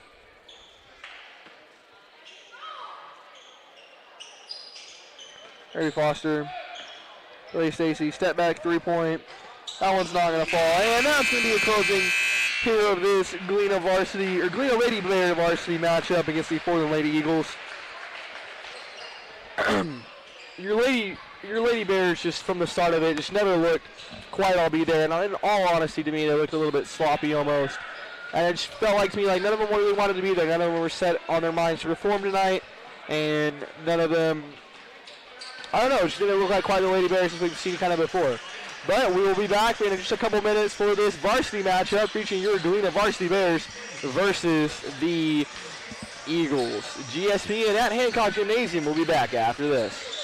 Harry Foster. Bailey Stacy, step back, 3-point. That one's not going to fall. And that's going to be a closing here of this Galena varsity, or Galena Lady Bear varsity matchup against the Fordland Lady Eagles. Your Lady Bears, just from the start of it, just never looked quite all be there. And in all honesty, to me, they looked a little bit sloppy almost. And it just felt like to me like none of them really wanted to be there. None of them were set on their minds to perform tonight. And none of them, I don't know, just didn't look like quite the Lady Bears as we've seen kind of before. But we will be back in just a couple minutes for this varsity matchup featuring your Galena Varsity Bears versus the Eagles. GSP and at Hancock Gymnasium will be back after this.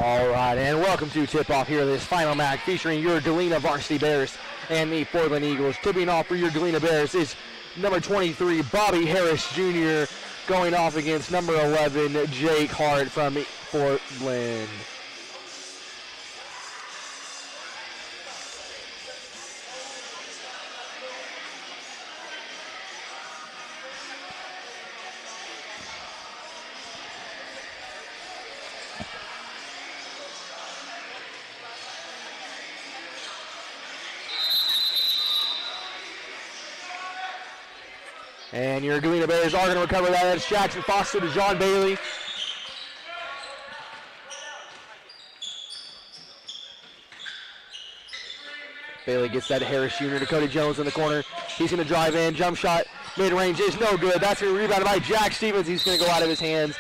All right, and welcome to tip-off here, this final match featuring your Galena Varsity Bears and the Fordland Eagles. Tipping off for your Galena Bears is number 23, Bobby Harris Jr., going off against number 11, Jake Hart from Fordland. And your Galena Bears are going to recover that. It's Jackson Foster to John Bailey. Bailey gets that to Harris Jr. to Cody Jones in the corner. He's going to drive in. Jump shot. Mid-range is no good. That's going to be rebounded by Jack Stevens. He's going to go out of his hands.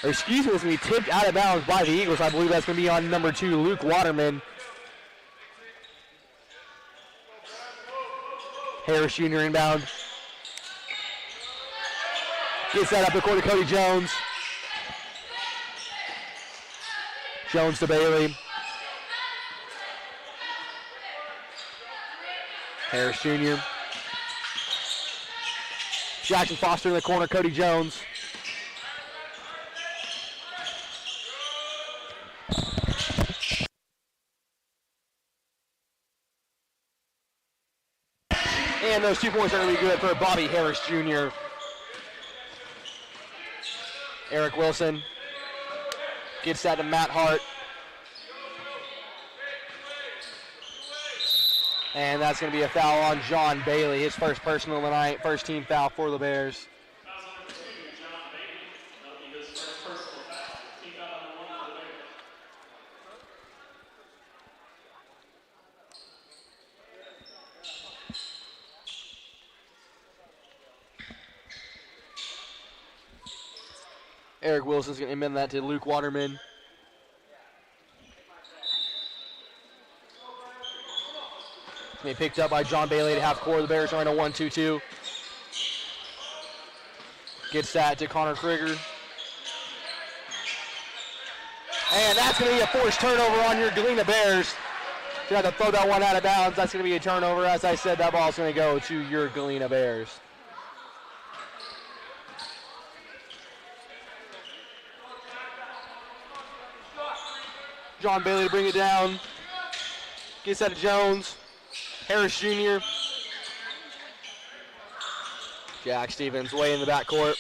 Or excuse me, it's going to be tipped out of bounds by the Eagles. I believe that's going to be on number 2, Luke Waterman. Harris Jr. inbound. Gets that up the court to Cody Jones. Jones to Bailey. Harris Jr. Jackson Foster in the corner, Cody Jones. And those 2 points are going to be good for Bobby Harris Jr. Eric Wilson gets that to Matt Hart. And that's going to be a foul on John Bailey, his first personal of the night, first team foul for the Bears. Foul number 2, John Bailey. That'll be his first personal foul. Team foul number 1 for the Bears. Eric Wilson's going to amend that to Luke Waterman. He picked up by John Bailey at half court. The Bears are in a 1-2-2. Gets that to Connor Krieger. And that's going to be a forced turnover on your Galena Bears. You have to throw that one out of bounds. That's going to be a turnover. As I said, that ball's going to go to your Galena Bears. John Bailey to bring it down. Gets that to Jones. Harris Jr. Jack Stevens way in the backcourt.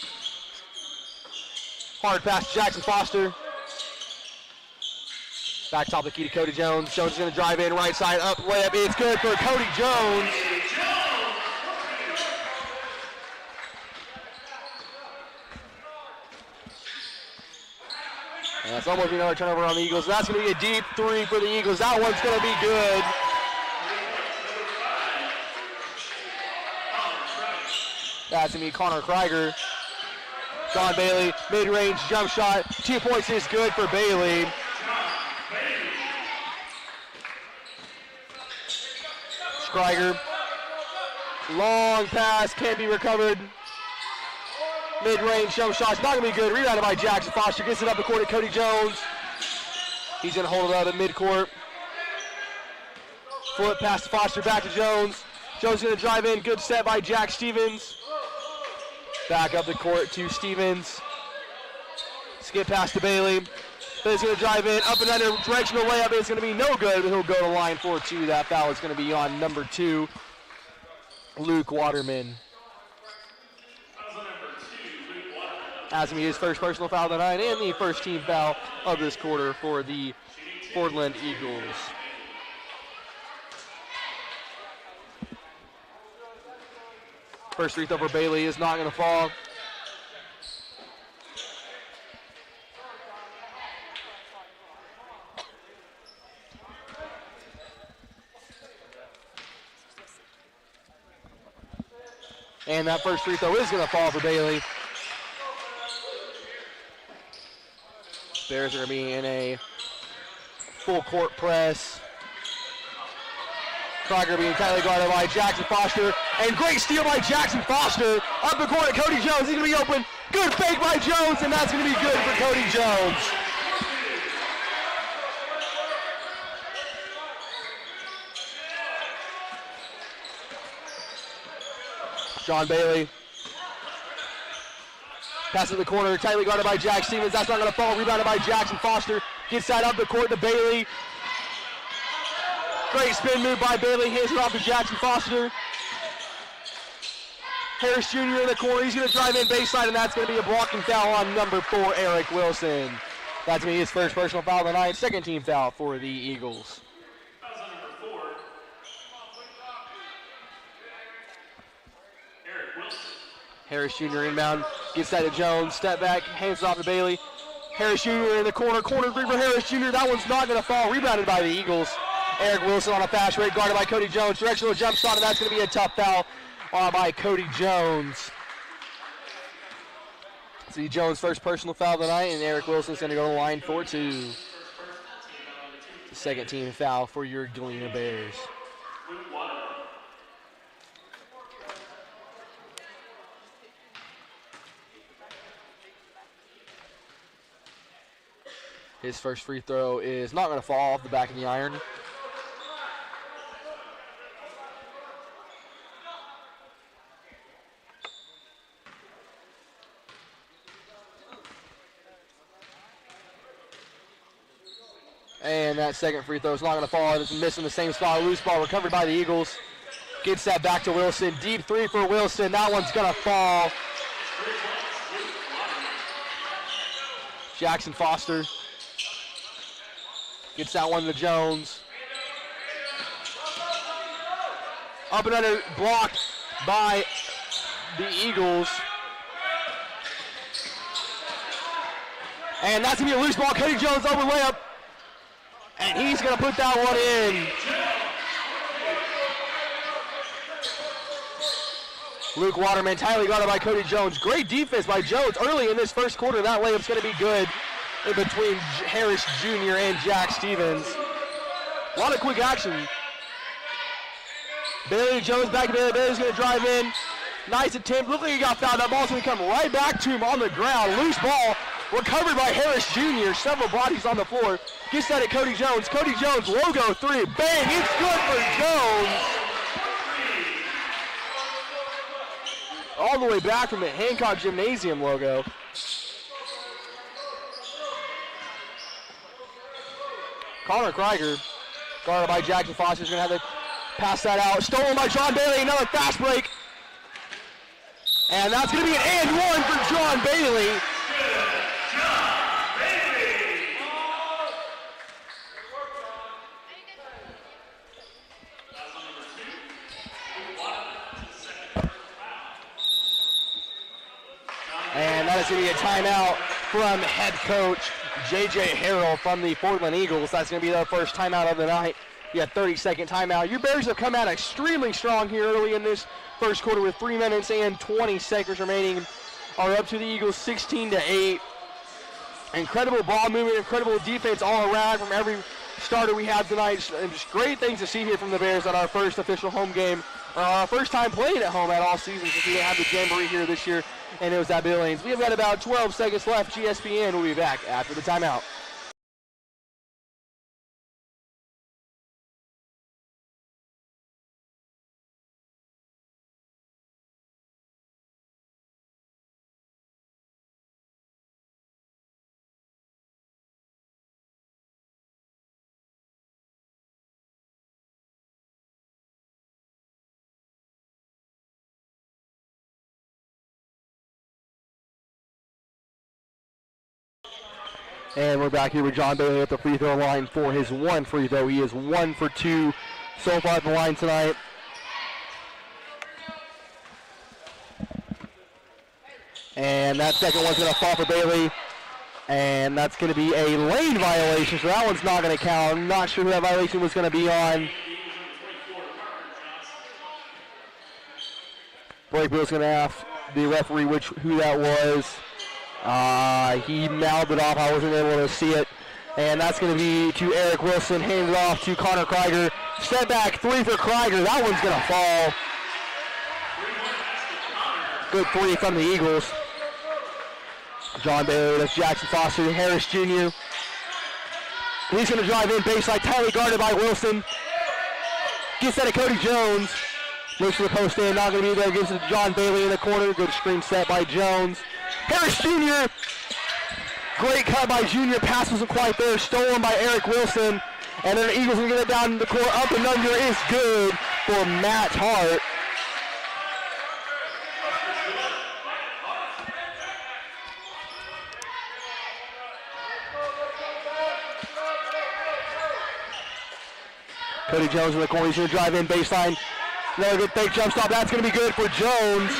Hard pass to Jackson Foster. Back top of the key to Cody Jones. Jones is going to drive in right side up layup. It's good for Cody Jones. And that's almost another turnover on the Eagles. That's going to be a deep 3 for the Eagles. That one's going to be good. That's going to be Connor Krieger. John Bailey, mid-range jump shot. 2 points is good for Bailey. Krieger. Long pass, can't be recovered. Mid-range jump shot's not going to be good. Rebounded by Jackson Foster. Gets it up the court to Cody Jones. He's going to hold it up at midcourt. Flip pass to Foster, back to Jones. Jones going to drive in. Good set by Jack Stevens. Back up the court to Stevens. Skip pass to Bailey. Bailey's going to drive in. Up and under. Directional layup is going to be no good, but he'll go to line for 2. That foul is going to be on number 2, Luke Waterman. That's going to be his first personal foul of the night and the first team foul of this quarter for the Fordland Eagles. First free throw for Bailey is not going to fall. And that first free throw is going to fall for Bailey. Bears are going to be in a full court press. Krieger being tightly guarded by Jackson Foster. And great steal by Jackson Foster. Up the court, Cody Jones. He's going to be open. Good fake by Jones, and that's going to be good for Cody Jones. John Bailey. Pass in the corner, tightly guarded by Jack Stevens. That's not going to fall. Rebounded by Jackson Foster. Gets that up the court to Bailey. Great spin move by Bailey. Hands it off to Jackson Foster. Harris Jr. in the corner. He's going to drive in baseline, and that's going to be a blocking foul on number 4, Eric Wilson. That's going to be his first personal foul of the night. Second team foul for the Eagles. Fouls on number 4. Eric Wilson. Harris Jr. inbound. Gets that to Jones. Step back. Hands it off to Bailey. Harris Jr. in the corner. Corner three for Harris Jr. That one's not going to fall. Rebounded by the Eagles. Eric Wilson on a fast break, guarded by Cody Jones. Directional jump shot, and that's going to be a tough foul by Cody Jones. See Jones' first personal foul of the night, and Eric Wilson's going to go to the line for 2. The second team foul for your Galena Bears. His first free throw is not going to fall off the back of the iron. And that second free throw is not going to fall. It's missing the same spot. Loose ball recovered by the Eagles. Gets that back to Wilson. Deep three for Wilson. That one's going to fall. Jackson Foster gets that one to Jones. Up and under, blocked by the Eagles. And that's going to be a loose ball. Cody Jones over layup. And he's going to put that one in. Luke Waterman, tightly guarded by Cody Jones. Great defense by Jones early in this first quarter. That layup's going to be good in between Harris Jr. and Jack Stevens. A lot of quick action. Bailey Jones back to Bailey. Bailey's going to drive in. Nice attempt. Looked like he got fouled. That ball's going to come right back to him on the ground. Loose ball. Recovered by Harris Jr. Several bodies on the floor. Gets that at Cody Jones. Cody Jones, logo three. Bang! It's good for Jones. All the way back from the Hancock Gymnasium logo. Connor Krieger, guarded by Jackson Foster, is going to have to pass that out. Stolen by John Bailey. Another fast break. And that's going to be an and one for John Bailey. And that is going to be a timeout from head coach J.J. Harrell from the Fordland Eagles. That's going to be their first timeout of the night. You have 30-second timeout. Your Bears have come out extremely strong here early in this first quarter with 3 minutes and 20 seconds remaining. Are up to the Eagles 16-8. Incredible ball movement, incredible defense all around from every starter we have tonight. And just great things to see here from the Bears on our first official home game. Our first time playing at home at all season since we didn't have the Jamboree here this year, and it was at Bill Lanes. We have got about 12 seconds left. GSPN will be back after the timeout. And we're back here with John Bailey at the free throw line for his one free throw. He is 1 for 2 so far at the line tonight. And that second one's going to fall for Bailey. And that's going to be a lane violation, so that one's not going to count. I'm not sure who that violation was going to be on. Breakbill's going to ask the referee who that was. He mouthed it off. I wasn't able to see it. And that's going to be to Eric Wilson. Handed off to Connor Krieger. Step back three for Krieger. That one's going to fall. Good three from the Eagles. John Bailey, that's Jackson Foster, Harris Jr. He's going to drive in baseline. Tightly guarded by Wilson. Gets that to Cody Jones. Looks for the post in, not going to be there. Gives it to John Bailey in the corner. Good screen set by Jones. Harris Jr. Great cut by Jr. Pass wasn't quite there. Stolen by Eric Wilson. And then the Eagles will get it down the court. Up and under is good for Matt Hart. Cody Jones in the corner. He's going to drive in baseline. Another good fake jump stop. That's going to be good for Jones.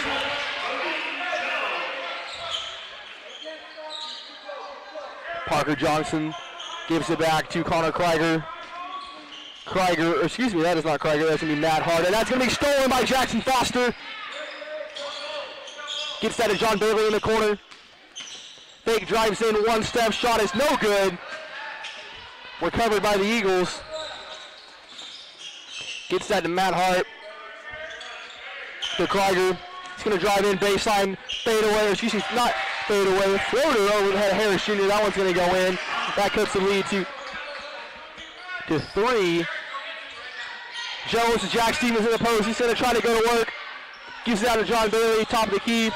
Parker Johnson gives it back to Connor Krieger. Excuse me, that is not Krieger. That's going to be Matt Hart. And that's going to be stolen by Jackson Foster. Gets that to John Bailey in the corner. Fake drives in, one step. Shot is no good. Recovered by the Eagles. Gets that to Matt Hart. To Krieger. He's going to drive in baseline. Fade away. Excuse me, not fade away. Floater over the head of Harris Jr. That one's going to go in. That cuts the lead to 3. Jones to Jack Stevens in the post. He's going to try to go to work. Gives it out to John Bailey. Top of the key.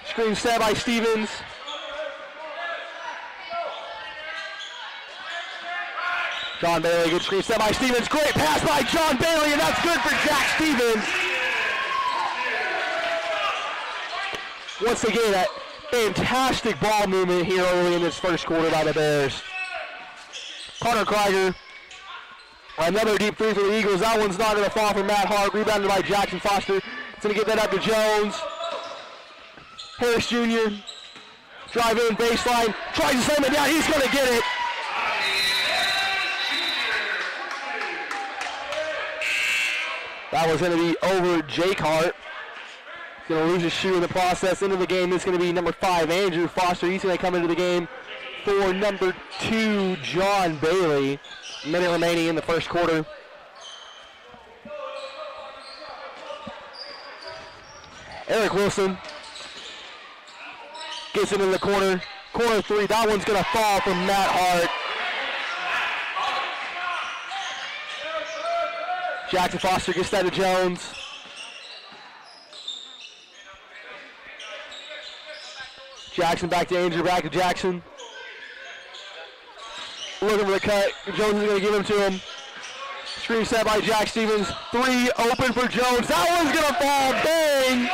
Screen set by Stevens. John Bailey, good screen set by Stevens. Great pass by John Bailey, and that's good for Jack Stevens. Once again, that fantastic ball movement here early in this first quarter by the Bears. Connor Krieger, another deep three for the Eagles. That one's not going to fall for Matt Hart. Rebounded by Jackson Foster. It's going to get that up to Jones. Harris Jr. Drive in baseline. Tries to slam it down. He's going to get it. That was going to be over Jake Hart. He's going to lose his shoe in the process. Into the game, it's going to be number 5, Andrew Foster. He's going to come into the game for number 2, John Bailey. Minute remaining in the first quarter. Eric Wilson gets it in the corner. Corner 3. That one's going to fall from Matt Hart. Jackson Foster gets that to Jones. Jackson back to Andrew, back to Jackson. Looking for the cut. Jones is going to give him to him. Screen set by Jack Stevens. 3 open for Jones. That one's going to fall. Bang!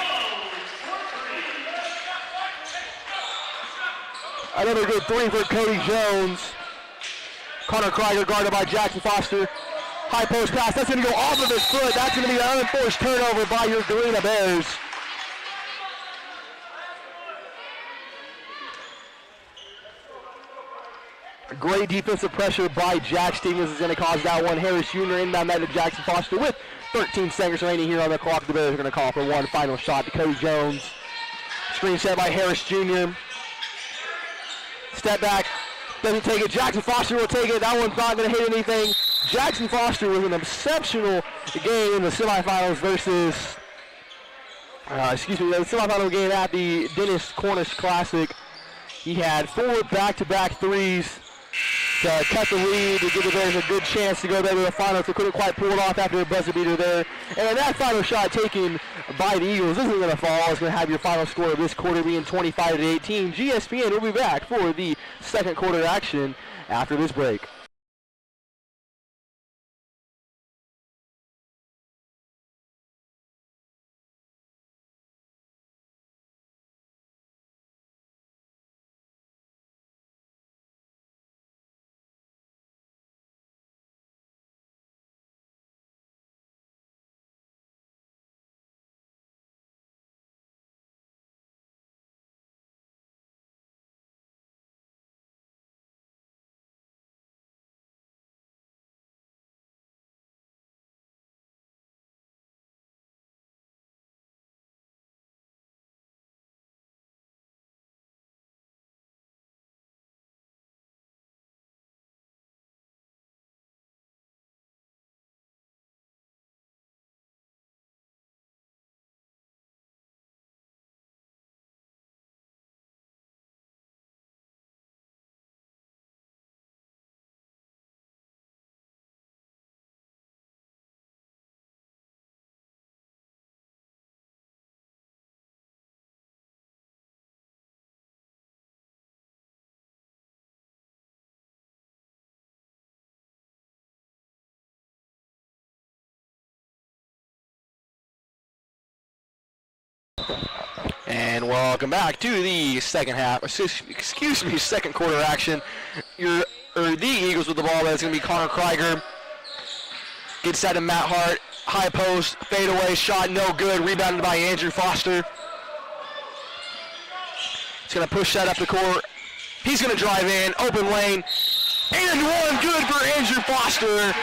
Another good 3 for Cody Jones. Connor Krieger guarded by Jackson Foster. High post pass. That's going to go off of his foot. That's going to be an unforced turnover by your Galena Bears. Great defensive pressure by Jack Stevens is going to cause that one. Harris Jr. inbound that to Jackson Foster with 13 seconds remaining here on the clock. The Bears are going to call for one final shot to Cody Jones. Screen set by Harris Jr. Step back. Doesn't take it. Jackson Foster will take it. That one's not going to hit anything. Jackson Foster with an exceptional game in the semifinals versus, the semifinal game at the Dennis Cornish Classic. He had 4 back-to-back threes to cut the lead, to give the Bears a good chance to go there to the finals. They couldn't quite pull it off after a buzzer beater there. And that final shot taken by the Eagles isn't going to fall. It's going to have your final score of this quarter being 25-18. GSPN will be back for the second quarter action after this break. And welcome back to the second half. Excuse me, second quarter action. The Eagles with the ball. That's going to be Connor Krieger. Gets that to Matt Hart. High post, fadeaway shot, no good. Rebounded by Andrew Foster. He's going to push that up the court. He's going to drive in, open lane, and one. Good for Andrew Foster.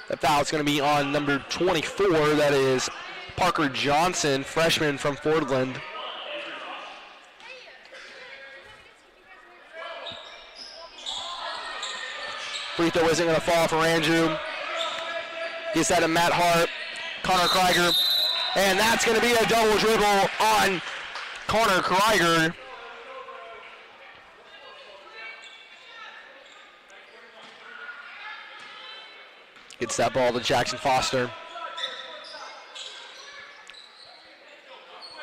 The foul's going to be on number 24. That is Parker Johnson, freshman from Fordland. Free throw isn't going to fall for Andrew. Gets that to Matt Hart, Connor Krieger, and that's going to be a double dribble on Connor Krieger. Gets that ball to Jackson Foster.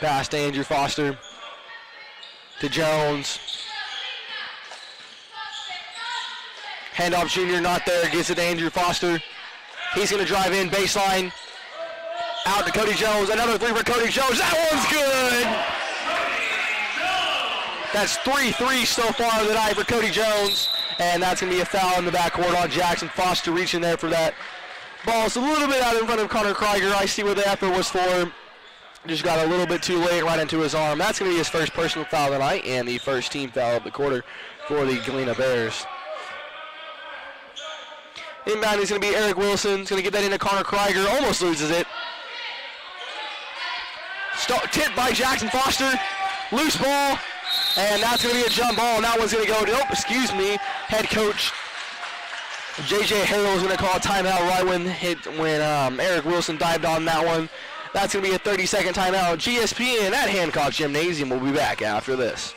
Pass to Andrew Foster. To Jones. Handoff junior not there. Gets it to Andrew Foster. He's going to drive in baseline. Out to Cody Jones. Another three for Cody Jones. That one's good. That's 3-3 so far tonight for Cody Jones. And that's going to be a foul in the backcourt on Jackson Foster reaching there for that ball. It's a little bit out in front of Connor Krieger. I see what the effort was for. Just got a little bit too late right into his arm. That's going to be his first personal foul tonight and the first team foul of the quarter for the Galena Bears. Inbound is going to be Eric Wilson. He's going to get that into Connor Krieger. Almost loses it. Tipped by Jackson Foster. Loose ball. And that's going to be a jump ball. And that one's going to go to, head coach J.J. Harrell is going to call a timeout right when Eric Wilson dived on that one. That's going to be a 30-second timeout. GSPN at Hancock Gymnasium. We'll be back after this.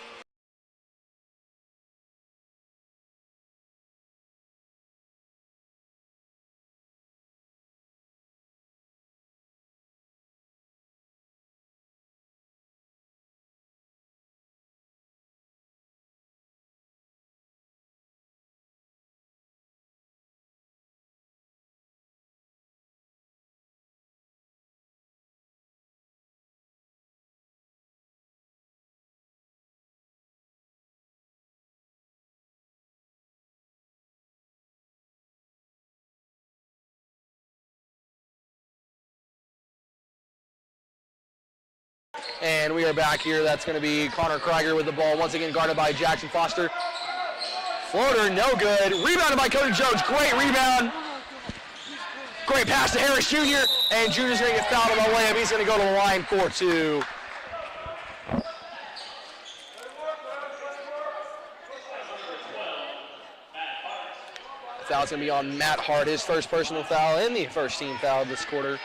And we are back here. That's going to be Connor Krieger with the ball. Once again guarded by Jackson Foster. Floater, no good. Rebounded by Cody Jones. Great rebound. Great pass to Harris Jr. And Jr.'s going to get fouled on the layup. He's going to go to the line for two. The foul's going to be on Matt Hart, his first personal foul and the first team foul this quarter.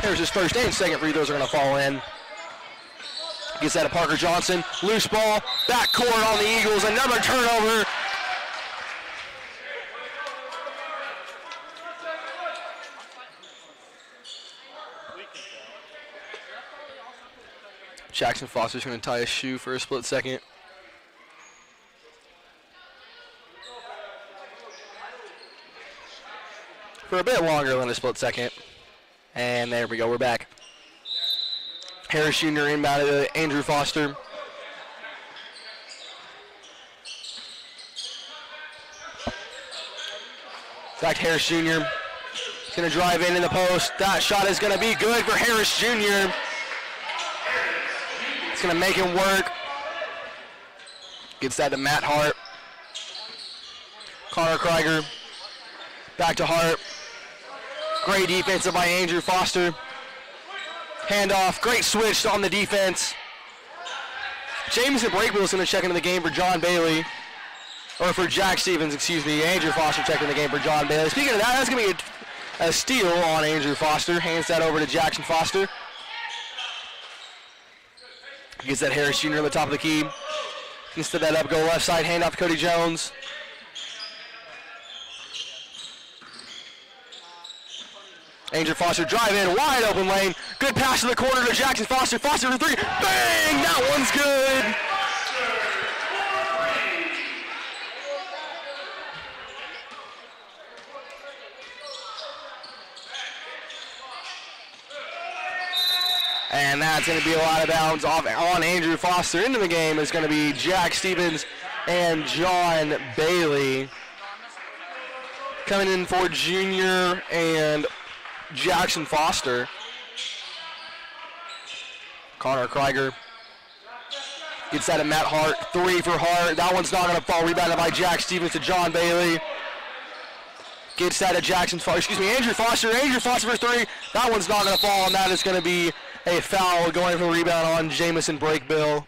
There's his first and second free throws are going to fall in. Gets that to Parker Johnson. Loose ball. Backcourt on the Eagles. Another turnover. Jackson Foster's going to tie his shoe for a split second. For a bit longer than a split second. And there we go, we're back. Harris Jr. inbounded to Andrew Foster. Back to Harris Jr. He's going to drive in the post. That shot is going to be good for Harris Jr. It's going to make him work. Gets that to Matt Hart. Connor Krieger. Back to Hart. Great defense by Andrew Foster. Handoff, great switch on the defense. Jameson Breakwell is going to check into the game for John Bailey. Or for Jack Stevens, excuse me. Andrew Foster checking the game for John Bailey. Speaking of that, that's going to be a steal on Andrew Foster. Hands that over to Jackson Foster. Gets that Harris Jr. on the top of the key. Can set that up, go left side, handoff to Cody Jones. Andrew Foster drive in, wide open lane. Good pass to the corner to Jackson Foster. Foster for three. Bang! That one's good. And that's going to be a lot of bounds off on Andrew Foster. Into the game is going to be Jack Stevens and John Bailey. Coming in for Junior and Jackson Foster. Connor Krieger gets that to Matt Hart. Three for Hart. That one's not going to fall. Rebounded by Jack Stevens to John Bailey. Gets that to Andrew Foster. Andrew Foster for three. That one's not going to fall, and that is going to be a foul going for a rebound on Jamison Brakebill.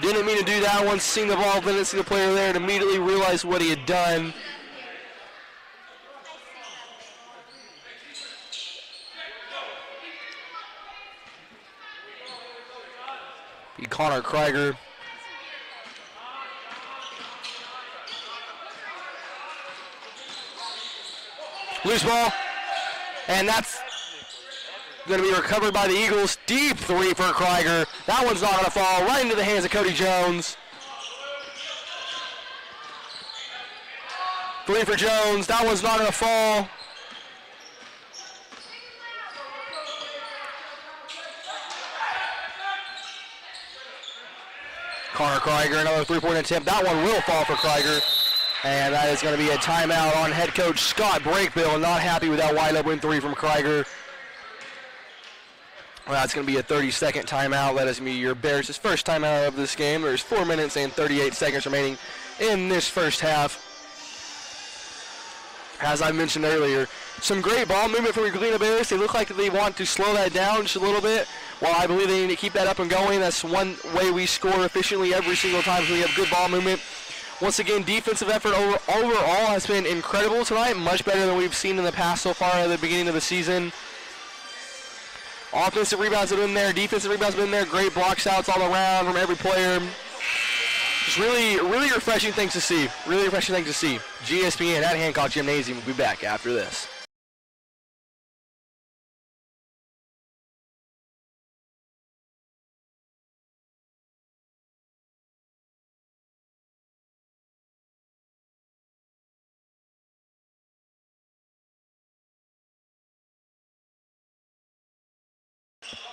Didn't mean to do that. Once seeing the ball, didn't see the player there, and immediately realized what he had done. Be Connor Krieger. Loose ball, and that's going to be recovered by the Eagles. Deep three for Krieger. That one's not going to fall. Right into the hands of Cody Jones. Three for Jones. That one's not going to fall. Connor Krieger, another three-point attempt. That one will fall for Krieger. And that is going to be a timeout on head coach Scott Brakebill. Not happy with that wide open three from Krieger. Well, that's going to be a 30-second timeout. That is going to be your Bears' first timeout of this game. There's 4 minutes and 38 seconds remaining in this first half. As I mentioned earlier, some great ball movement from your Galena Bears. They look like they want to slow that down just a little bit. Well, I believe they need to keep that up and going. That's one way we score efficiently every single time we have good ball movement. Once again, defensive effort overall has been incredible tonight, much better than we've seen in the past so far at the beginning of the season. Offensive rebounds have been there, defensive rebounds have been there, great block shots all around from every player. Just really, really refreshing things to see. Really refreshing things to see. GSPN at Hancock Gymnasium will be back after this.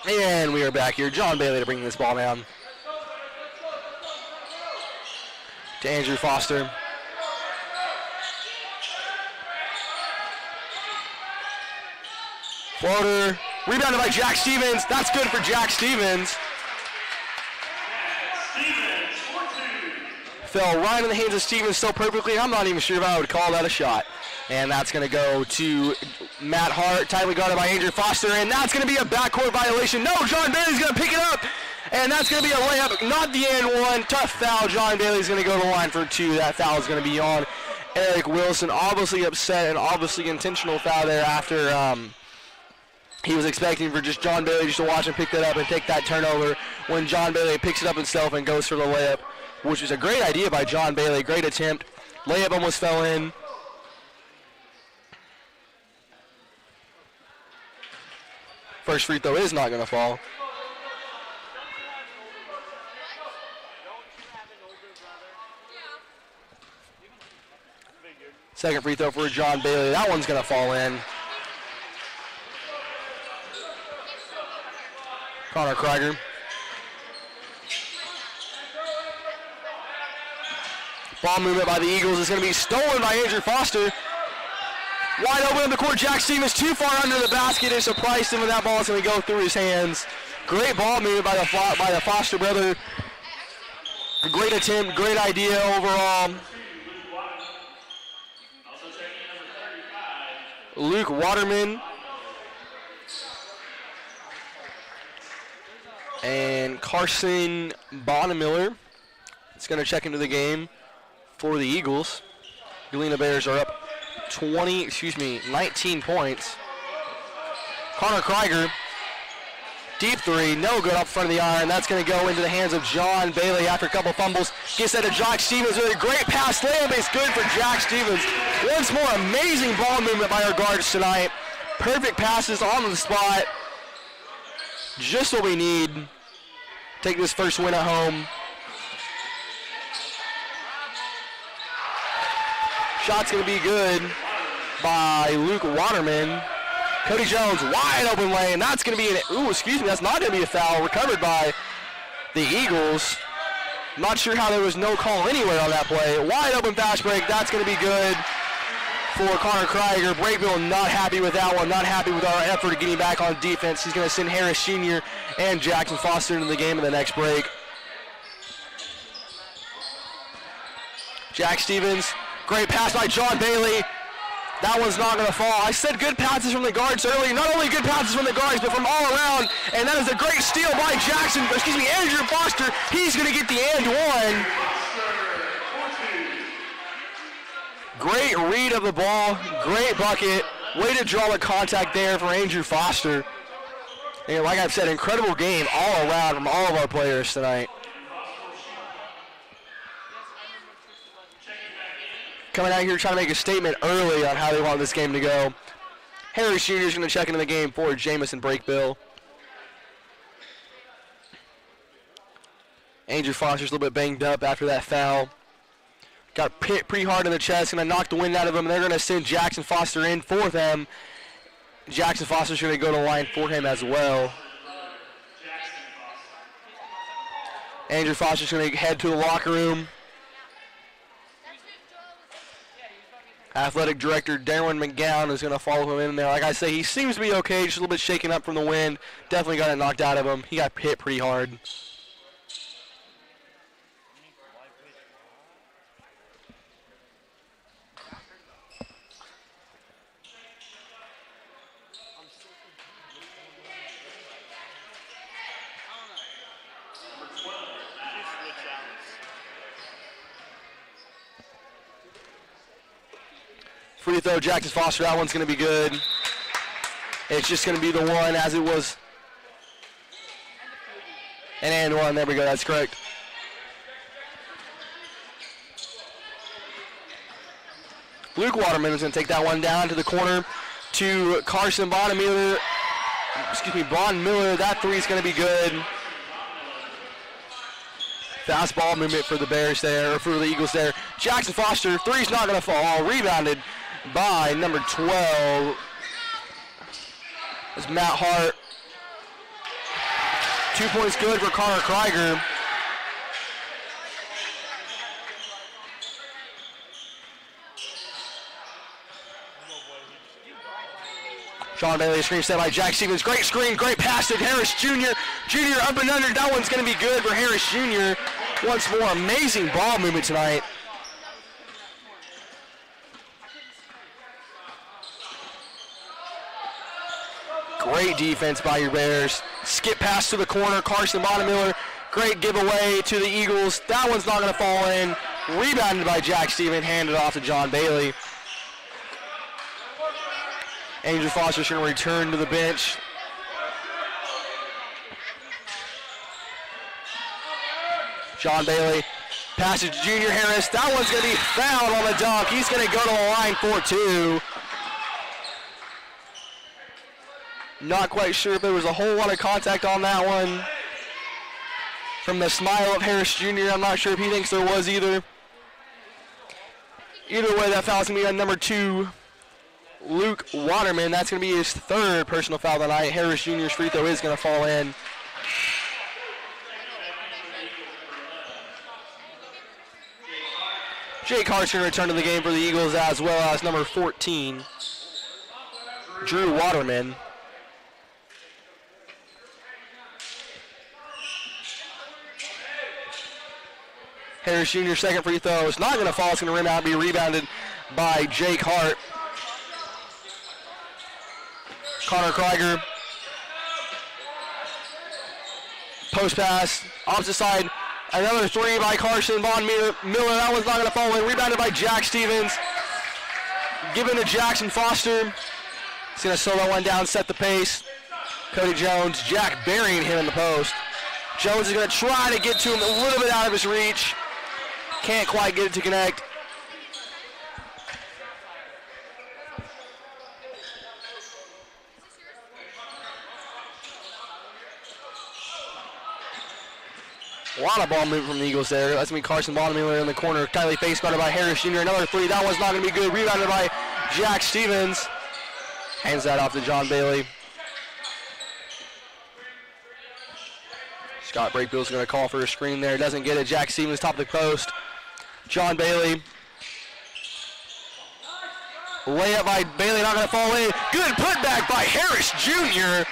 And we are back here. John Bailey to bring this ball down. To Andrew Foster. Floater. Rebounded by Jack Stevens. That's good for Jack Stevens. Fell right in the hands of Stevens so perfectly, I'm not even sure if I would call that a shot. And that's going to go to Matt Hart, tightly guarded by Andrew Foster, and that's going to be a backcourt violation. No, John Bailey's going to pick it up, and that's going to be a layup, not the and one. Tough foul. John Bailey's going to go to the line for two. That foul is going to be on Eric Wilson. Obviously upset and obviously intentional foul there after he was expecting for just John Bailey just to watch him pick that up and take that turnover when John Bailey picks it up himself and goes for the layup, which is a great idea by John Bailey. Great attempt. Layup almost fell in. First free throw is not going to fall. Second free throw for John Bailey. That one's going to fall in. Connor Krieger. Ball movement by the Eagles is going to be stolen by Andrew Foster. Wide open in the court, Jack Stevens too far under the basket and surprised him, and that ball is going to go through his hands. Great ball movement by the Foster brother. Great attempt, great idea overall. Luke Waterman. And Carson Bonnemiller is going to check into the game for the Eagles. Galena Bears are up 19 points. Connor Krieger Deep three, no good up front of the iron. That's going to go into the hands of John Bailey after a couple fumbles. Gets that to Jack Stevens with a great pass. Layup is good for Jack Stevens. Once more, amazing ball movement by our guards tonight. Perfect passes on the spot. Just what we need. Take this first win at home. Shot's going to be good by Luke Waterman. Cody Jones, wide open lane. That's going to be that's not going to be a foul. Recovered by the Eagles. Not sure how there was no call anywhere on that play. Wide open fast break. That's going to be good for Connor Krieger. Breakville not happy with that one. Not happy with our effort of getting back on defense. He's going to send Harris Jr. and Jackson Foster into the game in the next break. Jack Stevens, great pass by John Bailey. That one's not going to fall. I said good passes from the guards earlier. Not only good passes from the guards, but from all around. And that is a great steal by Andrew Foster. He's going to get the and one. Great read of the ball. Great bucket. Way to draw the contact there for Andrew Foster. And like I've said, incredible game all around from all of our players tonight. Coming out here trying to make a statement early on how they want this game to go. Harris Jr. is going to check into the game for Jamison Breakbill. Andrew Foster's a little bit banged up after that foul. Got hit pretty hard in the chest, going to knock the wind out of him. They're going to send Jackson Foster in for them. Jackson Foster's going to go to the line for him as well. Andrew Foster's going to head to the locker room. Athletic Director Darwin McGowan is going to follow him in there. Like I say, he seems to be okay, just a little bit shaken up from the wind. Definitely got it knocked out of him. He got hit pretty hard. Free throw, Jackson Foster. That one's going to be good. It's just going to be the one as it was. And one. There we go. That's correct. Luke Waterman is going to take that one down to the corner to Carson Bond Miller. Bond Miller. That three is going to be good. Fast ball movement for the Bears there, or for the Eagles there. Jackson Foster, three's not going to fall. Rebounded by number 12. It's Matt Hart. 2 points good for Connor Krieger. Sean Bailey, screen set by Jack Stevens. Great screen, great pass to Harris Jr. Jr. up and under. That one's going to be good for Harris Jr. Once more, amazing ball movement tonight. Great defense by your Bears. Skip pass to the corner. Carson Bonnemiller. Great giveaway to the Eagles. That one's not going to fall in. Rebounded by Jack Stevens. Handed off to John Bailey. Andrew Foster's going to return to the bench. John Bailey passes to Junior Harris. That one's going to be fouled on the dunk. He's going to go to the line for two. Not quite sure if there was a whole lot of contact on that one. From the smile of Harris Jr., I'm not sure if he thinks there was either. Either way, that foul's going to be on number 2, Luke Waterman. That's going to be his third personal foul tonight. Harris Jr.'s free throw is going to fall in. Jake Hart's going to return to the game for the Eagles, as well as number 14, Drew Waterman. Harris Jr. second free throw is not going to fall. It's going to rim out and be rebounded by Jake Hart. Connor Krieger. Post pass. Opposite side. Another three by Carson Von Miller. That one's not going to fall in. Rebounded by Jack Stevens. Given to Jackson Foster. He's going to slow that one down, set the pace. Cody Jones, Jack burying him in the post. Jones is going to try to get to him a little bit out of his reach. Can't quite get it to connect. A lot of ball movement from the Eagles there. That's going to be Carson Bonnemiller in the corner. Tightly face guarded by Harris Jr. Another three. That one's not going to be good. Rebounded by Jack Stevens. Hands that off to John Bailey. Scott Breakbill's going to call for a screen there. Doesn't get it. Jack Stevens top of the post. John Bailey. Layup by Bailey, not going to fall in. Good putback by Harris Jr.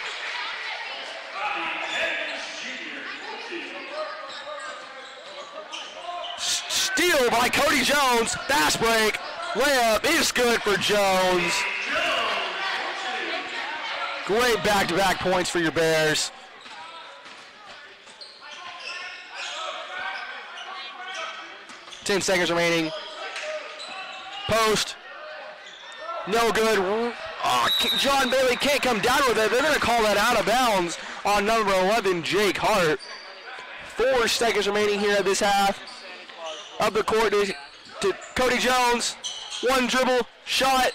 Steal by Cody Jones. Fast break. Layup is good for Jones. Great back-to-back points for your Bears. Ten seconds remaining. Post. No good. Oh, John Bailey can't come down with it. They're going to call that out of bounds on number 11, Jake Hart. 4 seconds remaining here at this half. Up the court to Cody Jones. One dribble, shot.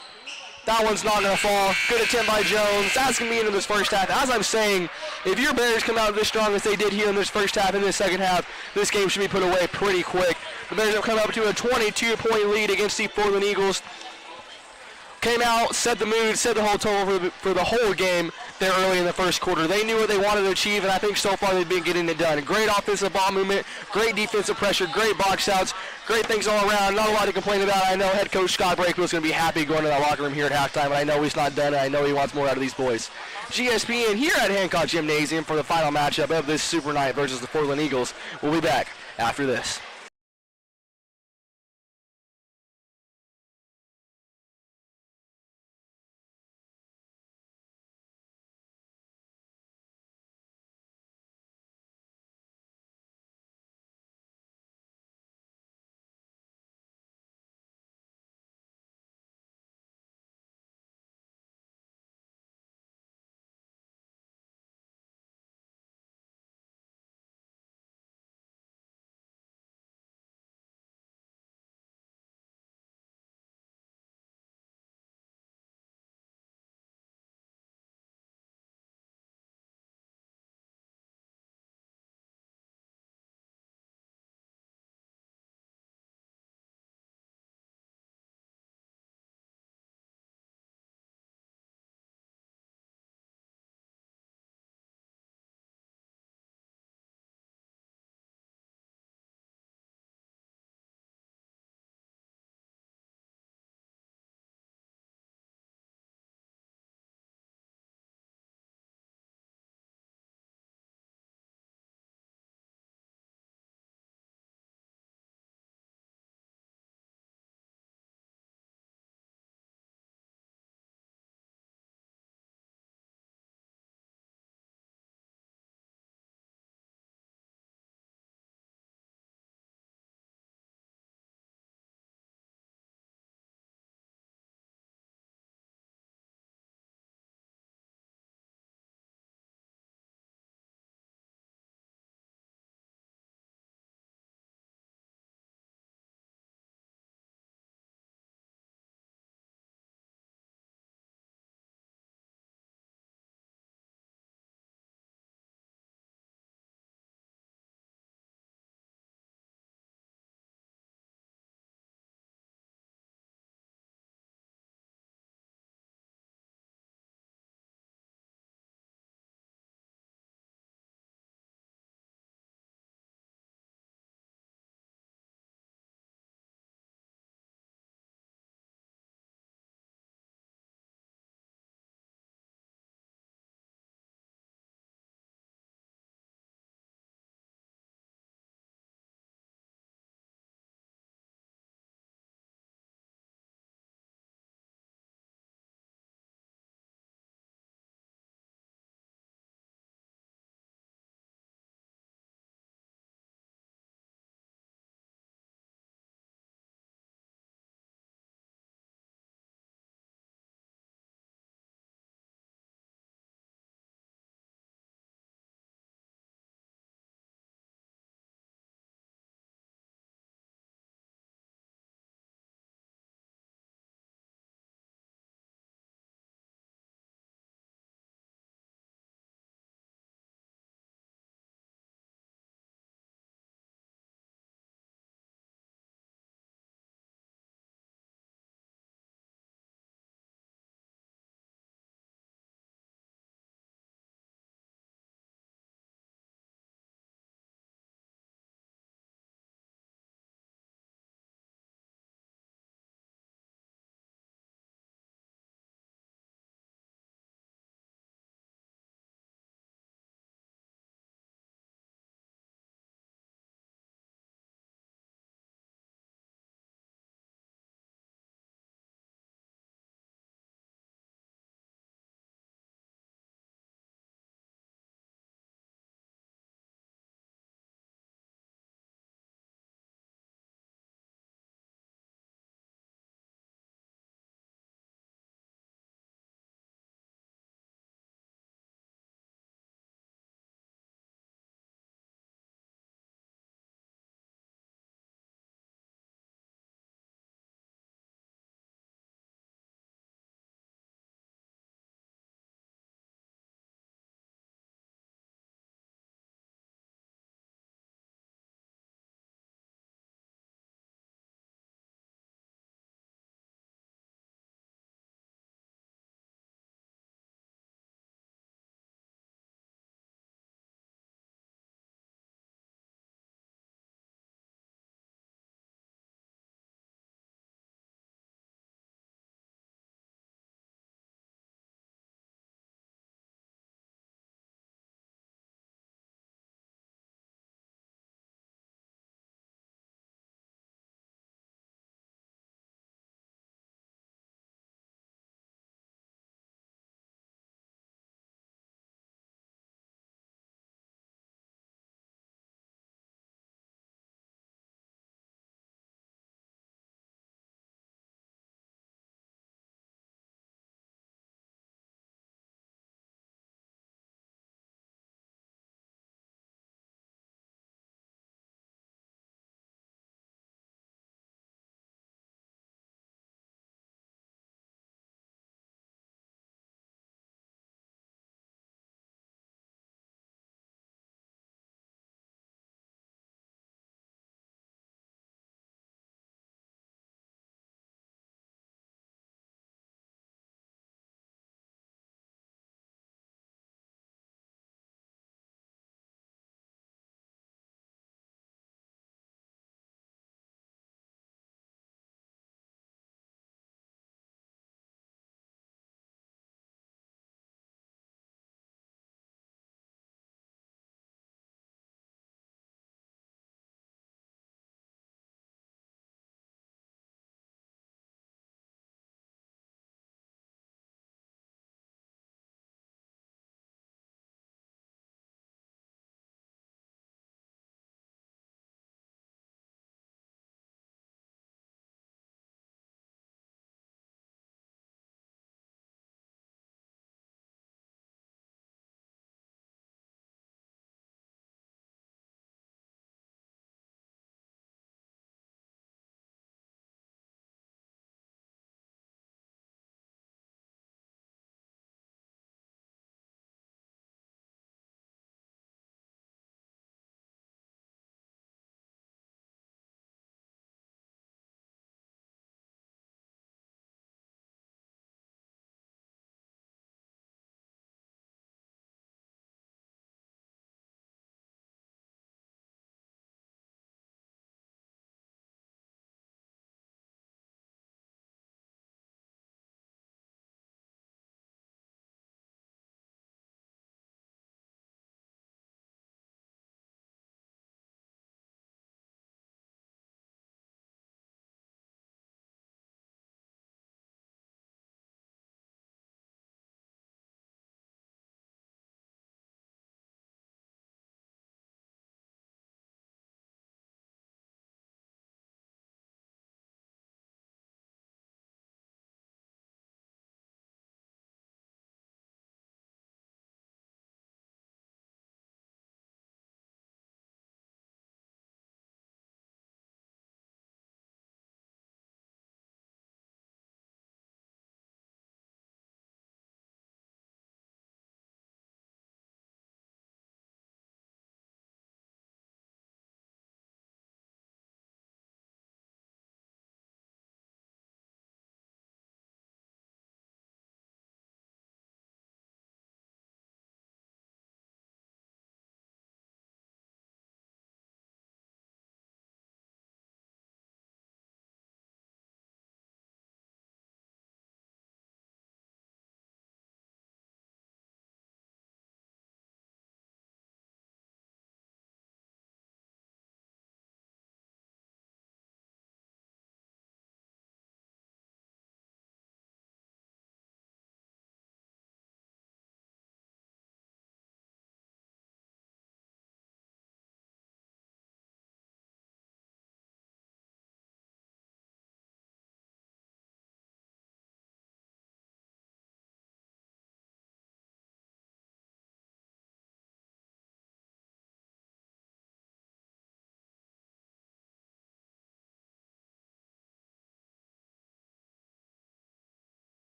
That one's not going to fall. Good attempt by Jones. That's going to be into this first half. As I'm saying, if your Bears come out this strong as they did here in this first half and this second half, this game should be put away pretty quick. The Bears have come up to a 22-point lead against the Fordland Eagles. Came out, set the mood, set the whole total for the whole game there early in the first quarter. They knew what they wanted to achieve, and I think so far they've been getting it done. Great offensive ball movement, great defensive pressure, great box outs, great things all around. Not a lot to complain about. I know head coach Scott Brakewill is going to be happy going to that locker room here at halftime, and I know he's not done, and I know he wants more out of these boys. GSPN here at Hancock Gymnasium for the final matchup of this Super Night versus the Fordland Eagles. We'll be back after this.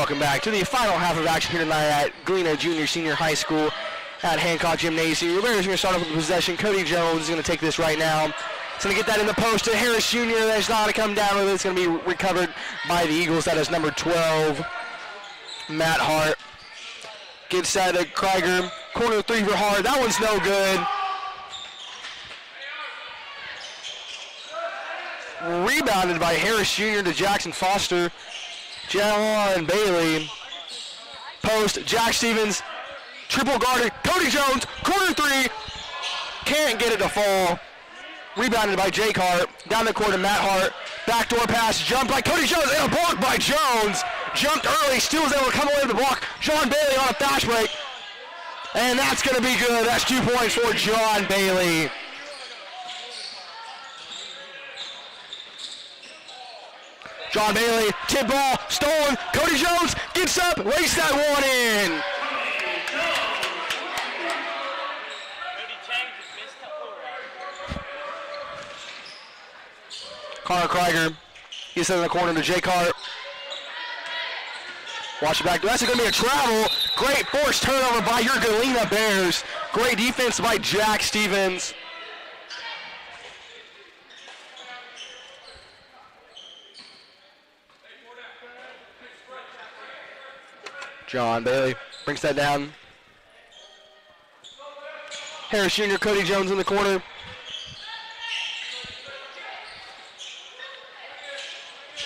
welcome back to the final half of action here tonight at Galena Junior Senior High School at Hancock Gymnasium. Your Bears are going to start off with the possession. Cody Jones is going to take this right now. He's going to get that in the post to Harris Jr. That's not going to come down with it. It's going to be recovered by the Eagles. That is number 12, Matt Hart. Gets that to Krieger. Corner three for Hart. That one's no good. Rebounded by Harris Jr. to Jackson Foster. Jalen Bailey. Post, Jack Stevens. Triple guarded, Cody Jones. Corner three. Can't get it to fall. Rebounded by Jake Hart. Down the court to Matt Hart. Backdoor pass, jumped by Cody Jones. And a block by Jones. Jumped early, still was able to come away with the block. John Bailey on a fast break. And that's going to be good. That's 2 points for John Bailey. John Bailey, tip ball, stolen. Cody Jones gets up, lays that one in. Connor Krieger, he's in the corner to Jake Hart. Watch it back. That's going to be a travel. Great forced turnover by your Galena Bears. Great defense by Jack Stevens. John Bailey brings that down. Harris Jr., Cody Jones in the corner.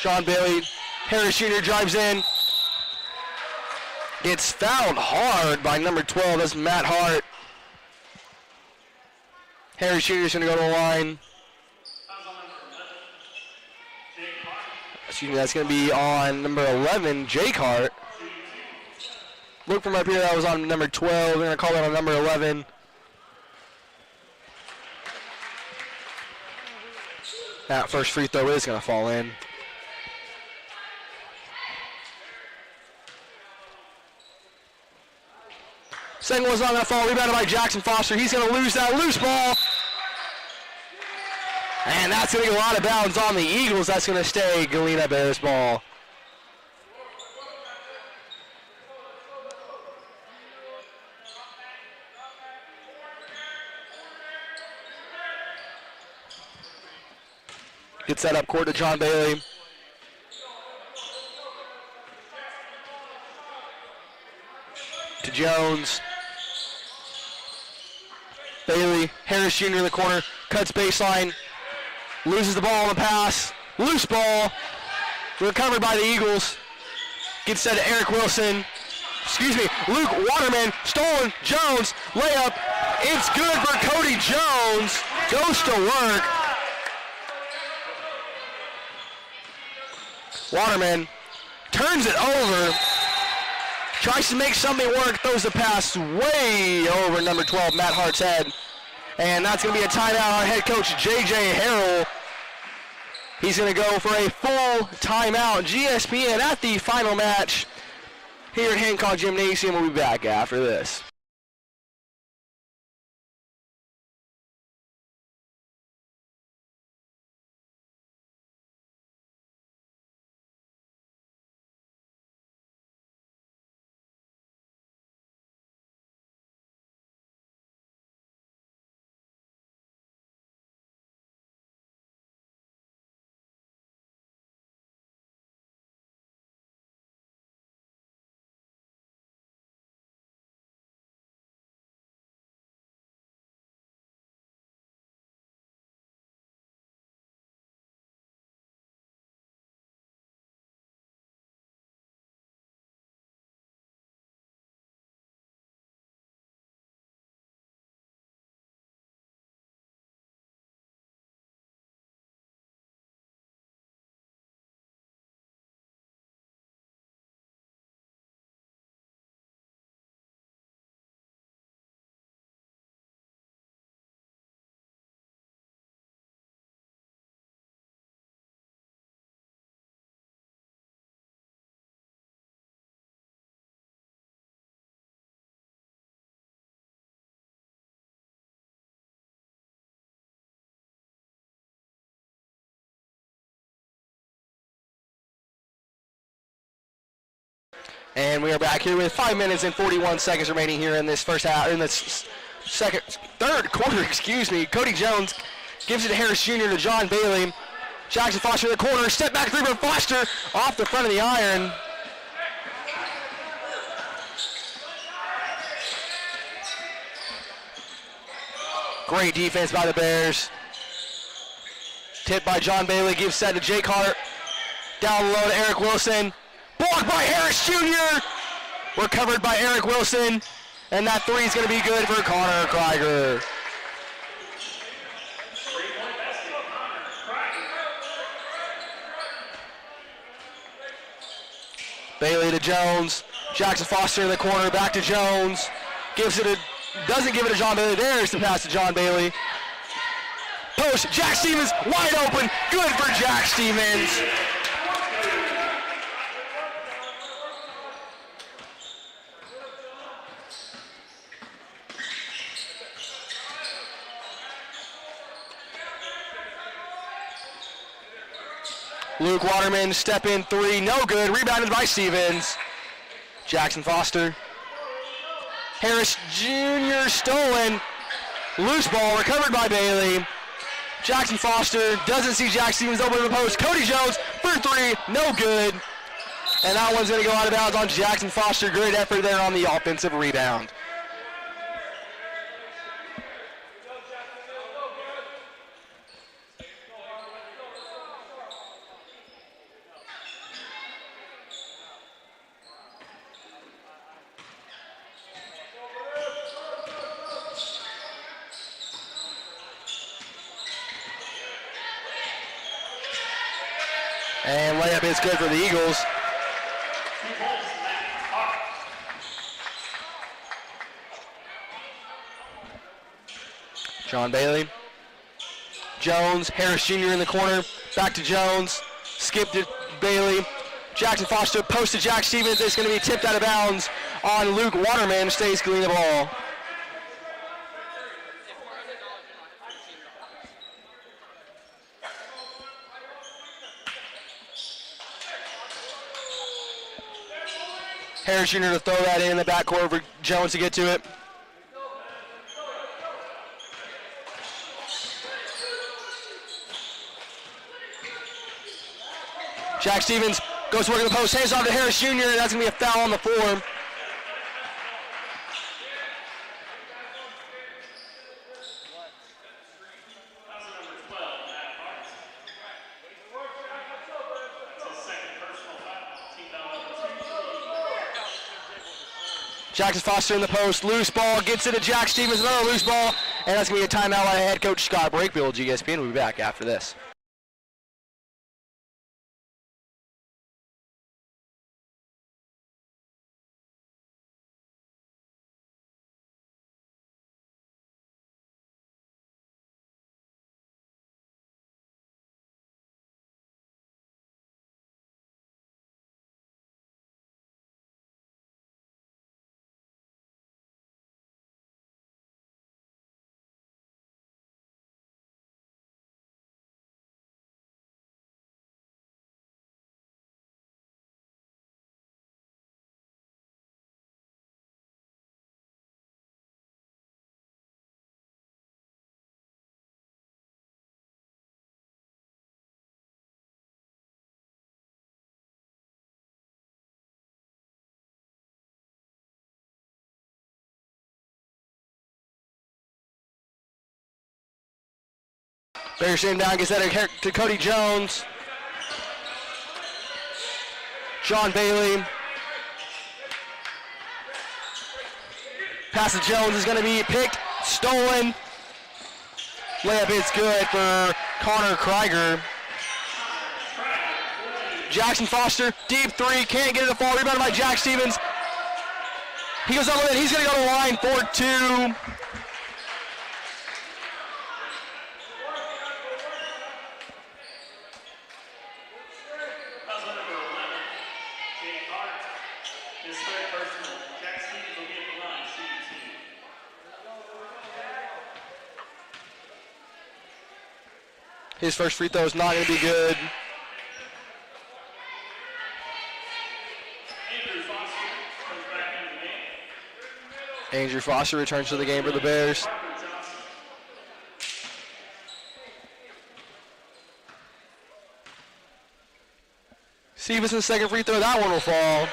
John Bailey, Harris Jr. drives in. Gets fouled hard by number 12. That's Matt Hart. Harris Jr. is going to go to the line. Excuse me, that's going to be on number 11, Jake Hart. Look from up here, that was on number 12. They're going to call it on number 11. That first free throw is going to fall in. Second one's not going to fall. Rebounded by Jackson Foster. He's going to lose that loose ball. And that's going to get a lot of bounds on the Eagles. That's going to stay Galena Bears ball. Gets that up court to John Bailey. To Jones. Bailey, Harris Jr. in the corner, cuts baseline, loses the ball on the pass, loose ball, recovered by the Eagles. Gets that to Eric Wilson. Excuse me, Luke Waterman, stolen, Jones, layup. It's good for Cody Jones. Goes to work. Waterman turns it over. Tries to make something work, throws the pass way over number 12, Matt Hart's head. And that's going to be a timeout on head coach J.J. Harrell. He's going to go for a full timeout. GSPN at the final match here at Hancock Gymnasium. We'll be back after this. And we are back here with 5 minutes and 41 seconds remaining here in this first half, in this third quarter, excuse me. Cody Jones gives it to Harris Jr. to John Bailey. Jackson Foster in the corner, step back three from Foster off the front of the iron. Great defense by the Bears. Tipped by John Bailey, gives set to Jake Hart. Down low to Eric Wilson. Blocked by Harris Jr. Recovered by Eric Wilson. And that three is going to be good for Connor Krieger. Bailey to Jones. Jackson Foster in the corner, back to Jones. Doesn't give it to John Bailey. There's the pass to John Bailey. Post, Jack Stevens wide open. Good for Jack Stevens. Luke Waterman, step in three, no good. Rebounded by Stevens. Jackson Foster. Harris Jr. stolen. Loose ball recovered by Bailey. Jackson Foster doesn't see Jack Stevens open to the post. Cody Jones for three, no good. And that one's going to go out of bounds on Jackson Foster. Great effort there on the offensive rebound. And layup is good for the Eagles. John Bailey. Jones, Harris Jr. in the corner. Back to Jones. Skip to Bailey. Jackson Foster post to Jack Stevens. It's going to be tipped out of bounds on Luke Waterman. Stays Galena ball. Harris Jr. to throw that in the backcourt for Jones to get to it. Jack Stevens goes to work in the post, hands off to Harris Jr., and that's going to be a foul on the floor. Jackson Foster in the post, loose ball, gets it to Jack Stevens, another loose ball, and that's going to be a timeout by head coach Scott Brakebill, GSPN. We'll be back after this. Bears sitting down, gets that to Cody Jones. John Bailey. Pass to Jones is going to be picked, stolen. Layup is good for Connor Krieger. Jackson Foster, deep three, can't get it to fall. Rebounded by Jack Stevens. He goes up with it. He's going to go to the line for two. His first free throw is not going to be good. Andrew Andrew Foster returns to the game for the Bears. Stevenson's second free throw, that one will fall.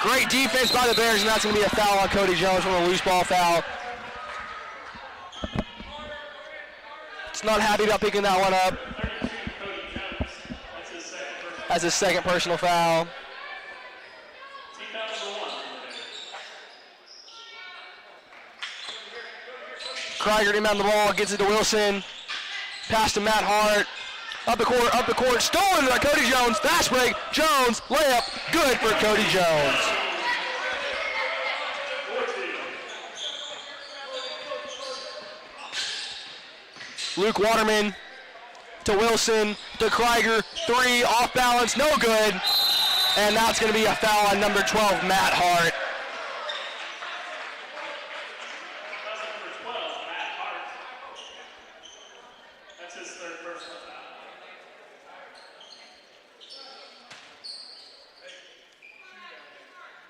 Great defense by the Bears, and that's going to be a foul on Cody Jones from a loose ball foul. It's not happy about picking that one up. 32, Cody Jones. That's his second personal foul. Team foul number 1 for the Bears. Krieger inbound the ball, gets it to Wilson. Pass to Matt Hart. Up the court, stolen by Cody Jones. Fast break, Jones, layup, good for Cody Jones. Luke Waterman to Wilson, to Krieger, 3, off balance, no good. And that's going to be a foul on number 12, Matt Hart. Foul number 12, Matt Hart. That's his third personal foul.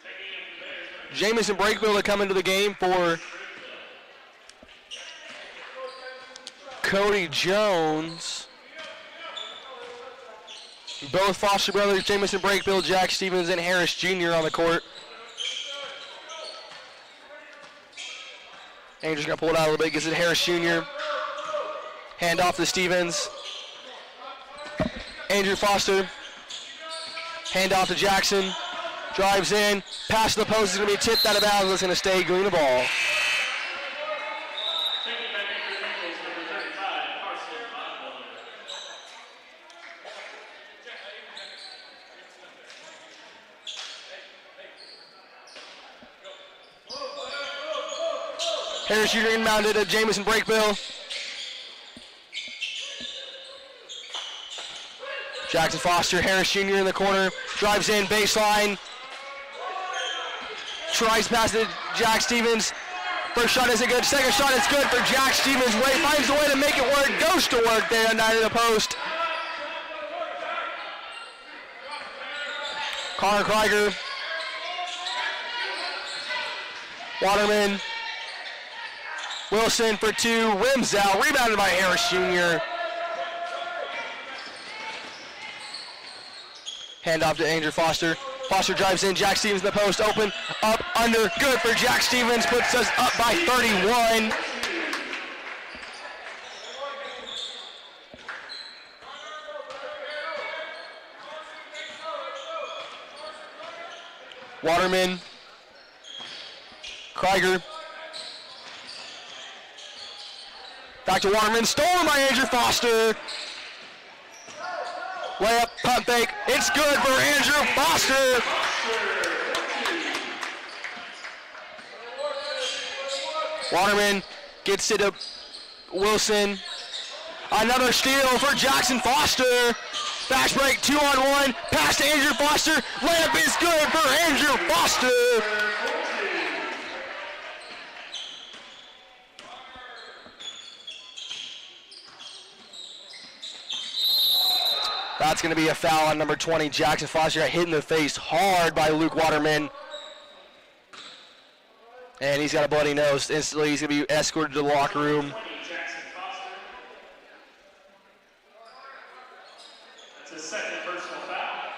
Taking in the Bears. Jamison Breakville to come into the game for Cody Jones. Both Foster brothers, Jamison Breakville, Jack Stevens, and Harris Jr. on the court. Andrew's going to pull it out a little bit, gets it to Harris Jr. Hand off to Stevens. Andrew Foster. Hand off to Jackson. Drives in. Pass to the post is going to be tipped out of bounds. It's going to stay Galena ball. Taking back in for the Eagles, number 35, Carson Bonville. Harris Jr. inbounded to Jamison Breakville. Jackson Foster, Harris Jr. in the corner. Drives in, baseline. Tries pass to Jack Stevens. First shot isn't good. Second shot is good for Jack Stevens. Finds a way to make it work. Goes to work there under the post. Connor Krieger. Waterman. Wilson for 2. Rims out. Rebounded by Harris Jr. Hand off to Andrew Foster. Foster drives in. Jack Stevens in the post. Open. Up. Under. Good for Jack Stevens. Puts us up by 31. Waterman. Krieger. Back to Waterman. Stolen by Andrew Foster. Layup, pump fake. It's good for Andrew Foster. Waterman gets it to Wilson. Another steal for Jackson Foster. Fast break, 2-on-1. Pass to Andrew Foster. Layup is good for Andrew Foster. That's going to be a foul on number 20, Jackson Foster. Got hit in the face hard by Luke Waterman. And he's got a bloody nose. Instantly, he's going to be escorted to the locker room. 20, Jackson Foster. That's his second personal foul.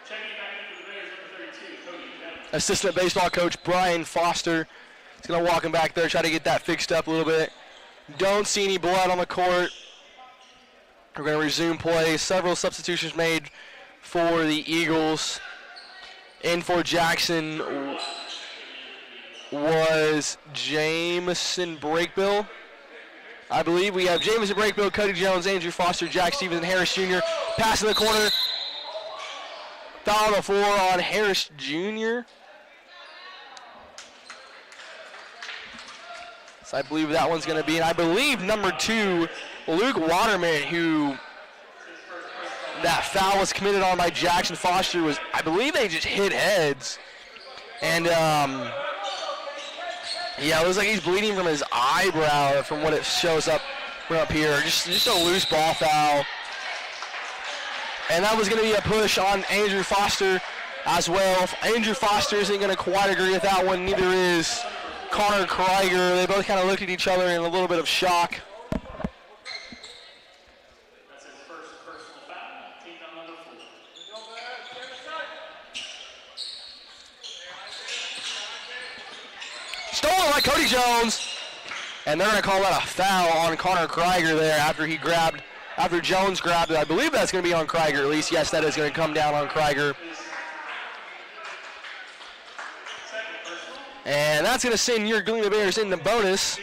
Checking back in for the Bears, number 32, Cody Jones. Assistant baseball coach Brian Foster is going to walk him back there, try to get that fixed up a little bit. Don't see any blood on the court. We're going to resume play. Several substitutions made for the Eagles. In for Jackson was Jamison Breakville. I believe we have Jamison Breakville, Cody Jones, Andrew Foster, Jack Stevens, and Harris Jr. Pass in the corner. Foul on the floor on Harris Jr. So I believe that one's going to be, and I believe number 2, Luke Waterman, who that foul was committed on by Jackson Foster, was, I believe they just hit heads. And, yeah, it looks like he's bleeding from his eyebrow from what it shows up from up here. Just a loose ball foul. And that was going to be a push on Andrew Foster as well. Andrew Foster isn't going to quite agree with that one. Neither is Connor Krieger. They both kind of looked at each other in a little bit of shock. That's his first personal foul. Team down number 4. Stolen by Cody Jones. And they're going to call that a foul on Connor Krieger there after Jones grabbed it. I believe that's going to be on Krieger. At least, yes, that is going to come down on Krieger. And that's going to send your Galena Bears in the bonus.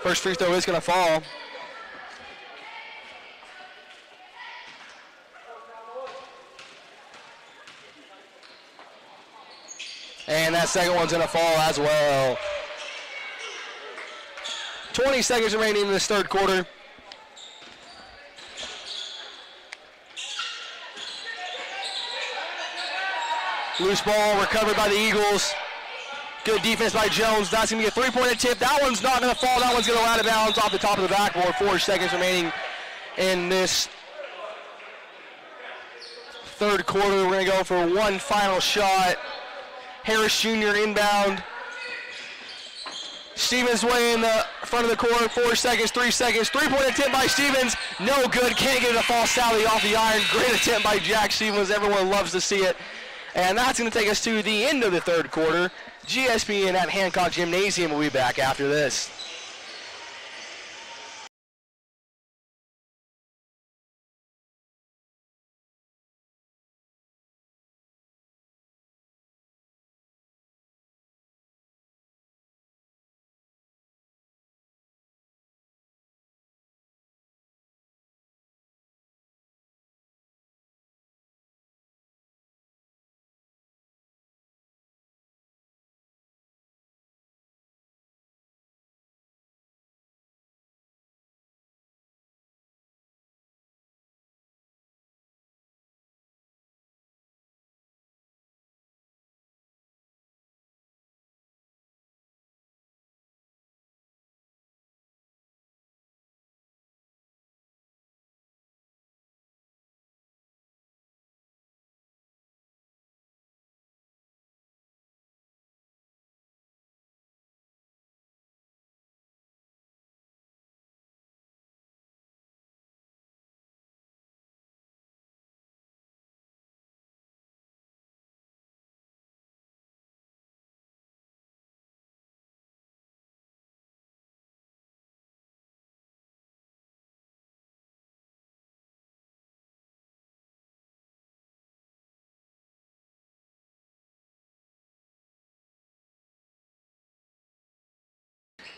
First free throw is going to fall. And that second one's going to fall as well. 20 seconds remaining in this third quarter. Loose ball recovered by the Eagles. Good defense by Jones. That's going to be a three-point attempt. That one's not going to fall. That one's going to go out of bounds off the top of the backboard. 4 seconds remaining in this third quarter. We're going to go for one final shot. Harris Jr. inbound. Stevens way in the front of the court. 4 seconds, 3 seconds. Three-point attempt by Stevens. No good. Can't get a false sally off the iron. Great attempt by Jack Stevens. Everyone loves to see it. And that's going to take us to the end of the third quarter. GSPN at Hancock Gymnasium will be back after this.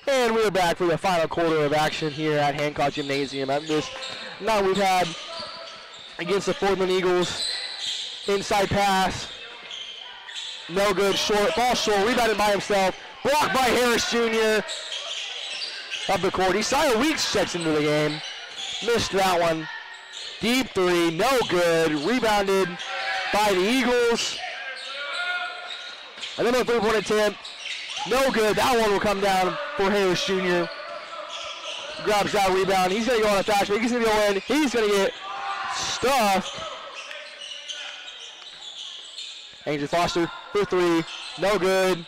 And we're back for the final quarter of action here at Hancock Gymnasium. At this night we've had against the Fordland Eagles. Inside pass. No good. Short. Ball short. Rebounded by himself. Blocked by Harris Jr. Up the court. Isaiah Weeks checks into the game. Missed that one. Deep three. No good. Rebounded by the Eagles. Another three-point attempt. No good. That one will come down for Harris Jr. Grabs that rebound. He's going to go on a fast break. He's going to go in. He's going to get stuffed. Andrew Foster for three. No good.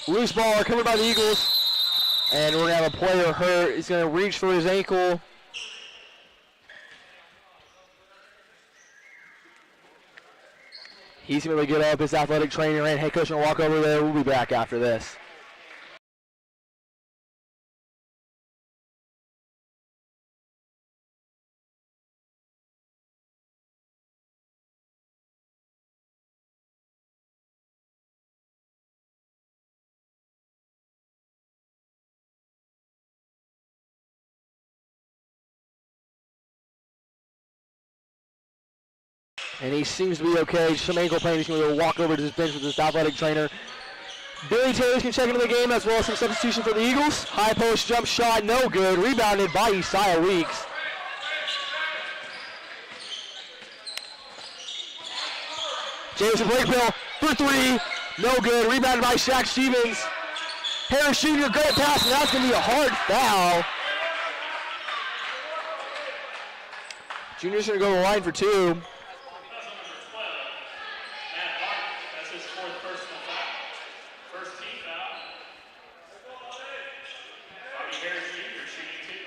Loose ball recovered by the Eagles. And we're going to have a player hurt. He's going to reach for his ankle. He's going to get up. His athletic trainer and head coach will walk over there. We'll be back after this. And he seems to be okay. Some ankle pain. He's going to walk over to his bench with his athletic trainer. Billy Taylor's going to check into the game as well as some substitution for the Eagles. High post jump shot, no good. Rebounded by Isaiah Weeks. Jameson Brakebill for three. No good. Rebounded by Shaq Stevens. Harris Jr. great pass, and that's going to be a hard foul. Junior's going to go to the line for two. That's his fourth personal foul. First team foul. Bobby Harris Jr. shooting two.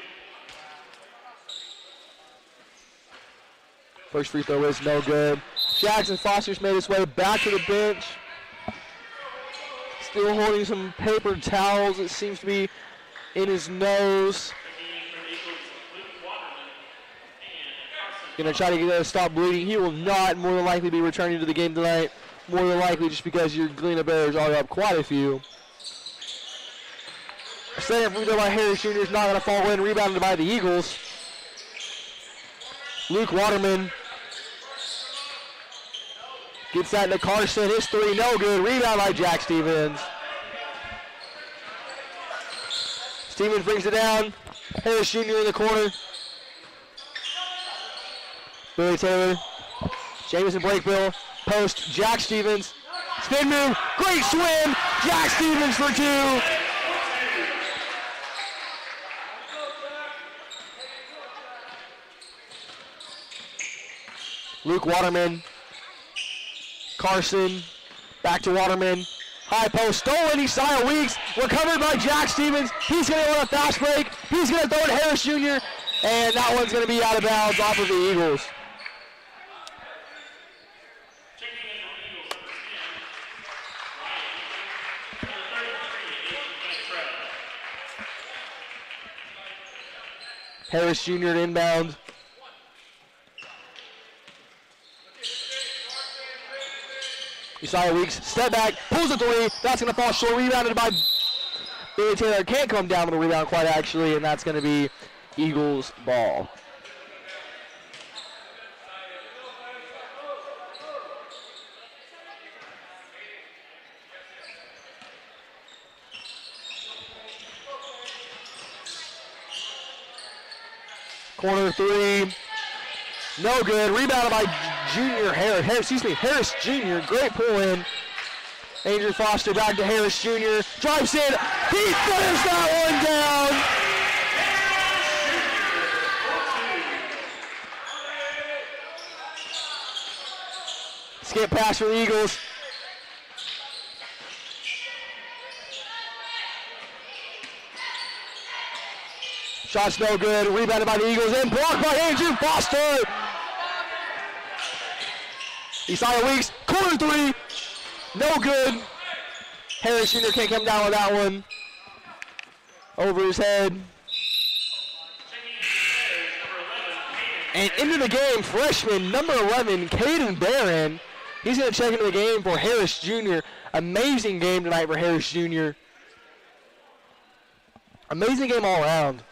First free throw is no good. Jackson Foster's made his way back to the bench. Still holding some paper towels. It seems to be in his nose. Going to try to get that to stop bleeding. He will not more than likely be returning to the game tonight. More than likely just because your Galena Bears are up quite a few. Second free throw by Harris Jr. is not going to fall in. Rebounded by the Eagles. Luke Waterman gets that into Carson. His three, no good. Rebound by Jack Stevens. Stevens brings it down. Harris Jr. in the corner. Billy Taylor. Jameson Brakebill. Post. Jack Stevens. Spin move. Great swim. Jack Stevens for two. Luke Waterman. Carson. Back to Waterman. High post. Stolen. Isaiah Weeks. Recovered by Jack Stevens. He's going to run a fast break. He's going to throw it to Harris Jr. And that one's going to be out of bounds off of the Eagles. Harris Jr. to inbound. Isaiah Weeks, step back, pulls a three. That's going to fall short. Rebounded by Billy Taylor. Can't come down with a rebound quite actually, and that's going to be Eagles ball. Corner three, no good. Rebounded by Harris Jr. Great pull in. Andrew Foster back to Harris Jr. Drives in. He fires that one down. Skip pass for the Eagles. Shot's no good. Rebounded by the Eagles and blocked by Andrew Foster. Isaiah Weeks, corner three. No good. Harris Jr. can't come down with that one. Over his head. And into the game, freshman number 11, Caden Barron. He's going to check into the game for Harris Jr. Amazing game tonight for Harris Jr. Amazing game all around.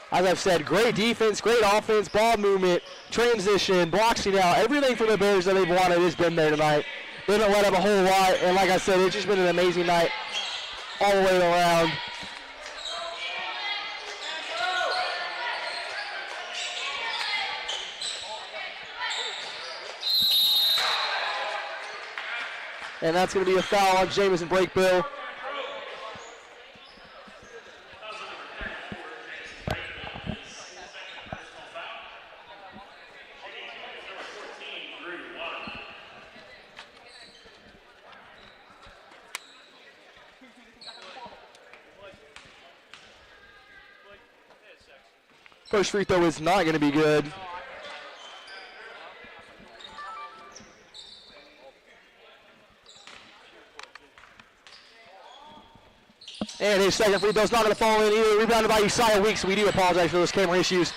As I've said, great defense, great offense, ball movement, transition, boxing out. Everything for the Bears that they've wanted has been there tonight. They didn't let up a whole lot, and like I said, it's just been an amazing night all the way around. And that's going to be a foul on Jameson Brakebill. First free throw is not going to be good. And his second free throw is not going to fall in either. Rebounded by Isaiah Weeks. We do apologize for those camera issues.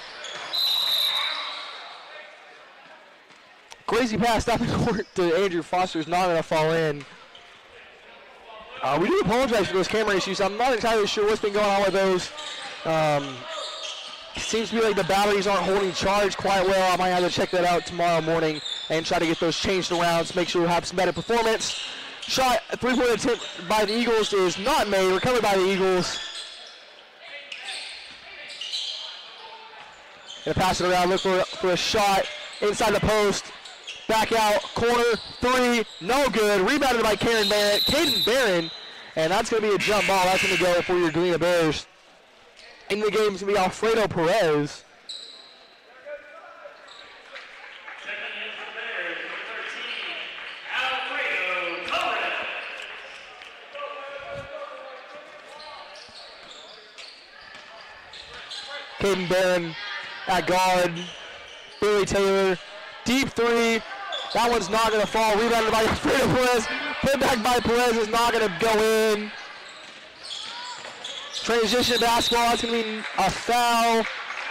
Crazy pass down the court to Andrew Foster is not going to fall in. We do apologize for those camera issues. I'm not entirely sure what's been going on with those. Seems to be like the batteries aren't holding charge quite well. I might have to check that out tomorrow morning and try to get those changed around to make sure we have some better performance. Shot, three-point attempt by the Eagles is not made. Recovered by the Eagles. Gonna pass it around, look for a shot inside the post. Back out, corner, three, no good. Rebounded by Caden Barron, and that's going to be a jump ball. That's going to go for your Galena Bears. In the game is going to be Alfredo Perez. Checking in for the Bears, number 13, Alfredo Torres. Caden Barron at guard. Billy Taylor, deep three. That one's not going to fall. Rebounded by Alfredo Perez. Put back by Perez is not going to go in. Transition basketball. That's going to be a foul.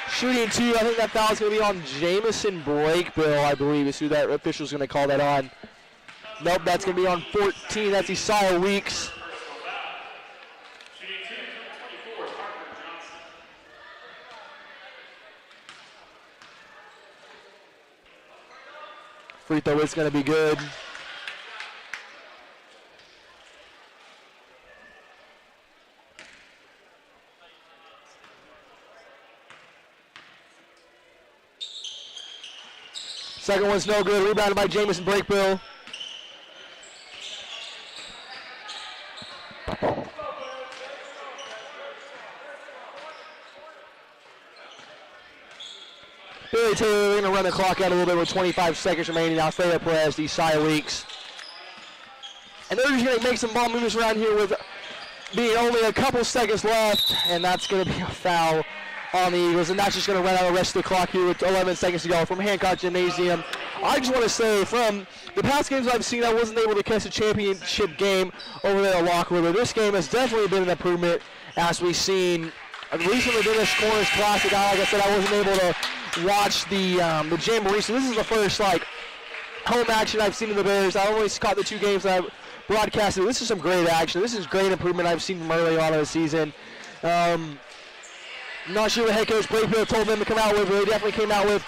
Shooting two. I think that foul is going to be on Jamison Brakebill, I believe, is who that official's going to call that on. Nope, that's going to be on 14. That's Isaiah Weeks. Personal foul. Shooting 2, number 24, Parker Johnson. Free throw is going to be good. Second one's no good. Rebounded by Jamison Brakebill. Billy Taylor going to run the clock out a little bit with 25 seconds remaining. Alfredo Perez, Isaiah Weeks. And they're just going to make some ball movements around here with being only a couple seconds left, and that's going to be a foul on the Eagles, and that's just going to run out the rest of the clock here with 11 seconds to go from Hancock Gymnasium. I just want to say, from the past games I've seen, I wasn't able to catch a championship game over there at locker room, but this game has definitely been an improvement, as we've seen, at least in the Dennis Corners Classic. Like I said, I wasn't able to watch the Jamboree, so this is the first home action I've seen in the Bears. I only caught the two games that I've broadcasted. This is some great action. This is great improvement I've seen from early on in the season. I'm not sure what head coach Brakebill told them to come out with, but they came out with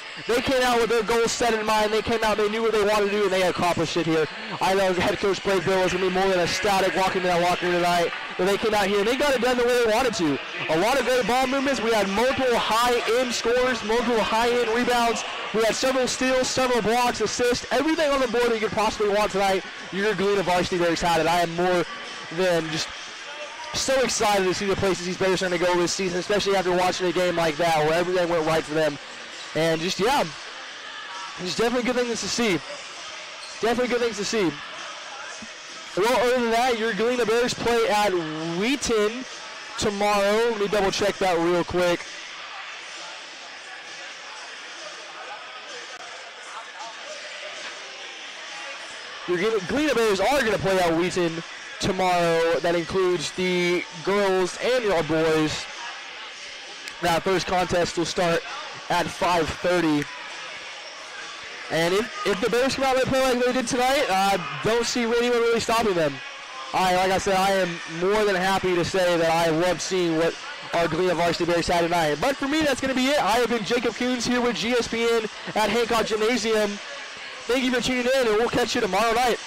their goals set in mind. They came out, they knew what they wanted to do, and they accomplished it here. I know head coach Brakebill was going to be more than ecstatic walking to that locker room tonight, but they came out here and they got it done the way they wanted to. A lot of great ball movements. We had multiple high-end scores, multiple high-end rebounds. We had several steals, several blocks, assists, everything on the board that you could possibly want tonight. Your Galena Varsity Bears had it. I am more than just so excited to see the places these Bears are going to go this season, especially after watching a game like that where everything went right for them. And just definitely good things to see. Definitely good things to see. Well, other than that, your Galena Bears play at Wheaton tomorrow. Let me double check that real quick. Your Galena Bears are going to play at Wheaton tomorrow. That includes the girls and the boys. That first contest will start at 5:30. And if the Bears come out and play like they did tonight, I don't see anyone really stopping them. Like I said, I am more than happy to say that I love seeing what our Galena Varsity Bears had tonight. But for me, that's going to be it. I have been Jacob Coons here with GSPN at Hancock Gymnasium. Thank you for tuning in, and we'll catch you tomorrow night.